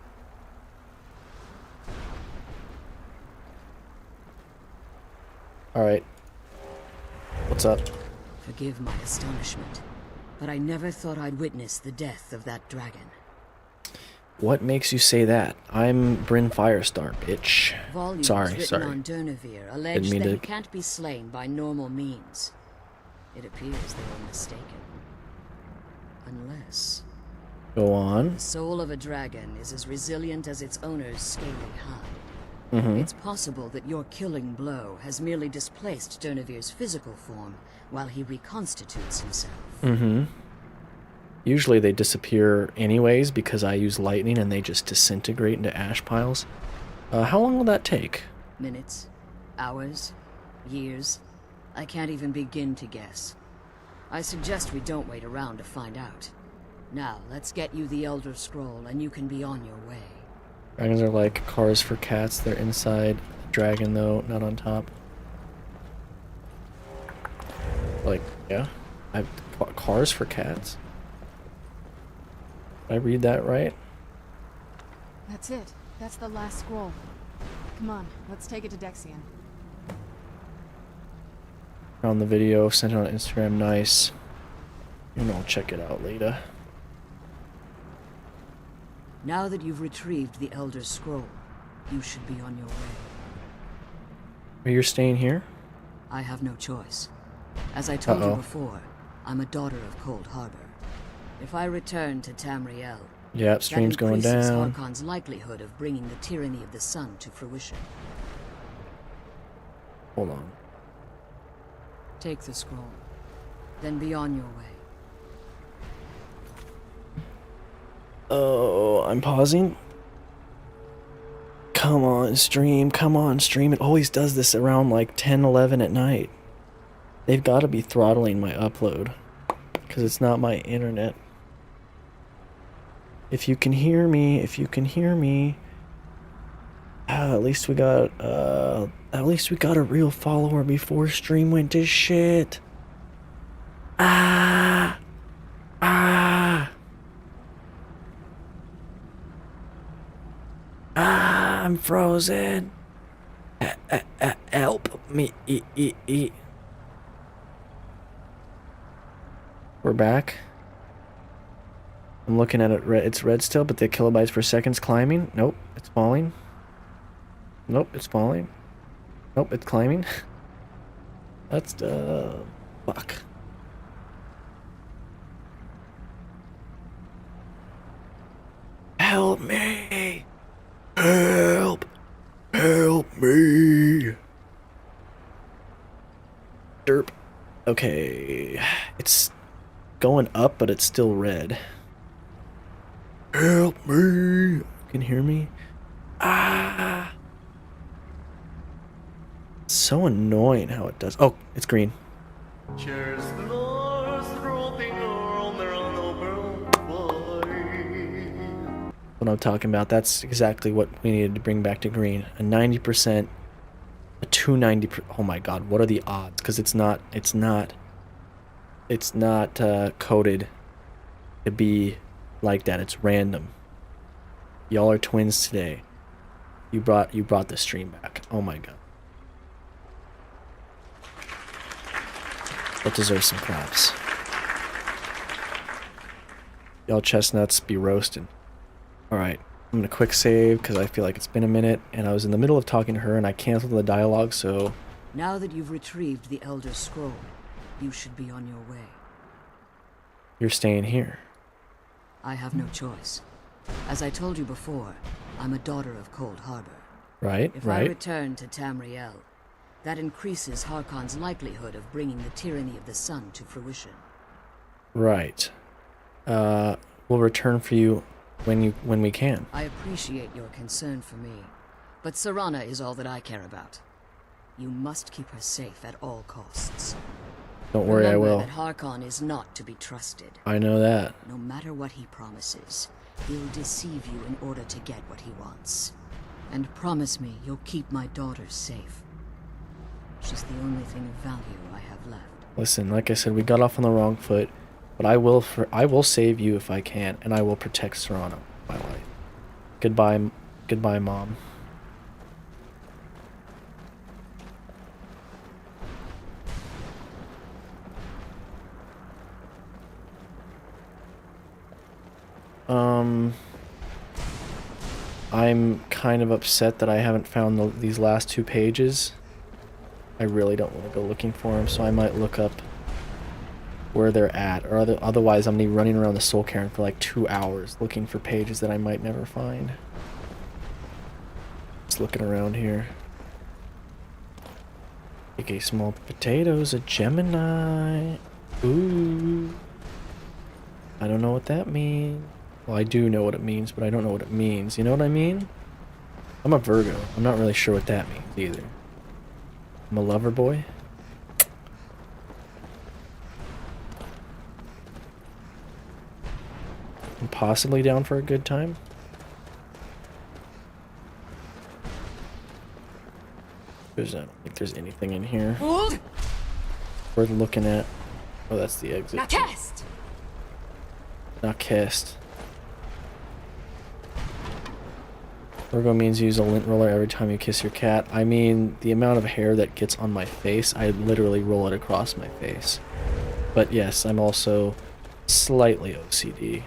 Alright. What's up?
Forgive my astonishment, but I never thought I'd witness the death of that dragon.
What makes you say that? I'm BRYNNE FIRESTAR, bitch.
Volumes
Sorry.
written on Durnevere allege
Didn't mean
that
to-
he can't be slain by normal means. It appears they were mistaken. Unless
Go on.
the soul of a dragon is as resilient as its owner's scaly hide. It's possible that your killing blow has merely displaced Durnevere's physical form while he reconstitutes himself.
Usually they disappear anyways because I use lightning and they just disintegrate into ash piles. How long will that take?
Minutes, hours, years. I can't even begin to guess. I suggest we don't wait around to find out. Now, let's get you the Elder Scroll and you can be on your way.
Dragons are like cars for cats. They're inside the dragon though, not on top. Like, yeah. Cars for cats? Did I read that right?
That's it. That's the last scroll. Come on, let's take it to Dexion.
Found the video, sent it on Instagram, nice. You know, check it out later.
Now that you've retrieved the Elder Scroll, you should be on your way.
Are you staying here?
I have no choice. As I told you
Uh-oh.
before, I'm a daughter of Cold Harbor. If I return to Tamriel,
Yeah, stream's
that
going
increases
down.
Harkon's likelihood of bringing the tyranny of the sun to fruition.
Hold on.
Take the scroll, then be on your way.
Oh, I'm pausing. Come on, stream. Come on, stream. It always does this around like 10, 11 at night. They've got to be throttling my upload because it's not my internet. If you can hear me, at least we got a real follower before stream went to shit. I'm frozen. Help me. We're back. I'm looking at it. It's red still, but the kilobytes per second's climbing. Nope, it's falling. Nope, it's falling. Nope, it's climbing. That's fuck. Help me! Help! Help me! Derp. Okay, it's going up, but it's still red. Help me! You can hear me? Ah! So annoying how it does. Oh, it's green.
Cheers, stars dropping on their
What I'm talking about, that's exactly what we needed to bring back to green. A 90%, a 290%. Oh my god, what are the odds? Because it's not coded to be like that. It's random. Y'all are twins today. You brought the stream back. Oh my god. That deserves some props. Y'all chestnuts be roasting. Alright, I'm gonna quick save because I feel like it's been a minute and I was in the middle of talking to her and I canceled the dialogue, so...
Now that you've retrieved the Elder Scroll, you should be on your way.
You're staying here.
I have no choice. As I told you before, I'm a daughter of Cold Harbor.
Right,
If I
right.
return to Tamriel, that increases Harkon's likelihood of bringing the tyranny of the sun to fruition.
Right. We'll return for you when we can.
I appreciate your concern for me, but Serana is all that I care about. You must keep her safe at all costs.
Don't worry, I will.
Remember that Harkon is not to be trusted.
I know that.
No matter what he promises, he'll deceive you in order to get what he wants. And promise me you'll keep my daughter safe. She's the only thing of value I have left.
Listen, like I said, we got off on the wrong foot, but I will save you if I can, and I will protect Serana, my life. Goodbye, Mom. I'm kind of upset that I haven't found these last 2 pages. I really don't want to go looking for them, so I might look up where they're at, or otherwise I'm gonna be running around the Soul Cairn for like 2 hours looking for pages that I might never find. Just looking around here. Okay, small potatoes, a Gemini. Ooh. I don't know what that means. Well, I do know what it means, but I don't know what it means. You know what I mean? I'm a Virgo. I'm not really sure what that means either. I'm a lover boy. I'm possibly down for a good time. I don't think there's anything in here
Hold!
worth looking at. Oh, that's the exit.
Now cast!
Not cast. Virgo means use a lint roller every time you kiss your cat. I mean, the amount of hair that gets on my face, I literally roll it across my face. But yes, I'm also slightly OCD.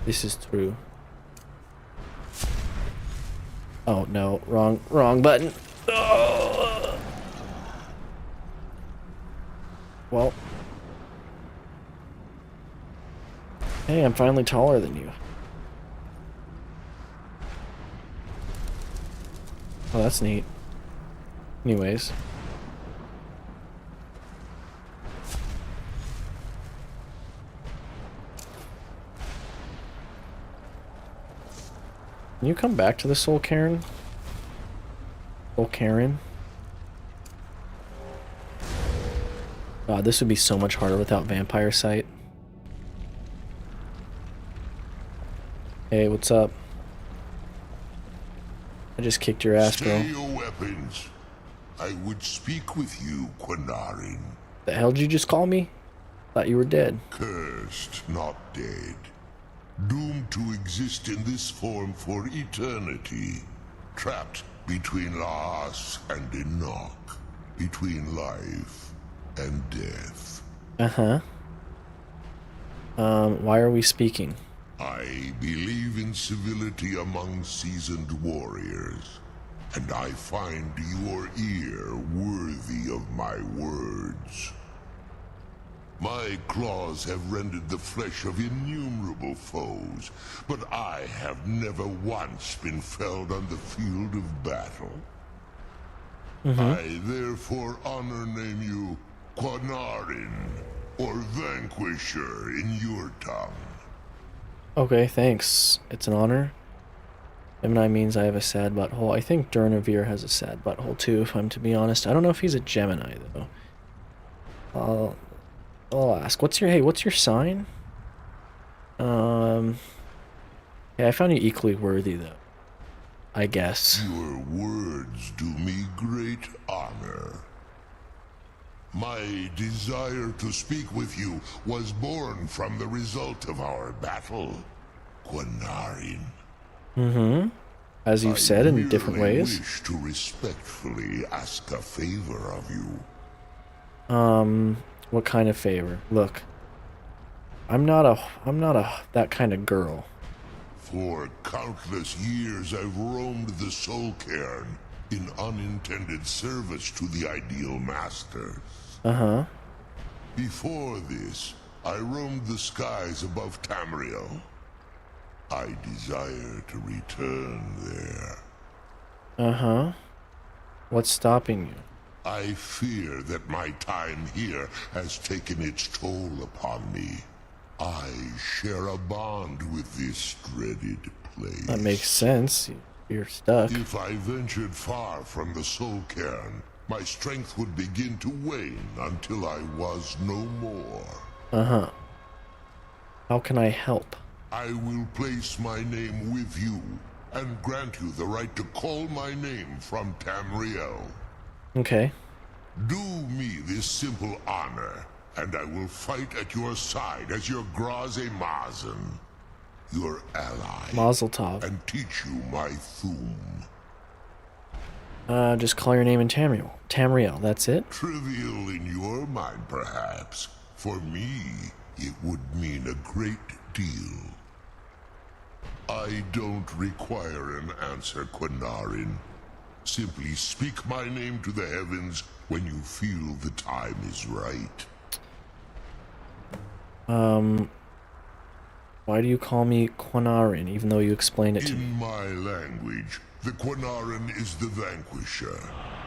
This is true. Oh no, wrong button. Oh. Well. Hey, I'm finally taller than you. Oh, that's neat. Anyways. Can you come back to the Soul Cairn? Soul Cairn? God, this would be so much harder without Vampire Sight. Hey, what's up? I just kicked your ass, bro.
Stay your weapons. I would speak with you, Quinarin.
The hell did you just call me? Thought you were dead.
Cursed, not dead. Doomed to exist in this form for eternity. Trapped between Laas and Enoch. Between life and death.
Uh-huh. Why are we speaking?
I believe in civility among seasoned warriors, and I find your ear worthy of my words. My claws have rended the flesh of innumerable foes, but I have never once been felled on the field of battle. I therefore name you Quinarin, or Vanquisher in your tongue.
Okay, thanks. It's an honor. Gemini means I have a sad butthole. I think Durnavir has a sad butthole too, if I'm to be honest. I don't know if he's a Gemini though. I'll ask. What's your sign? Yeah, I found you equally worthy though. I guess.
Your words do me great honor. My desire to speak with you was born from the result of our battle, Quinarin.
As you've said in different ways.
I wish to respectfully ask a favor of you.
What kind of favor? Look. I'm not a that kind of girl.
For countless years I've roamed the Soul Cairn in unintended service to the Ideal Masters.
Uh-huh.
Before this, I roamed the skies above Tamriel. I desire to return there.
Uh-huh. What's stopping you?
I fear that my time here has taken its toll upon me. I share a bond with this dreaded place.
That makes sense. You're stuck.
If I ventured far from the Soul Cairn, my strength would begin to wane until I was no more.
Uh-huh. How can I help?
I will place my name with you and grant you the right to call my name from Tamriel.
Okay.
Do me this simple honor, and I will fight at your side as your Graze Mazen, your ally,
Mazel tov.
and teach you my Thum.
Just call your name in Tamriel. Tamriel, that's it?
Trivial in your mind, perhaps. For me, it would mean a great deal. I don't require an answer, Quinarin. Simply speak my name to the heavens when you feel the time is right.
Why do you call me Quinarin, even though you explained it to me?
In my language, the Quinarin is the vanquisher,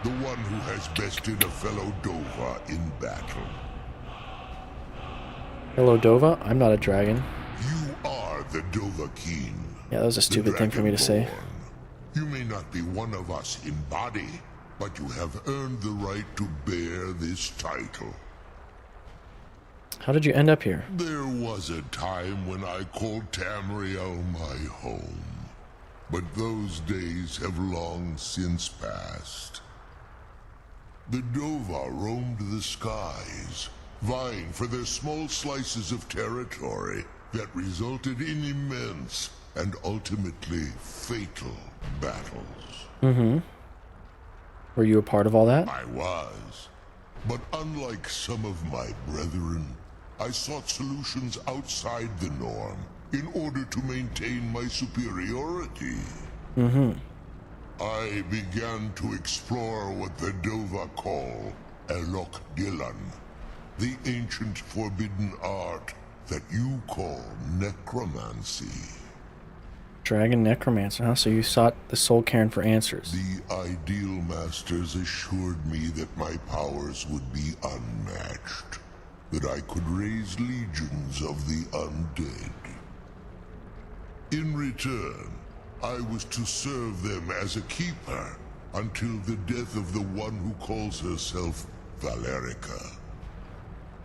the one who has bested a fellow Dova in battle.
Hello, Dova? I'm not a dragon.
You are the Dova King.
Yeah, that was a stupid thing for me to say.
You may not be one of us in body, but you have earned the right to bear this title.
How did you end up here?
There was a time when I called Tamriel my home, but those days have long since passed. The Dova roamed the skies, vying for their small slices of territory that resulted in immense and ultimately fatal battles.
Mm-hmm. Were you a part of all that?
I was. But unlike some of my brethren, I sought solutions outside the norm in order to maintain my superiority.
Mm-hmm.
I began to explore what the Dova call Elok Dilan, the ancient forbidden art that you call necromancy.
Dragon necromancer, huh? So you sought the Soul Cairn for answers.
The Ideal Masters assured me that my powers would be unmatched, that I could raise legions of the undead. In return, I was to serve them as a keeper until the death of the one who calls herself Valerica.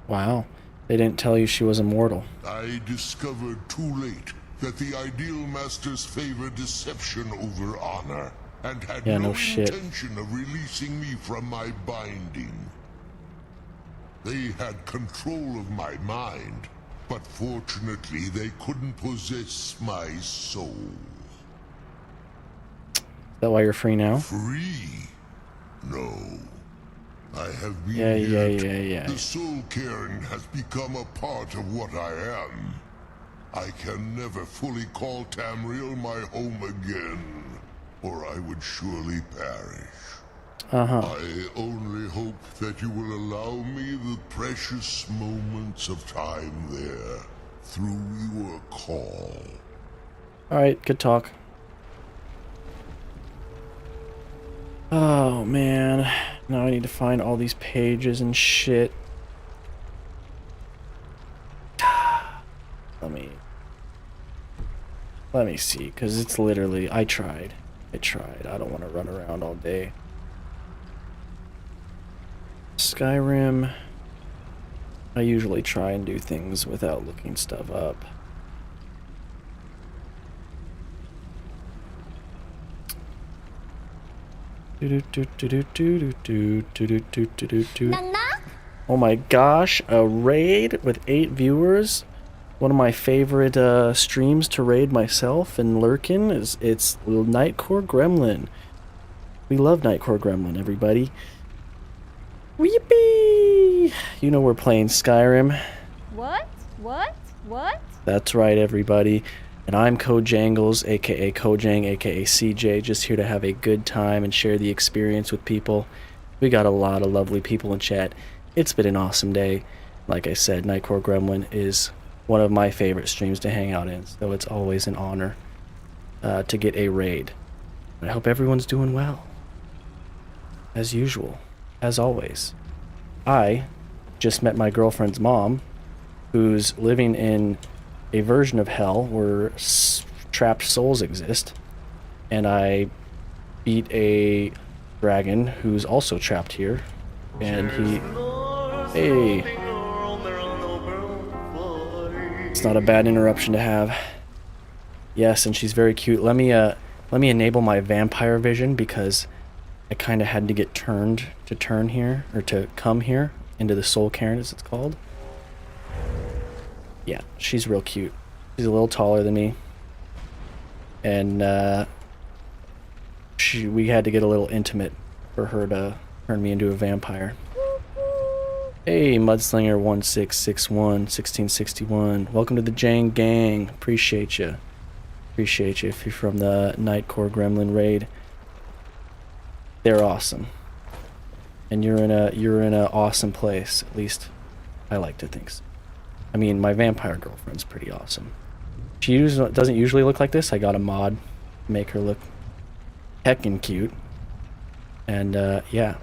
Wow. They didn't tell you she was immortal.
I discovered too late that the Ideal Masters favor deception over honor, and had no intention of releasing me from my binding. They had control of my mind, but fortunately they couldn't possess my soul.
Is that why you're free now?
Free? No. I have been
Yeah.
The Soul Cairn has become a part of what I am. I can never fully call Tamriel my home again, or I would surely perish. I only hope that you will allow me the precious moments of time there, through your call.
Alright, good talk. Oh, man. Now I need to find all these pages and shit. Let me see, because it's literally... I tried. I don't want to run around all day. Skyrim. I usually try and do things without looking stuff up. Oh my gosh, a raid with 8 viewers. One of my favorite streams to raid myself and Lurkin it's Nightcore Gremlin. We love Nightcore Gremlin, everybody. Weepee! You know we're playing Skyrim.
What? What?
That's right, everybody. And I'm Kojangles, aka Kojang, aka CJ, just here to have a good time and share the experience with people. We got a lot of lovely people in chat. It's been an awesome day. Like I said, Nightcore Gremlin is one of my favorite streams to hang out in, so it's always an honor to get a raid. I hope everyone's doing well. As usual, as always. I just met my girlfriend's mom, who's living in a version of hell where trapped souls exist, and I beat a dragon who's also trapped here, and hey, it's not a bad interruption to have. Yes, and she's very cute. Let me enable my vampire vision, because I kind of had to get turned to turn here, or to come here into the soul cairn, as it's called. Yeah, she's real cute. She's a little taller than me. And we had to get a little intimate for her to turn me into a vampire. Hey, Mudslinger 1661 1661. Welcome to the Jang Gang. Appreciate you. Appreciate you if you're from the Nightcore Gremlin raid. They're awesome. And you're in a awesome place. At least I like to think so. I mean, my vampire girlfriend's pretty awesome. She doesn't usually look like this. I got a mod to make her look heckin' cute. And yeah,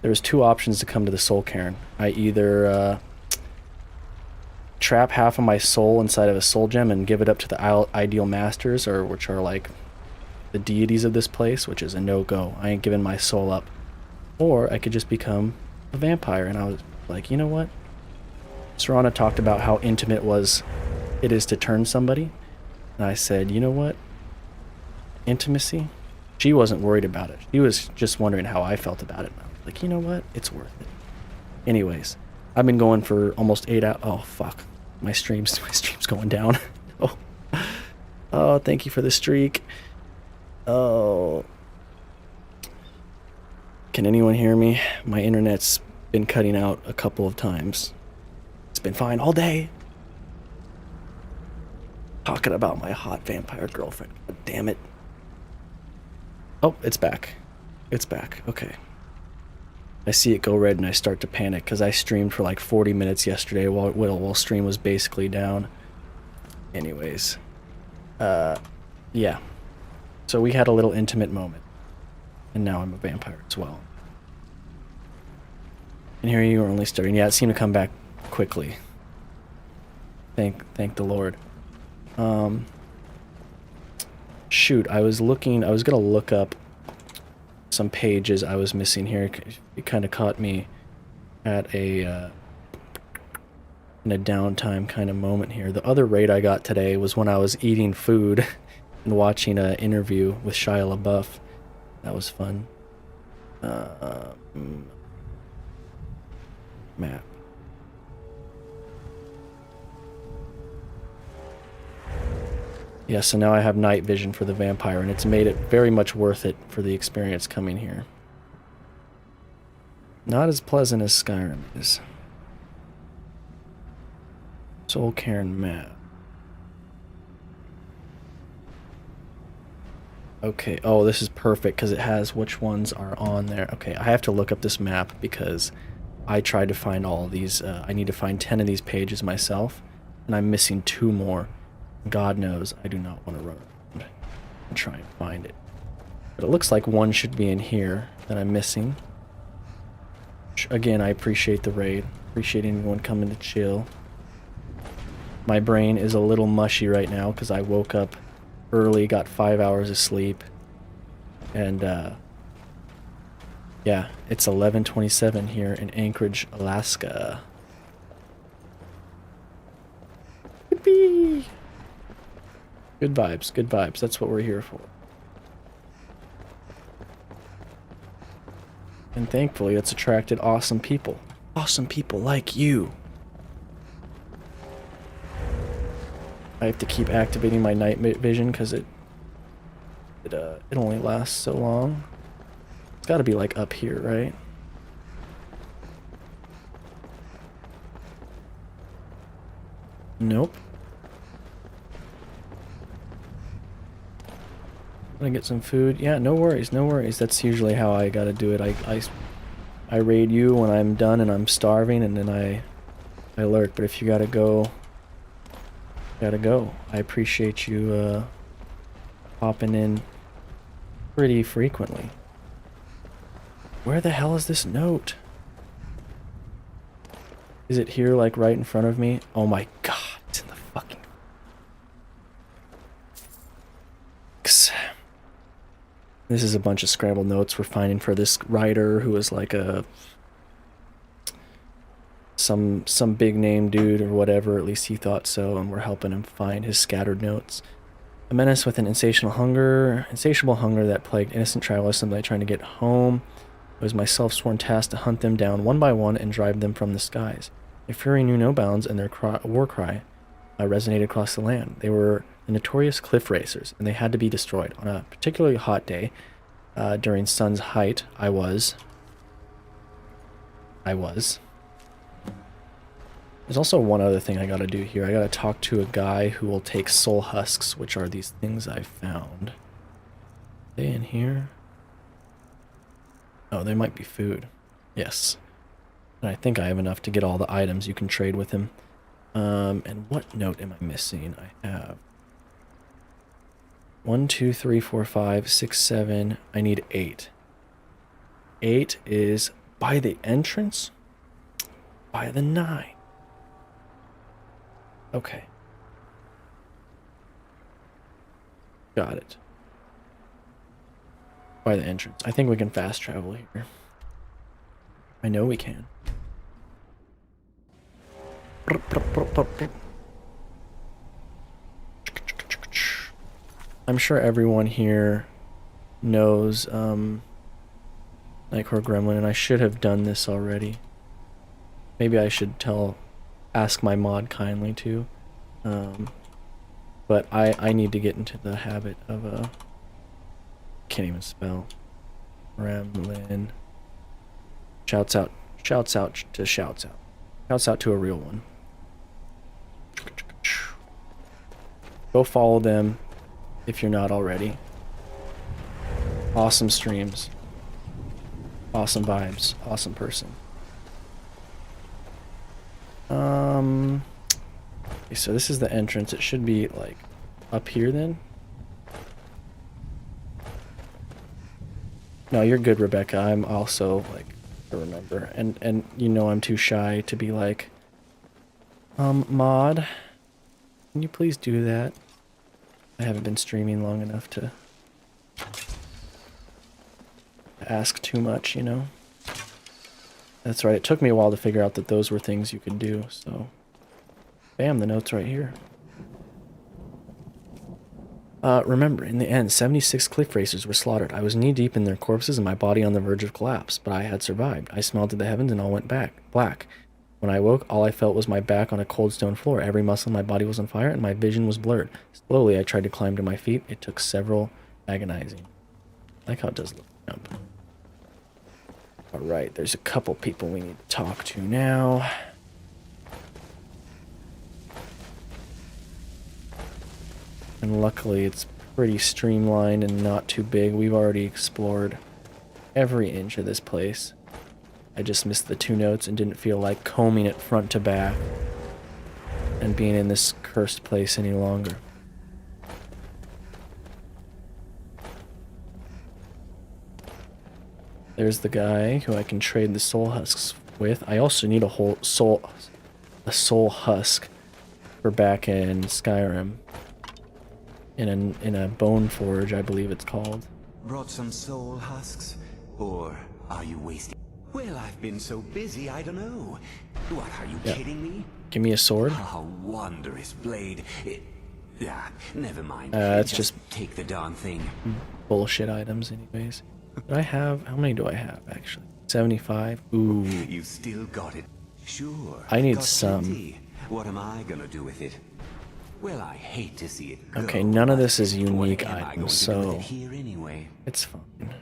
there's two options to come to the soul cairn. I either trap half of my soul inside of a soul gem and give it up to the ideal masters, or which are like the deities of this place, which is a no-go. I ain't giving my soul up. Or I could just become a vampire. And I was like, you know what? Serana talked about how intimate it is to turn somebody. And I said, you know what? Intimacy? She wasn't worried about it. She was just wondering how I felt about it. And I was like, you know what? It's worth it. Anyways, I've been going for almost 8 hours. Oh, fuck. My stream's going down. Oh. Oh, thank you for the streak. Oh. Can anyone hear me? My internet's been cutting out a couple of times. It's been fine all day. Talking about my hot vampire girlfriend. God damn it. Oh, it's back. It's back. Okay. I see it go red and I start to panic because I streamed for like 40 minutes yesterday while stream was basically down. Anyways. Yeah. So we had a little intimate moment. And now I'm a vampire as well. And here you are only starting. Yeah, it seemed to come back quickly. Thank the Lord. Shoot, I was gonna look up some pages I was missing here. It kind of caught me at in a downtime kind of moment here. The other raid I got today was when I was eating food and watching an interview with Shia LaBeouf. That was fun. Map. Yeah, so now I have night vision for the vampire, and it's made it very much worth it for the experience coming here. Not as pleasant as Skyrim is. Soul Cairn map. Okay, oh, this is perfect because it has which ones are on there. Okay, I have to look up this map because I tried to find all of these. I need to find 10 of these pages myself, and I'm missing 2 more. God knows I do not want to run around and try and find it. But it looks like one should be in here that I'm missing. Again, I appreciate the raid. Appreciate anyone coming to chill. My brain is a little mushy right now because I woke up early, got 5 hours of sleep. And, yeah, it's 11:27 here in Anchorage, Alaska. Yippee! Good vibes, good vibes. That's what we're here for. And thankfully, it's attracted awesome people. Awesome people like you. I have to keep activating my night vision because it only lasts so long. It's got to be like up here, right? Nope. Gonna get some food. Yeah, no worries, no worries. That's usually how I gotta do it. I raid you when I'm done and I'm starving, and then I lurk. But if you gotta go, gotta go. I appreciate you popping in pretty frequently. Where the hell is this note? Is it here, like, right in front of me? Oh my god, it's in the fucking... This is a bunch of scrambled notes we're finding for this writer who is like a... some big name dude or whatever, at least he thought so, and we're helping him find his scattered notes. A menace with an insatiable hunger that plagued innocent travelers simply trying to get home. It was my self-sworn task to hunt them down one by one and drive them from the skies. Their fury knew no bounds, and their war cry resonated across the land. They were the notorious cliff racers, and they had to be destroyed. On a particularly hot day, during sun's height, I was. There's also one other thing I gotta do here. I gotta talk to a guy who will take soul husks, which are these things I found. Are they in here? Oh, they might be food. Yes. And I think I have enough to get all the items you can trade with him. And what note am I missing? I have 1, 2, 3, 4, 5, 6, 7. I need 8. 8 is by the entrance? By the 9. Okay. Got it. By the entrance. I think we can fast travel here. I know we can. I'm sure everyone here knows Nightcore Gremlin, and I should have done this already. Maybe I should ask my mod kindly too. But I need to get into the habit of can't even spell. Gremlin. Shouts out to shouts out. Shouts out to a real one. Go follow them if you're not already. Awesome streams. Awesome vibes. Awesome person. Okay, so this is the entrance. It should be like up here then. No, you're good, Rebecca. I'm also like to remember, and you know I'm too shy to be like, mod, can you please do that? I haven't been streaming long enough to ask too much, you know. That's right. It took me a while to figure out that those were things you could do. So, bam, the note's right here. Remember, in the end, 76 cliff racers were slaughtered. I was knee-deep in their corpses and my body on the verge of collapse, but I had survived. I smiled to the heavens and all went black. When I woke, all I felt was my back on a cold stone floor. Every muscle in my body was on fire and my vision was blurred. Slowly, I tried to climb to my feet. It took several agonizing. I like how it does look up. Alright, there's a couple people we need to talk to now. And luckily it's pretty streamlined and not too big. We've already explored every inch of this place. I just missed the 2 notes and didn't feel like combing it front to back and being in this cursed place any longer. There's the guy who I can trade the soul husks with. I also need a soul husk for back in Skyrim. In a bone forge, I believe it's called.
Brought some soul husks? Or are you wasting? Well, I've been so busy, I don't know. What, are you kidding me?
Give me a sword.
Oh, wondrous blade. Never mind.
It's just
take the darn thing.
Bullshit items anyways. Do I have, how many do I have actually? 75? Ooh.
You still got it. Sure.
I need
got
some.
Plenty. What am I gonna do with it? Well, I hate to see it go.
Okay, none of this is unique
What am I going
items,
to do with
so
it here anyway?
it's fine.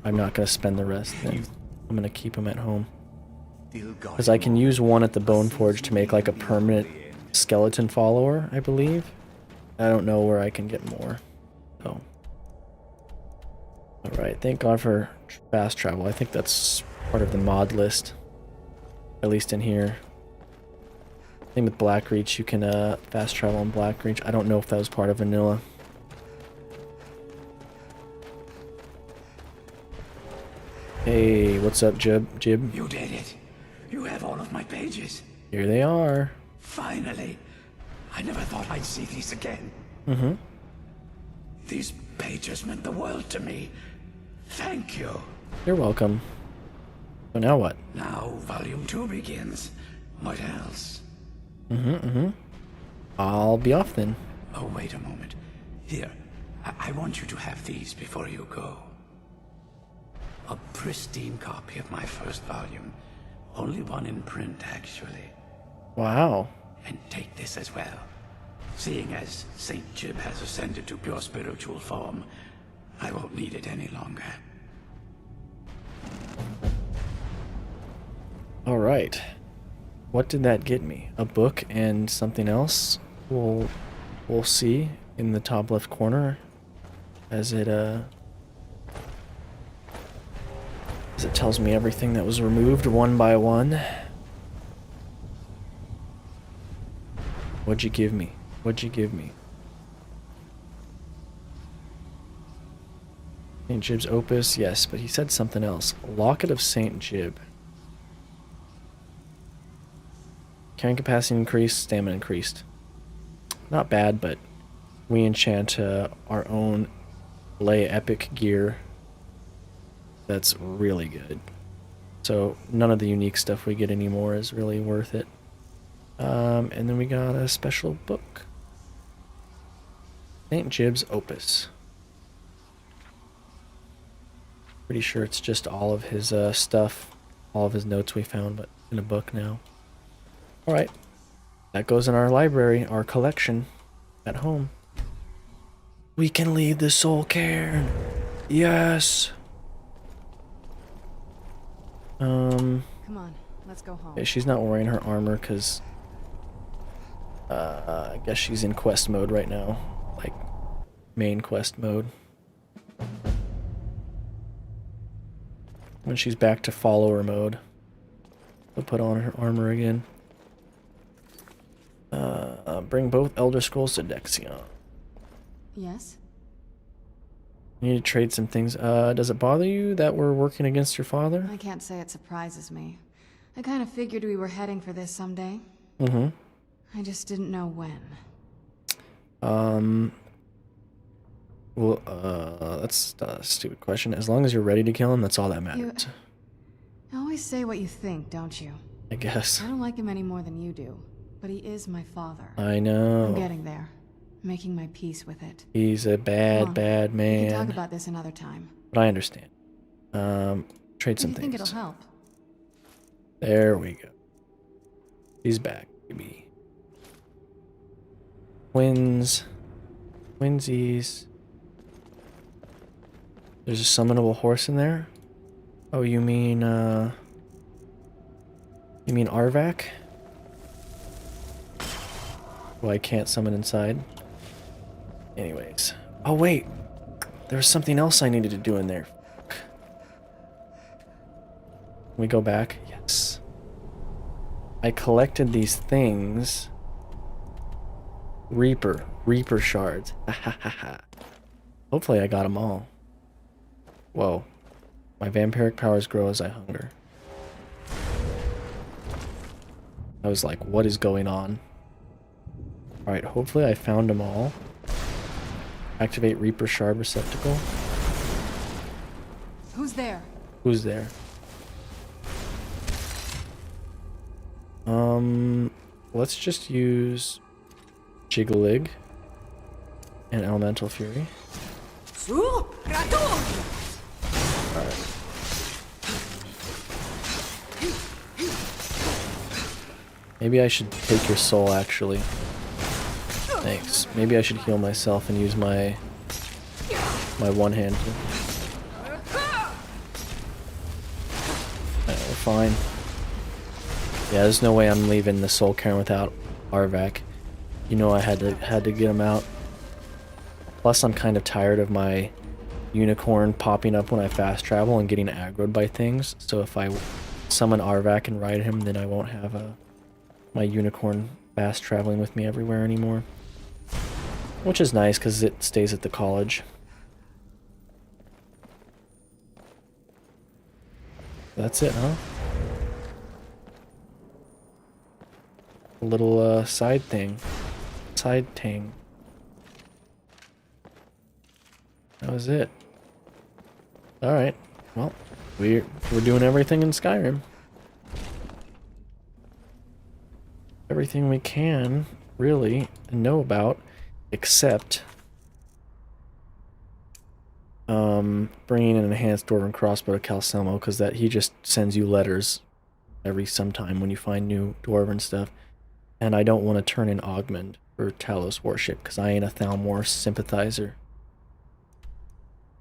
I'm not gonna spend the rest then. I'm gonna keep them at home. Because I can use one at the bone forge to make like a permanent skeleton follower, I believe. I don't know where I can get more. So. Alright, thank God for fast travel. I think that's part of the mod list. At least in here. Same with Blackreach, you can fast travel in Blackreach. I don't know if that was part of vanilla. Hey, what's up, Jib?
You did it. You have all of my pages.
Here they are.
Finally. I never thought I'd see these again.
Mm-hmm.
These pages meant the world to me. Thank you.
You're welcome. So now what?
Now volume 2 begins. What else?
I'll be off then.
Oh, wait a moment. Here, I want you to have these before you go. A pristine copy of my first volume. Only one in print, actually.
Wow.
And take this as well. Seeing as Saint Jib has ascended to pure spiritual form, I won't need it any longer.
Alright. What did that get me? A book and something else? We'll see in the top left corner as it tells me everything that was removed one by one. What'd you give me? What'd you give me? St. Jib's Opus, yes, but he said something else. Locket of St. Jib. Carrying capacity increased, stamina increased. Not bad, but we enchant our own lay epic gear. That's really good. So none of the unique stuff we get anymore is really worth it. And then we got a special book. St. Jib's Opus. Pretty sure it's just all of his stuff, all of his notes we found, but in a book now. Alright, that goes in our library, our collection, at home. We can leave the soul cairn. Yes!
Come on, let's go home.
Okay, she's not wearing her armor because I guess she's in quest mode right now. Like, main quest mode. When she's back to follower mode, we'll put on her armor again. Bring both Elder Scrolls to Dexion.
Yes?
You need to trade some things. Does it bother you that we're working against your father?
I can't say it surprises me. I kind of figured we were heading for this someday.
Mm-hmm.
I just didn't know when.
Well, that's a stupid question. As long as you're ready to kill him, that's all that matters.
You always say what you think, don't you?
I guess.
I don't like him any more than you do, but he is my father.
I know.
I'm getting there. Making my peace with it.
He's a bad, bad man.
We can talk about this another time.
But I understand. Trade some
Do you think
things.
it'll help?
There we go. He's back, baby. Twins. Twinsies. There's a summonable horse in there? Oh, you mean Arvak? Who I can't summon inside. Anyways. Oh, wait. There was something else I needed to do in there. Can we go back? Yes. I collected these things. Reaper shards. Hopefully I got them all. Whoa. My vampiric powers grow as I hunger. I was like, what is going on? Alright, hopefully I found them all. Activate Reaper Shard Receptacle.
Who's there?
Who's there? Let's just use Jigglyg and Elemental Fury. Alright. Maybe I should take your soul, actually. Thanks. Maybe I should heal myself and use my one-hand. We're fine. Yeah, there's no way I'm leaving the soul cairn without Arvac. You know I had to get him out. Plus I'm kind of tired of my unicorn popping up when I fast travel and getting aggroed by things. So if I summon Arvac and ride him, then I won't have my unicorn fast traveling with me everywhere anymore. Which is nice because it stays at the college. That's it, huh? A little side thing. Side ting. That was it. Alright. Well, we're doing everything in Skyrim. Everything we can, really, know about, except bringing an enhanced dwarven crossbow to Calcelmo, because that he just sends you letters every sometime when you find new dwarven stuff. And I don't want to turn in Augment for Talos Warship, because I ain't a Thalmor sympathizer.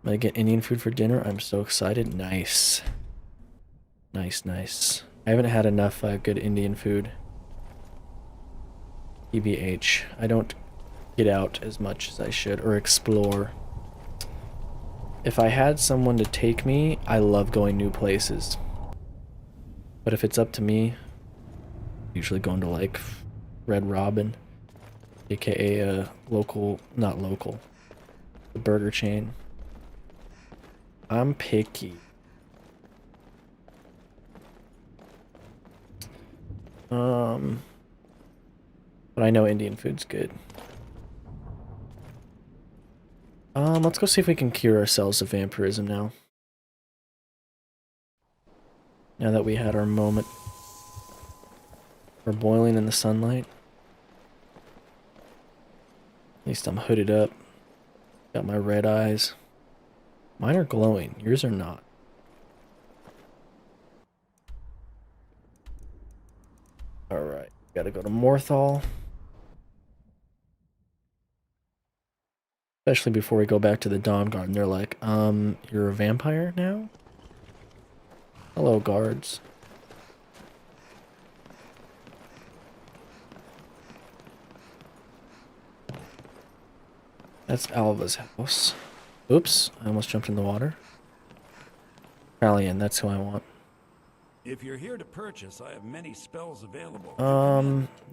I'm gonna get Indian food for dinner. I'm so excited. Nice. Nice, nice. I haven't had enough good Indian food. EBH. I don't get out as much as I should, or explore. If I had someone to take me, I love going new places. But if it's up to me, usually going to like Red Robin, aka a local, not local, the burger chain. I'm picky. But I know Indian food's good. Let's go see if we can cure ourselves of vampirism now. Now that we had our moment. We're boiling in the sunlight. At least I'm hooded up. Got my red eyes. Mine are glowing. Yours are not. Alright. Gotta go to Morthal. Especially before we go back to the Dawn Guard and they're like, you're a vampire now? Hello, guards. That's Alva's house. Oops, I almost jumped in the water. Rallian, that's who I want.
If you're here to purchase, I have many spells available.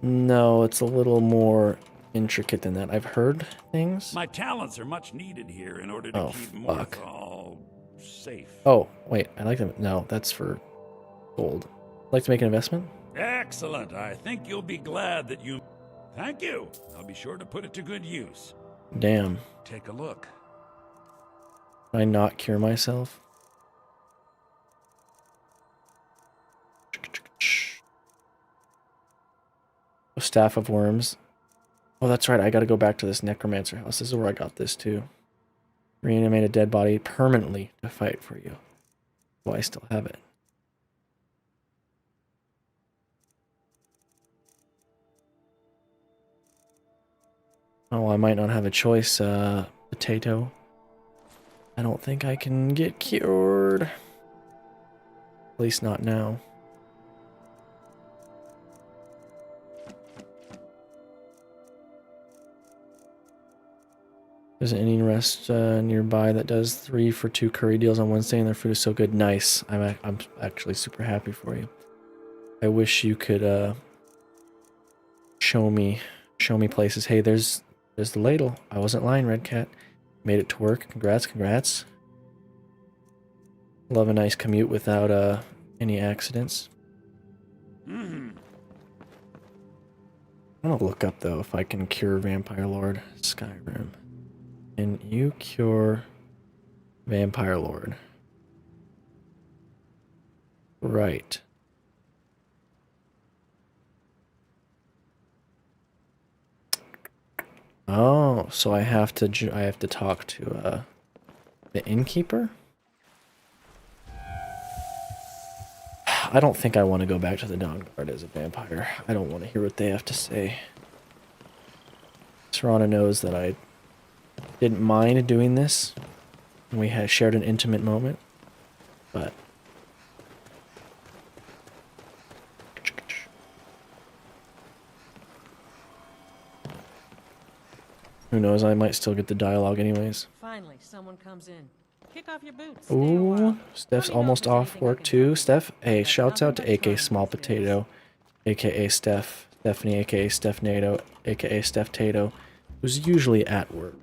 No, it's a little more intricate than that. I've heard things.
My talents are much needed here in order to keep Morthal safe.
Oh, wait, I like them. No, that's for gold. Like to make an investment?
Excellent. I think you'll be glad that you... Thank you. I'll be sure to put it to good use.
Damn.
Take a look.
Can I not cure myself? Oh, Staff of Worms. Oh, that's right. I gotta go back to this necromancer house. This is where I got this too. Reanimate a dead body permanently to fight for you. Oh, I still have it. Oh, I might not have a choice, potato. I don't think I can get cured. At least not now. There's an Indian rest nearby that does 3 for 2 curry deals on Wednesday, and their food is so good. Nice. I'm actually super happy for you. I wish you could show me places. Hey, there's the ladle. I wasn't lying, Red Cat. Made it to work. Congrats, congrats. Love a nice commute without any accidents. I'm gonna look up though if I can cure Vampire Lord. Skyrim. Can you cure Vampire Lord? Right. Oh, so I have to talk to the innkeeper? I don't think I want to go back to the Dawn Guard as a vampire. I don't want to hear what they have to say. Serana knows that I didn't mind doing this. And we had shared an intimate moment. But Who knows? I might still get the dialogue anyways.
Finally, someone comes in. Kick off your boots. Stay a
Ooh,
while.
Steph's
Let me know
almost
if there's
off
anything I
work
can
too.
help you
Steph,
with.
hey,
I've
shouts
nothing
out to
but
AK
time
Small
these days.
Potato, aka Steph, Stephanie, aka Steph Nato, aka Steph Tato, who's usually at work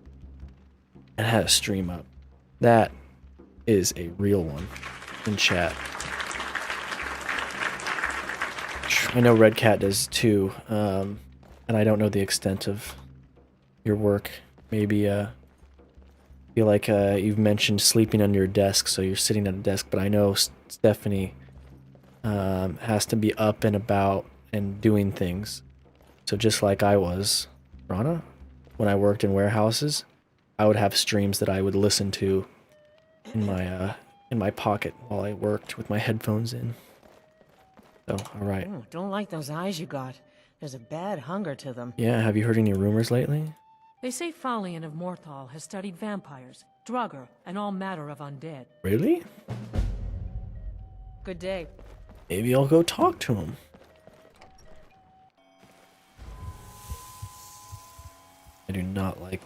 and had a stream up. That is a real one in chat. I know Red Cat does too, and I don't know the extent of your work. Maybe feel like you've mentioned sleeping under your desk, so you're sitting at a desk, but I know Stephanie has to be up and about and doing things. So just like I was, Rana, when I worked in warehouses, I would have streams that I would listen to in my pocket while I worked with my headphones in. So, alright.
Ooh, don't like those eyes you got. There's a bad hunger to them.
Yeah, have you heard any rumors lately?
They say Falian of Morthal has studied vampires, Draugr, and all matter of undead.
Really?
Good day.
Maybe I'll go talk to him. I do not like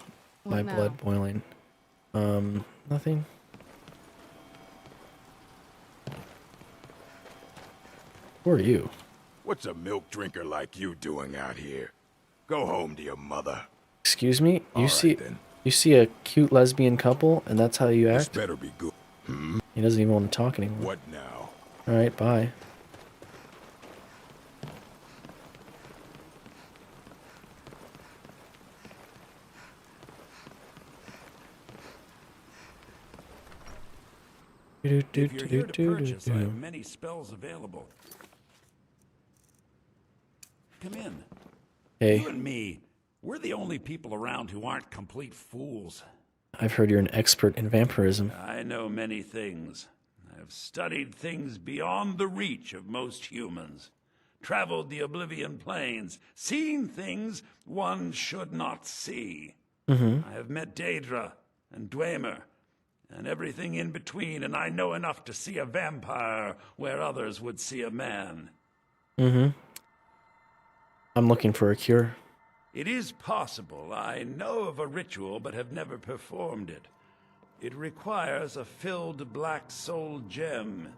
my
What
blood
now?
boiling. Nothing. Who are you?
What's a milk drinker like you doing out here? Go home to your mother.
Excuse me?
All right, then.
You see a cute lesbian couple and that's how you
This
act?
better be good.
He doesn't even want to talk anymore.
What now?
Alright, bye.
If you're here to purchase, I have many spells available. Come in.
Hey,
You and me, we're the only people around who aren't complete fools.
I've heard you're an expert in vampirism.
I know many things. I've studied things beyond the reach of most humans. Traveled the Oblivion Plains, seen things one should not see. I have met Daedra and Dwemer, and everything in between, and I know enough to see a vampire where others would see a man.
I'm looking for a cure.
It is possible. I know of a ritual, but have never performed it. It requires a filled black soul gem.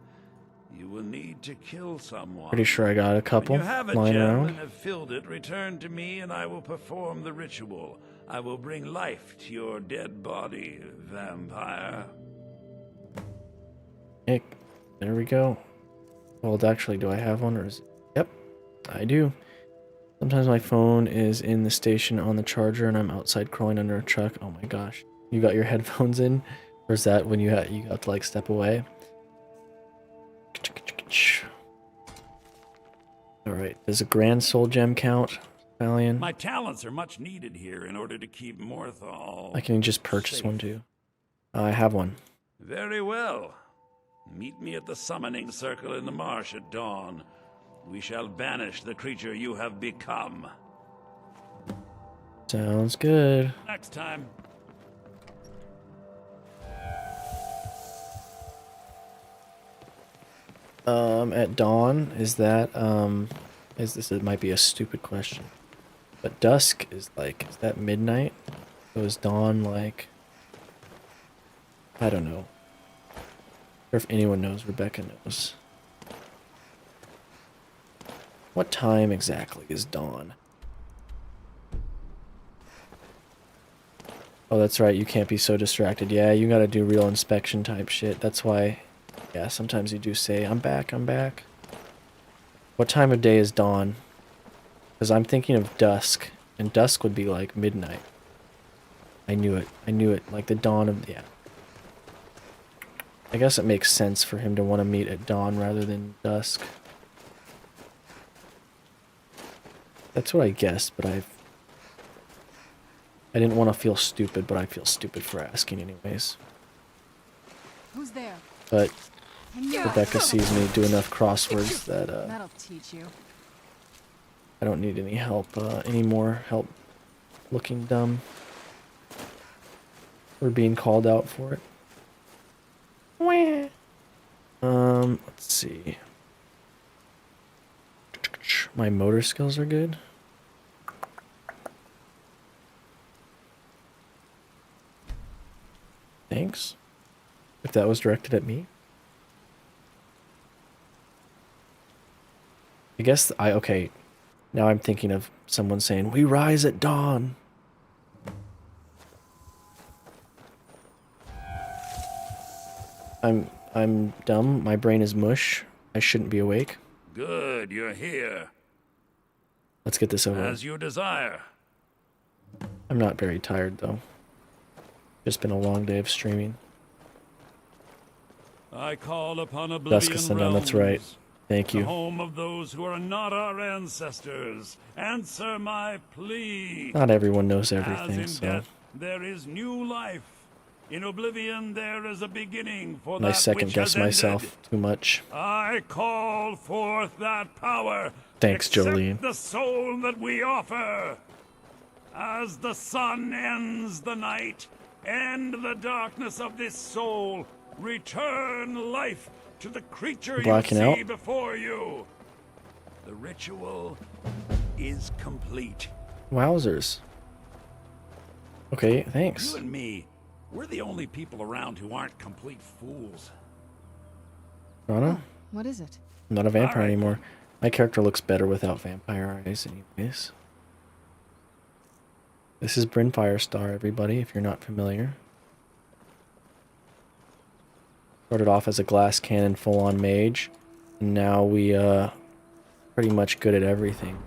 You will need to kill someone.
Pretty sure I got a couple
When you have a
lying
gem
around.
and have filled it, return to me and I will perform the ritual. I will bring life to your dead body, vampire.
Hey, there we go. Well, actually, do I have one or is it? Yep, I do. Sometimes my phone is in the station on the charger and I'm outside crawling under a truck. Oh my gosh. You got your headphones in? Or is that when you have to like step away? Alright, does a grand soul gem count, Valian?
My talents are much needed here in order to keep Morthal.
I can just purchase
safe.
one too. I have one.
Very well. Meet me at the summoning circle in the marsh at dawn. We shall banish the creature you have become.
Sounds good.
Next time.
At dawn, is that, it might be a stupid question, but dusk is that midnight? So is dawn like, I don't know. Or if anyone knows, Rebecca knows. What time exactly is dawn? Oh, that's right, you can't be so distracted. Yeah, you gotta do real inspection type shit. That's why, yeah, sometimes you do say, I'm back, I'm back. What time of day is dawn? Because I'm thinking of dusk, and dusk would be like midnight. I knew it, like the dawn of, yeah. I guess it makes sense for him to want to meet at dawn rather than dusk. That's what I guessed, but I didn't want to feel stupid, but I feel stupid for asking anyways.
Who's there?
But Rebecca sees me do enough crosswords that
That'll teach you.
I don't need any help, any more help looking dumb or being called out for it. Let's see. My motor skills are good. Thanks. If that was directed at me. I guess okay. Now I'm thinking of someone saying, "We rise at dawn." I'm dumb. My brain is mush. I shouldn't be awake.
Good, you're here.
Let's get this over.
As you desire.
I'm not very tired though. Just been a long day of streaming.
I call upon
Dusk
Oblivion
is done,
Realms,
that's right. Thank
the
you.
home of those who are not our ancestors. Answer my plea.
Not everyone knows
As
everything,
in
so
death, there is new life. In Oblivion, there is a beginning for
I
that
second
which
guess
has ended.
myself too much.
I call forth that power.
Thanks,
Accept
Jolene.
the soul that we offer. As the sun ends the night, end the darkness of this soul. Return life to the creature
Blacking
you see
out.
before you. The ritual is complete.
Wowzers. Okay, thanks.
You and me, we're the only people around who aren't complete fools.
Rana?
What is it?
I'm not a vampire
All right.
anymore. My character looks better without vampire eyes anyways. This is BRYNNE FIRESTAR, everybody, if you're not familiar. Started off as a glass cannon full-on mage, and now we pretty much good at everything.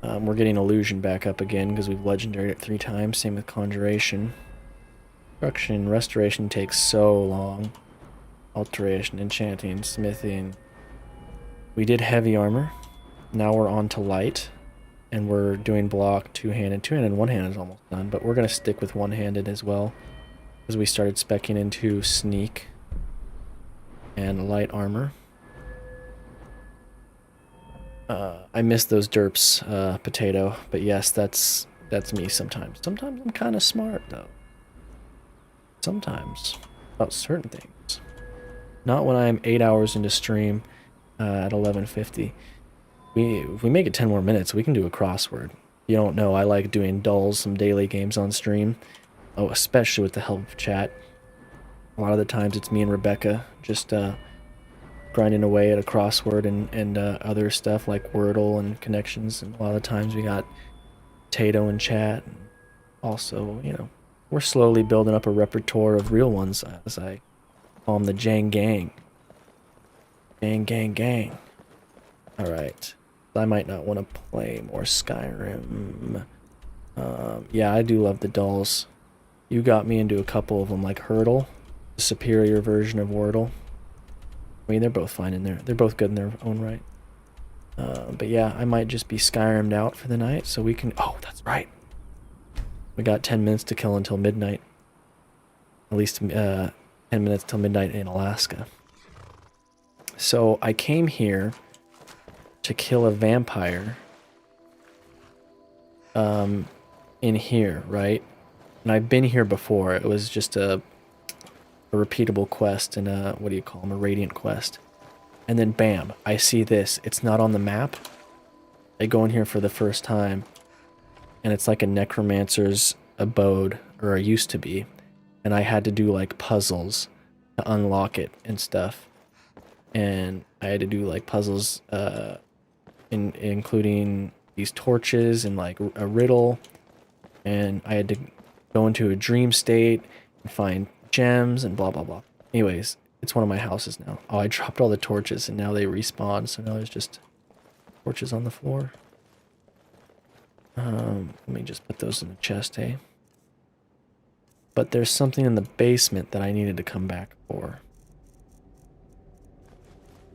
We're getting illusion back up again because we've legendaried it 3 times. Same with conjuration. Destruction, restoration takes so long. Alteration, enchanting, smithing. We did heavy armor. Now we're on to light, and we're doing block two-handed. Two-handed and one-handed is almost done, but we're gonna stick with one-handed as well, because we started speccing into sneak and light armor. I miss those derps, potato, but yes, that's me sometimes. Sometimes I'm kind of smart though. Sometimes about certain things. Not when I'm 8 hours into stream at 11:50. If we make it 10 more minutes, we can do a crossword. You don't know, I like doing dulls, some daily games on stream. Oh, especially with the help of chat. A lot of the times it's me and Rebecca just grinding away at a crossword and other stuff like Wordle and connections. And a lot of the times we got Tato in chat. And also, you know, we're slowly building up a repertoire of real ones, as I call them, the Jang Gang. Gang, gang, gang. Alright. I might not want to play more Skyrim. Yeah, I do love the dolls. You got me into a couple of them, like Hurdle, the superior version of Wordle. I mean, they're both fine in there. They're both good in their own right. But yeah, I might just be Skyrim'd out for the night, so we can... Oh, that's right. We got 10 minutes to kill until midnight. At least 10 minutes till midnight in Alaska. So I came here to kill a vampire in here, right? And I've been here before. It was just a repeatable quest and a, what do you call them, a radiant quest. And then bam, I see this. It's not on the map. I go in here for the first time, and it's like a necromancer's abode, or it used to be. And I had to do like puzzles to unlock it and stuff. And I had to do like puzzles including these torches and like a riddle. And I had to go into a dream state and find gems and blah blah blah. Anyways, it's one of my houses now. Oh, I dropped all the torches and now they respawn, so now there's just torches on the floor. Let me just put those in the chest, hey? But there's something in the basement that I needed to come back for.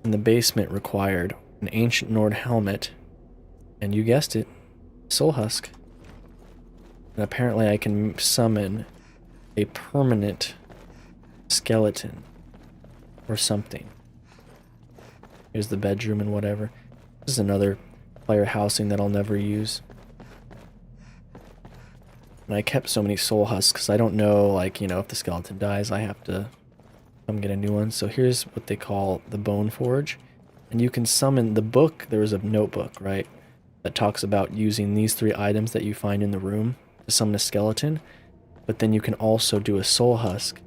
And the basement required an ancient Nord helmet, and you guessed it, soul husk. And apparently I can summon a permanent skeleton or something. Here's the bedroom and whatever. This is another player housing that I'll never use. And I kept so many soul husks because I don't know, like, you know, if the skeleton dies, I have to come get a new one. So here's what they call the Bone Forge. And you can summon the book. There was a notebook, right, that talks about using these 3 items that you find in the room to summon a skeleton. but then you can also do a soul husk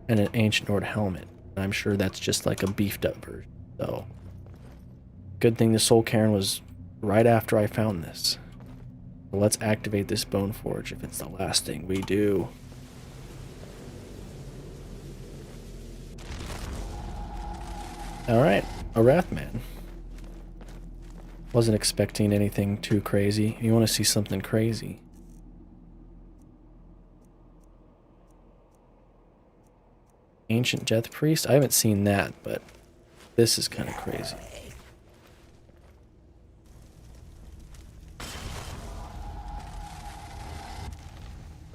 and an ancient Nord helmet. And I'm sure that's just like a beefed up version. So, good thing the soul cairn was right after I found this. So let's activate this bone forge if it's the last thing we do. Alright, a Wrathman. Wasn't expecting anything too crazy. You want to see something crazy? Ancient Death Priest? I haven't seen that, but this is kind of crazy.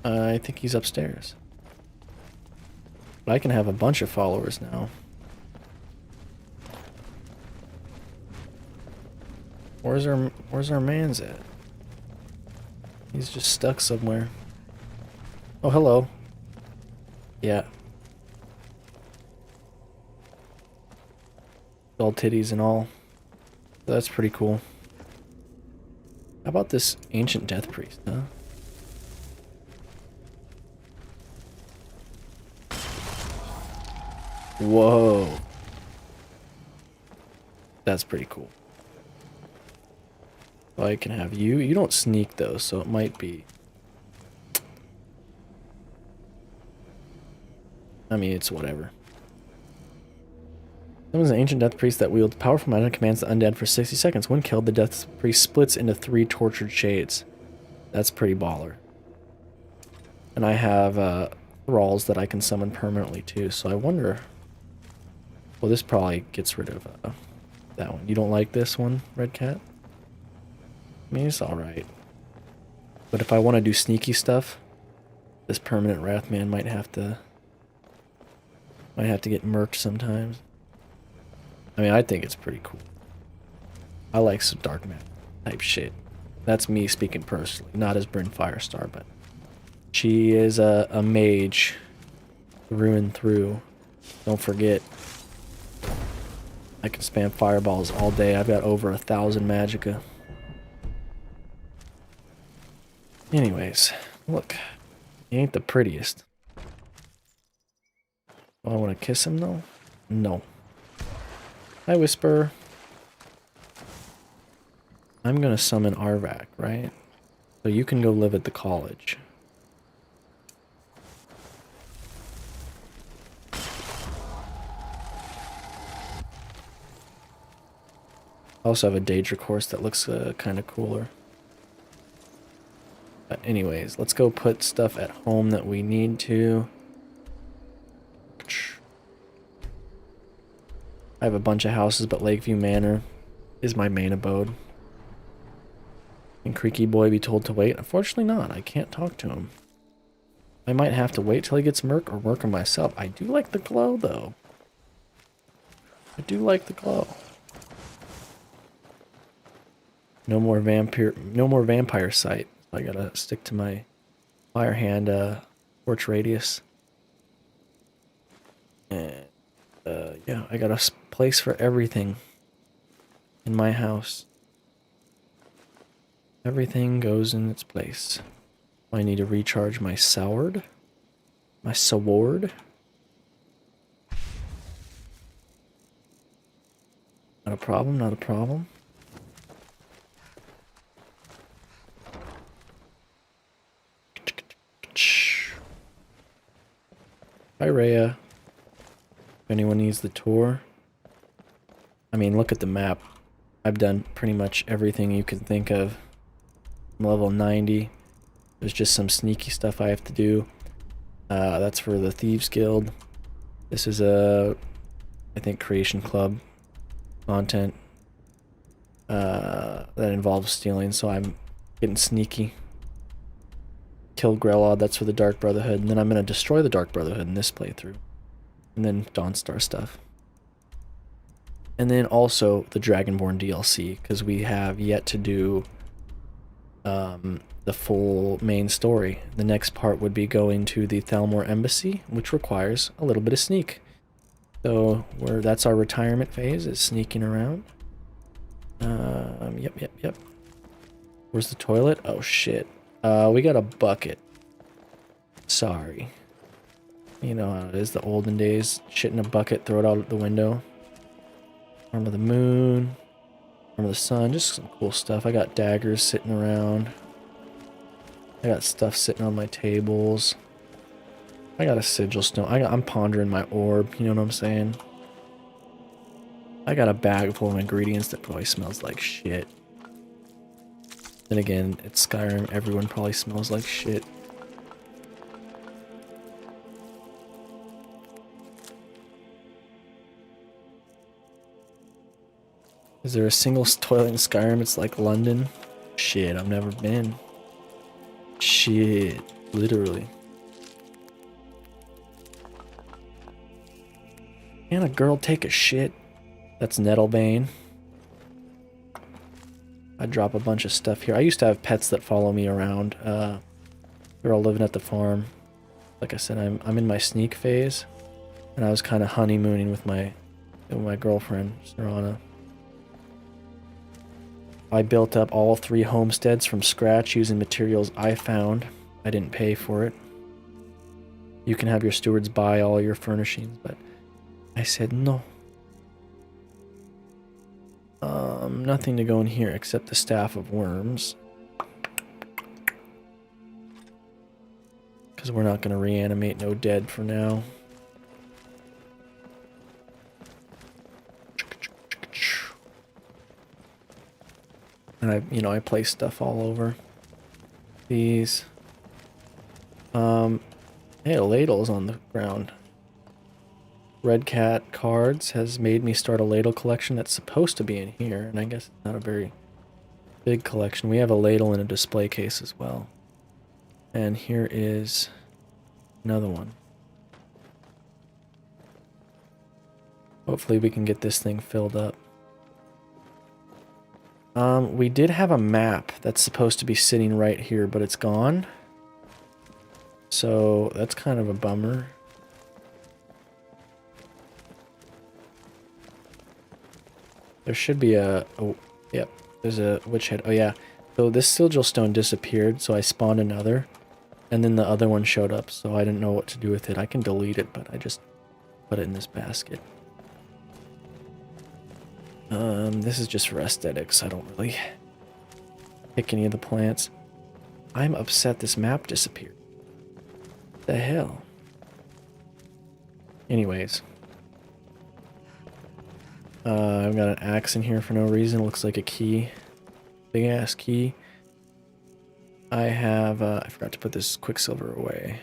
I think he's upstairs. But I can have a bunch of followers now. Where's our man's at? He's just stuck somewhere. Oh, hello. Yeah. All titties and all. That's pretty cool. How about this ancient death priest, huh? Whoa. That's pretty cool. Well, I can have you. You don't sneak though, so it might be. I mean, it's whatever. Someone's an ancient death priest that wields powerful magic commands the undead for 60 seconds. When killed, the death priest splits into 3 tortured shades. That's pretty baller. And I have thralls that I can summon permanently too, so I wonder. Well, this probably gets rid of that one. You don't like this one, Red Cat? I mean, it's alright. But if I want to do sneaky stuff, this permanent Wrathman might have to get murked sometimes. I mean, I think it's pretty cool. I like some dark magic type shit. That's me speaking personally, not as BRYNNE FIRESTAR, but she is a mage through and through. Don't forget, I can spam fireballs all day. I've got over 1,000 magicka. Anyways, look, he ain't the prettiest. Oh, I want to kiss him though? No. Hi, Whisper. I'm gonna summon Arvak, right? So you can go live at the college. I also have a Daedra course that looks kind of cooler. But anyways, let's go put stuff at home that we need to. I have a bunch of houses, but Lakeview Manor is my main abode. Can Creaky Boy be told to wait? Unfortunately not. I can't talk to him. I might have to wait till he gets murked or work on myself. I do like the glow, though. I do like the glow. No more vampire sight. I gotta stick to my fire hand torch radius. And yeah, I got a place for everything in my house. Everything goes in its place. I need to recharge my sword. My sword. Not a problem, not a problem. Hi, Rhea. If anyone needs the tour. I mean, look at the map. I've done pretty much everything you can think of. I'm level 90. There's just some sneaky stuff I have to do. That's for the Thieves Guild. This is I think, Creation Club content that involves stealing, so I'm getting sneaky. Kill Grelod, that's for the Dark Brotherhood, and then I'm going to destroy the Dark Brotherhood in this playthrough. And then Dawnstar stuff. And then also the Dragonborn DLC, because we have yet to do the full main story. The next part would be going to the Thalmor Embassy, which requires a little bit of sneak. So that's our retirement phase, is sneaking around. Yep. Where's the toilet? Oh shit. We got a bucket. Sorry. You know how it is, the olden days. Shit in a bucket, throw it out the window. Arm of the moon. Arm of the sun. Just some cool stuff. I got daggers sitting around. I got stuff sitting on my tables. I got a sigil stone. I'm pondering my orb. You know what I'm saying? I got a bag full of ingredients that probably smells like shit. Then again, it's Skyrim. Everyone probably smells like shit. Is there a single toilet in Skyrim? It's like London? Shit, I've never been. Shit, literally. Can a girl take a shit? That's Nettlebane. I drop a bunch of stuff here. I used to have pets that follow me around. They're all living at the farm. Like I said, I'm in my sneak phase, and I was kind of honeymooning with my girlfriend, Serana. I built up all 3 homesteads from scratch using materials I found. I didn't pay for it. You can have your stewards buy all your furnishings, but I said no. Nothing to go in here except the Staff of Worms. Because we're not going to reanimate no dead for now. And I place stuff all over these. Hey, a ladle's on the ground. Red Cat Cards has made me start a ladle collection that's supposed to be in here, and I guess it's not a very big collection. We have a ladle in a display case as well. And here is another one. Hopefully we can get this thing filled up. We did have a map that's supposed to be sitting right here, but it's gone. So that's kind of a bummer. There should be a... Oh, yep. There's a witch head. Oh, yeah. So this sigil stone disappeared, so I spawned another. And then the other one showed up, so I didn't know what to do with it. I can delete it, but I just put it in this basket. This is just for aesthetics. I don't really pick any of the plants. I'm upset this map disappeared. What the hell? Anyways. I've got an axe in here for no reason. Looks like a key. Big ass key. I have, I forgot to put this Quicksilver away.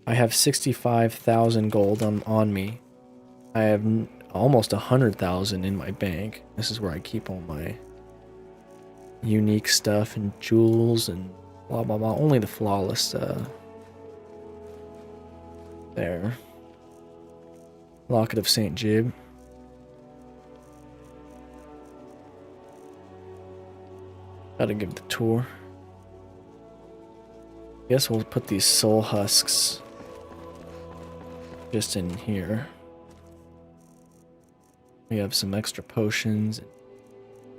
I have 65,000 gold on me. I have almost 100,000 in my bank. This is where I keep all my unique stuff and jewels and blah blah blah. Only the flawless, there. Locket of St. Jib. Gotta give the tour. Guess we'll put these soul husks just in here. We have some extra potions.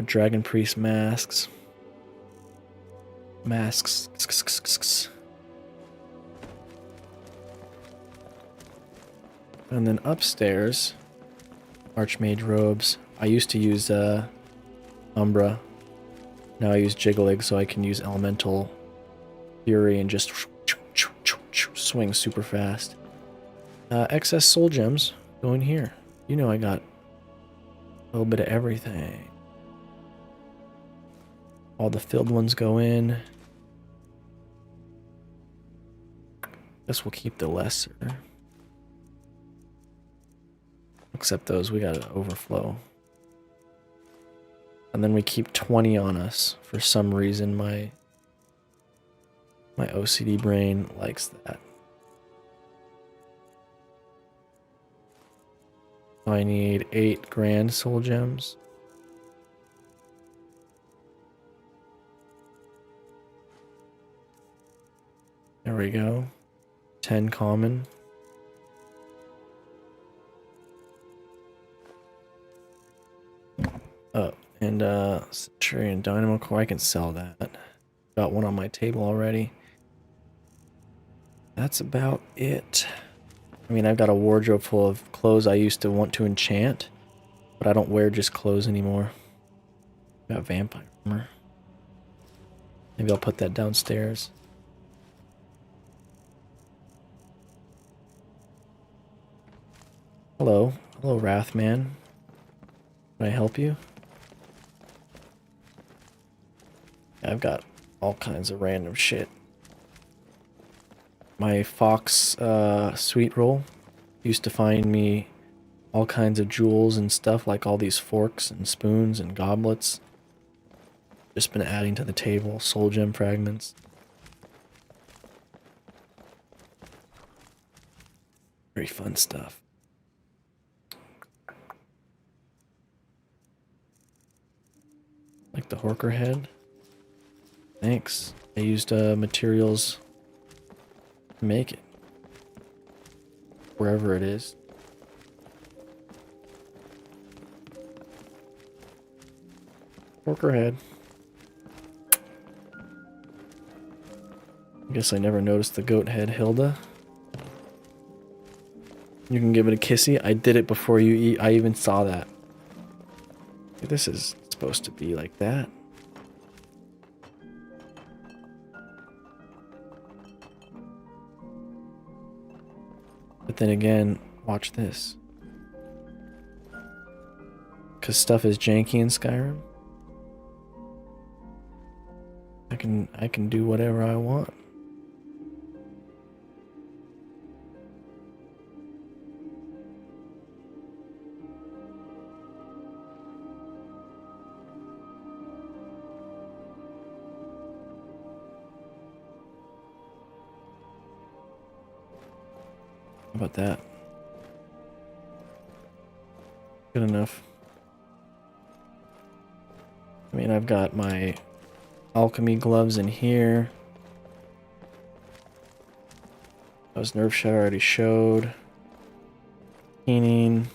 Dragon Priest masks. Masks. And then upstairs, Archmage robes. I used to use Umbra. Now I use Jiggling so I can use Elemental Fury and just swing super fast. Excess soul gems go in here. You know I got a little bit of everything. All the filled ones go in. Guess we'll keep the lesser. Except those, we got an overflow. And then we keep 20 on us. For some reason, my OCD brain likes that. I need 8 grand soul gems. There we go. 10 common. Oh, and Centurion Dynamo Core, I can sell that. Got one on my table already. that's about it. I mean, I've got a wardrobe full of clothes I used to want to enchant, but I don't wear just clothes anymore. Got vampire armor. Maybe I'll put that downstairs. Hello. Hello, Wrathman. Can I help you? I've got all kinds of random shit. My Fox sweet roll used to find me all kinds of jewels and stuff, like all these forks and spoons and goblets. Just been adding to the table. Soul gem fragments. Very fun stuff. Like the Horker head. Thanks. I used materials to make it. Wherever it is. Horker head. I guess I never noticed the goat head, Hilda. You can give it a kissy. I did it before you eat. I even saw that. This is supposed to be like that. But then again, watch this. Because stuff is janky in Skyrim. I can do whatever I want. How about that? Good enough. I mean, I've got my alchemy gloves in here. Those nerf shot I already showed. Keening.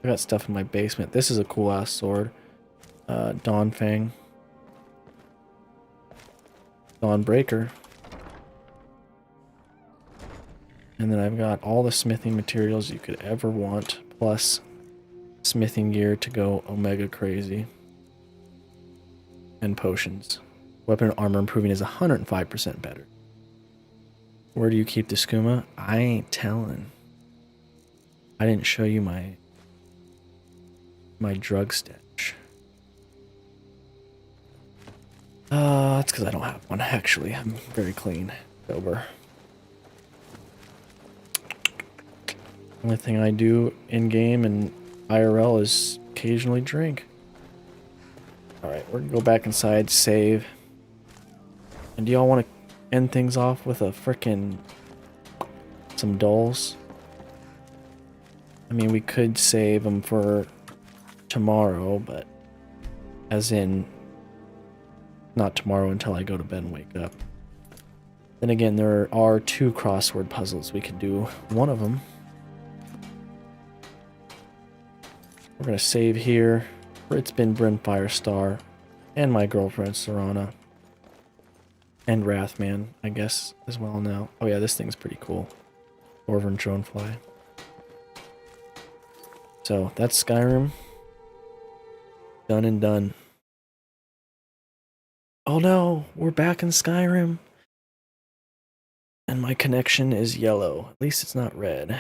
I got stuff in my basement. This is a cool ass sword. Dawn Fang. Dawn Breaker. And then I've got all the smithing materials you could ever want, plus smithing gear to go omega crazy. And potions. Weapon and armor improving is 105% better. Where do you keep the skooma? I ain't telling. I didn't show you my drug stash. That's because I don't have one, actually. I'm very clean. Sober. Only thing I do in-game and IRL is occasionally drink. Alright, we're gonna go back inside, save. And do y'all want to end things off with a frickin' some dolls? I mean, we could save them for tomorrow, but as in not tomorrow until I go to bed and wake up. Then again, there are 2 crossword puzzles. We could do one of them. We're gonna save here. It's been BRYNNE FIRESTAR and my girlfriend Serana. And Wrathman, I guess, as well now. Oh yeah, this thing's pretty cool. Dwarven Dronefly. So, that's Skyrim. Done and done. Oh no, we're back in Skyrim. And my connection is yellow. At least it's not red.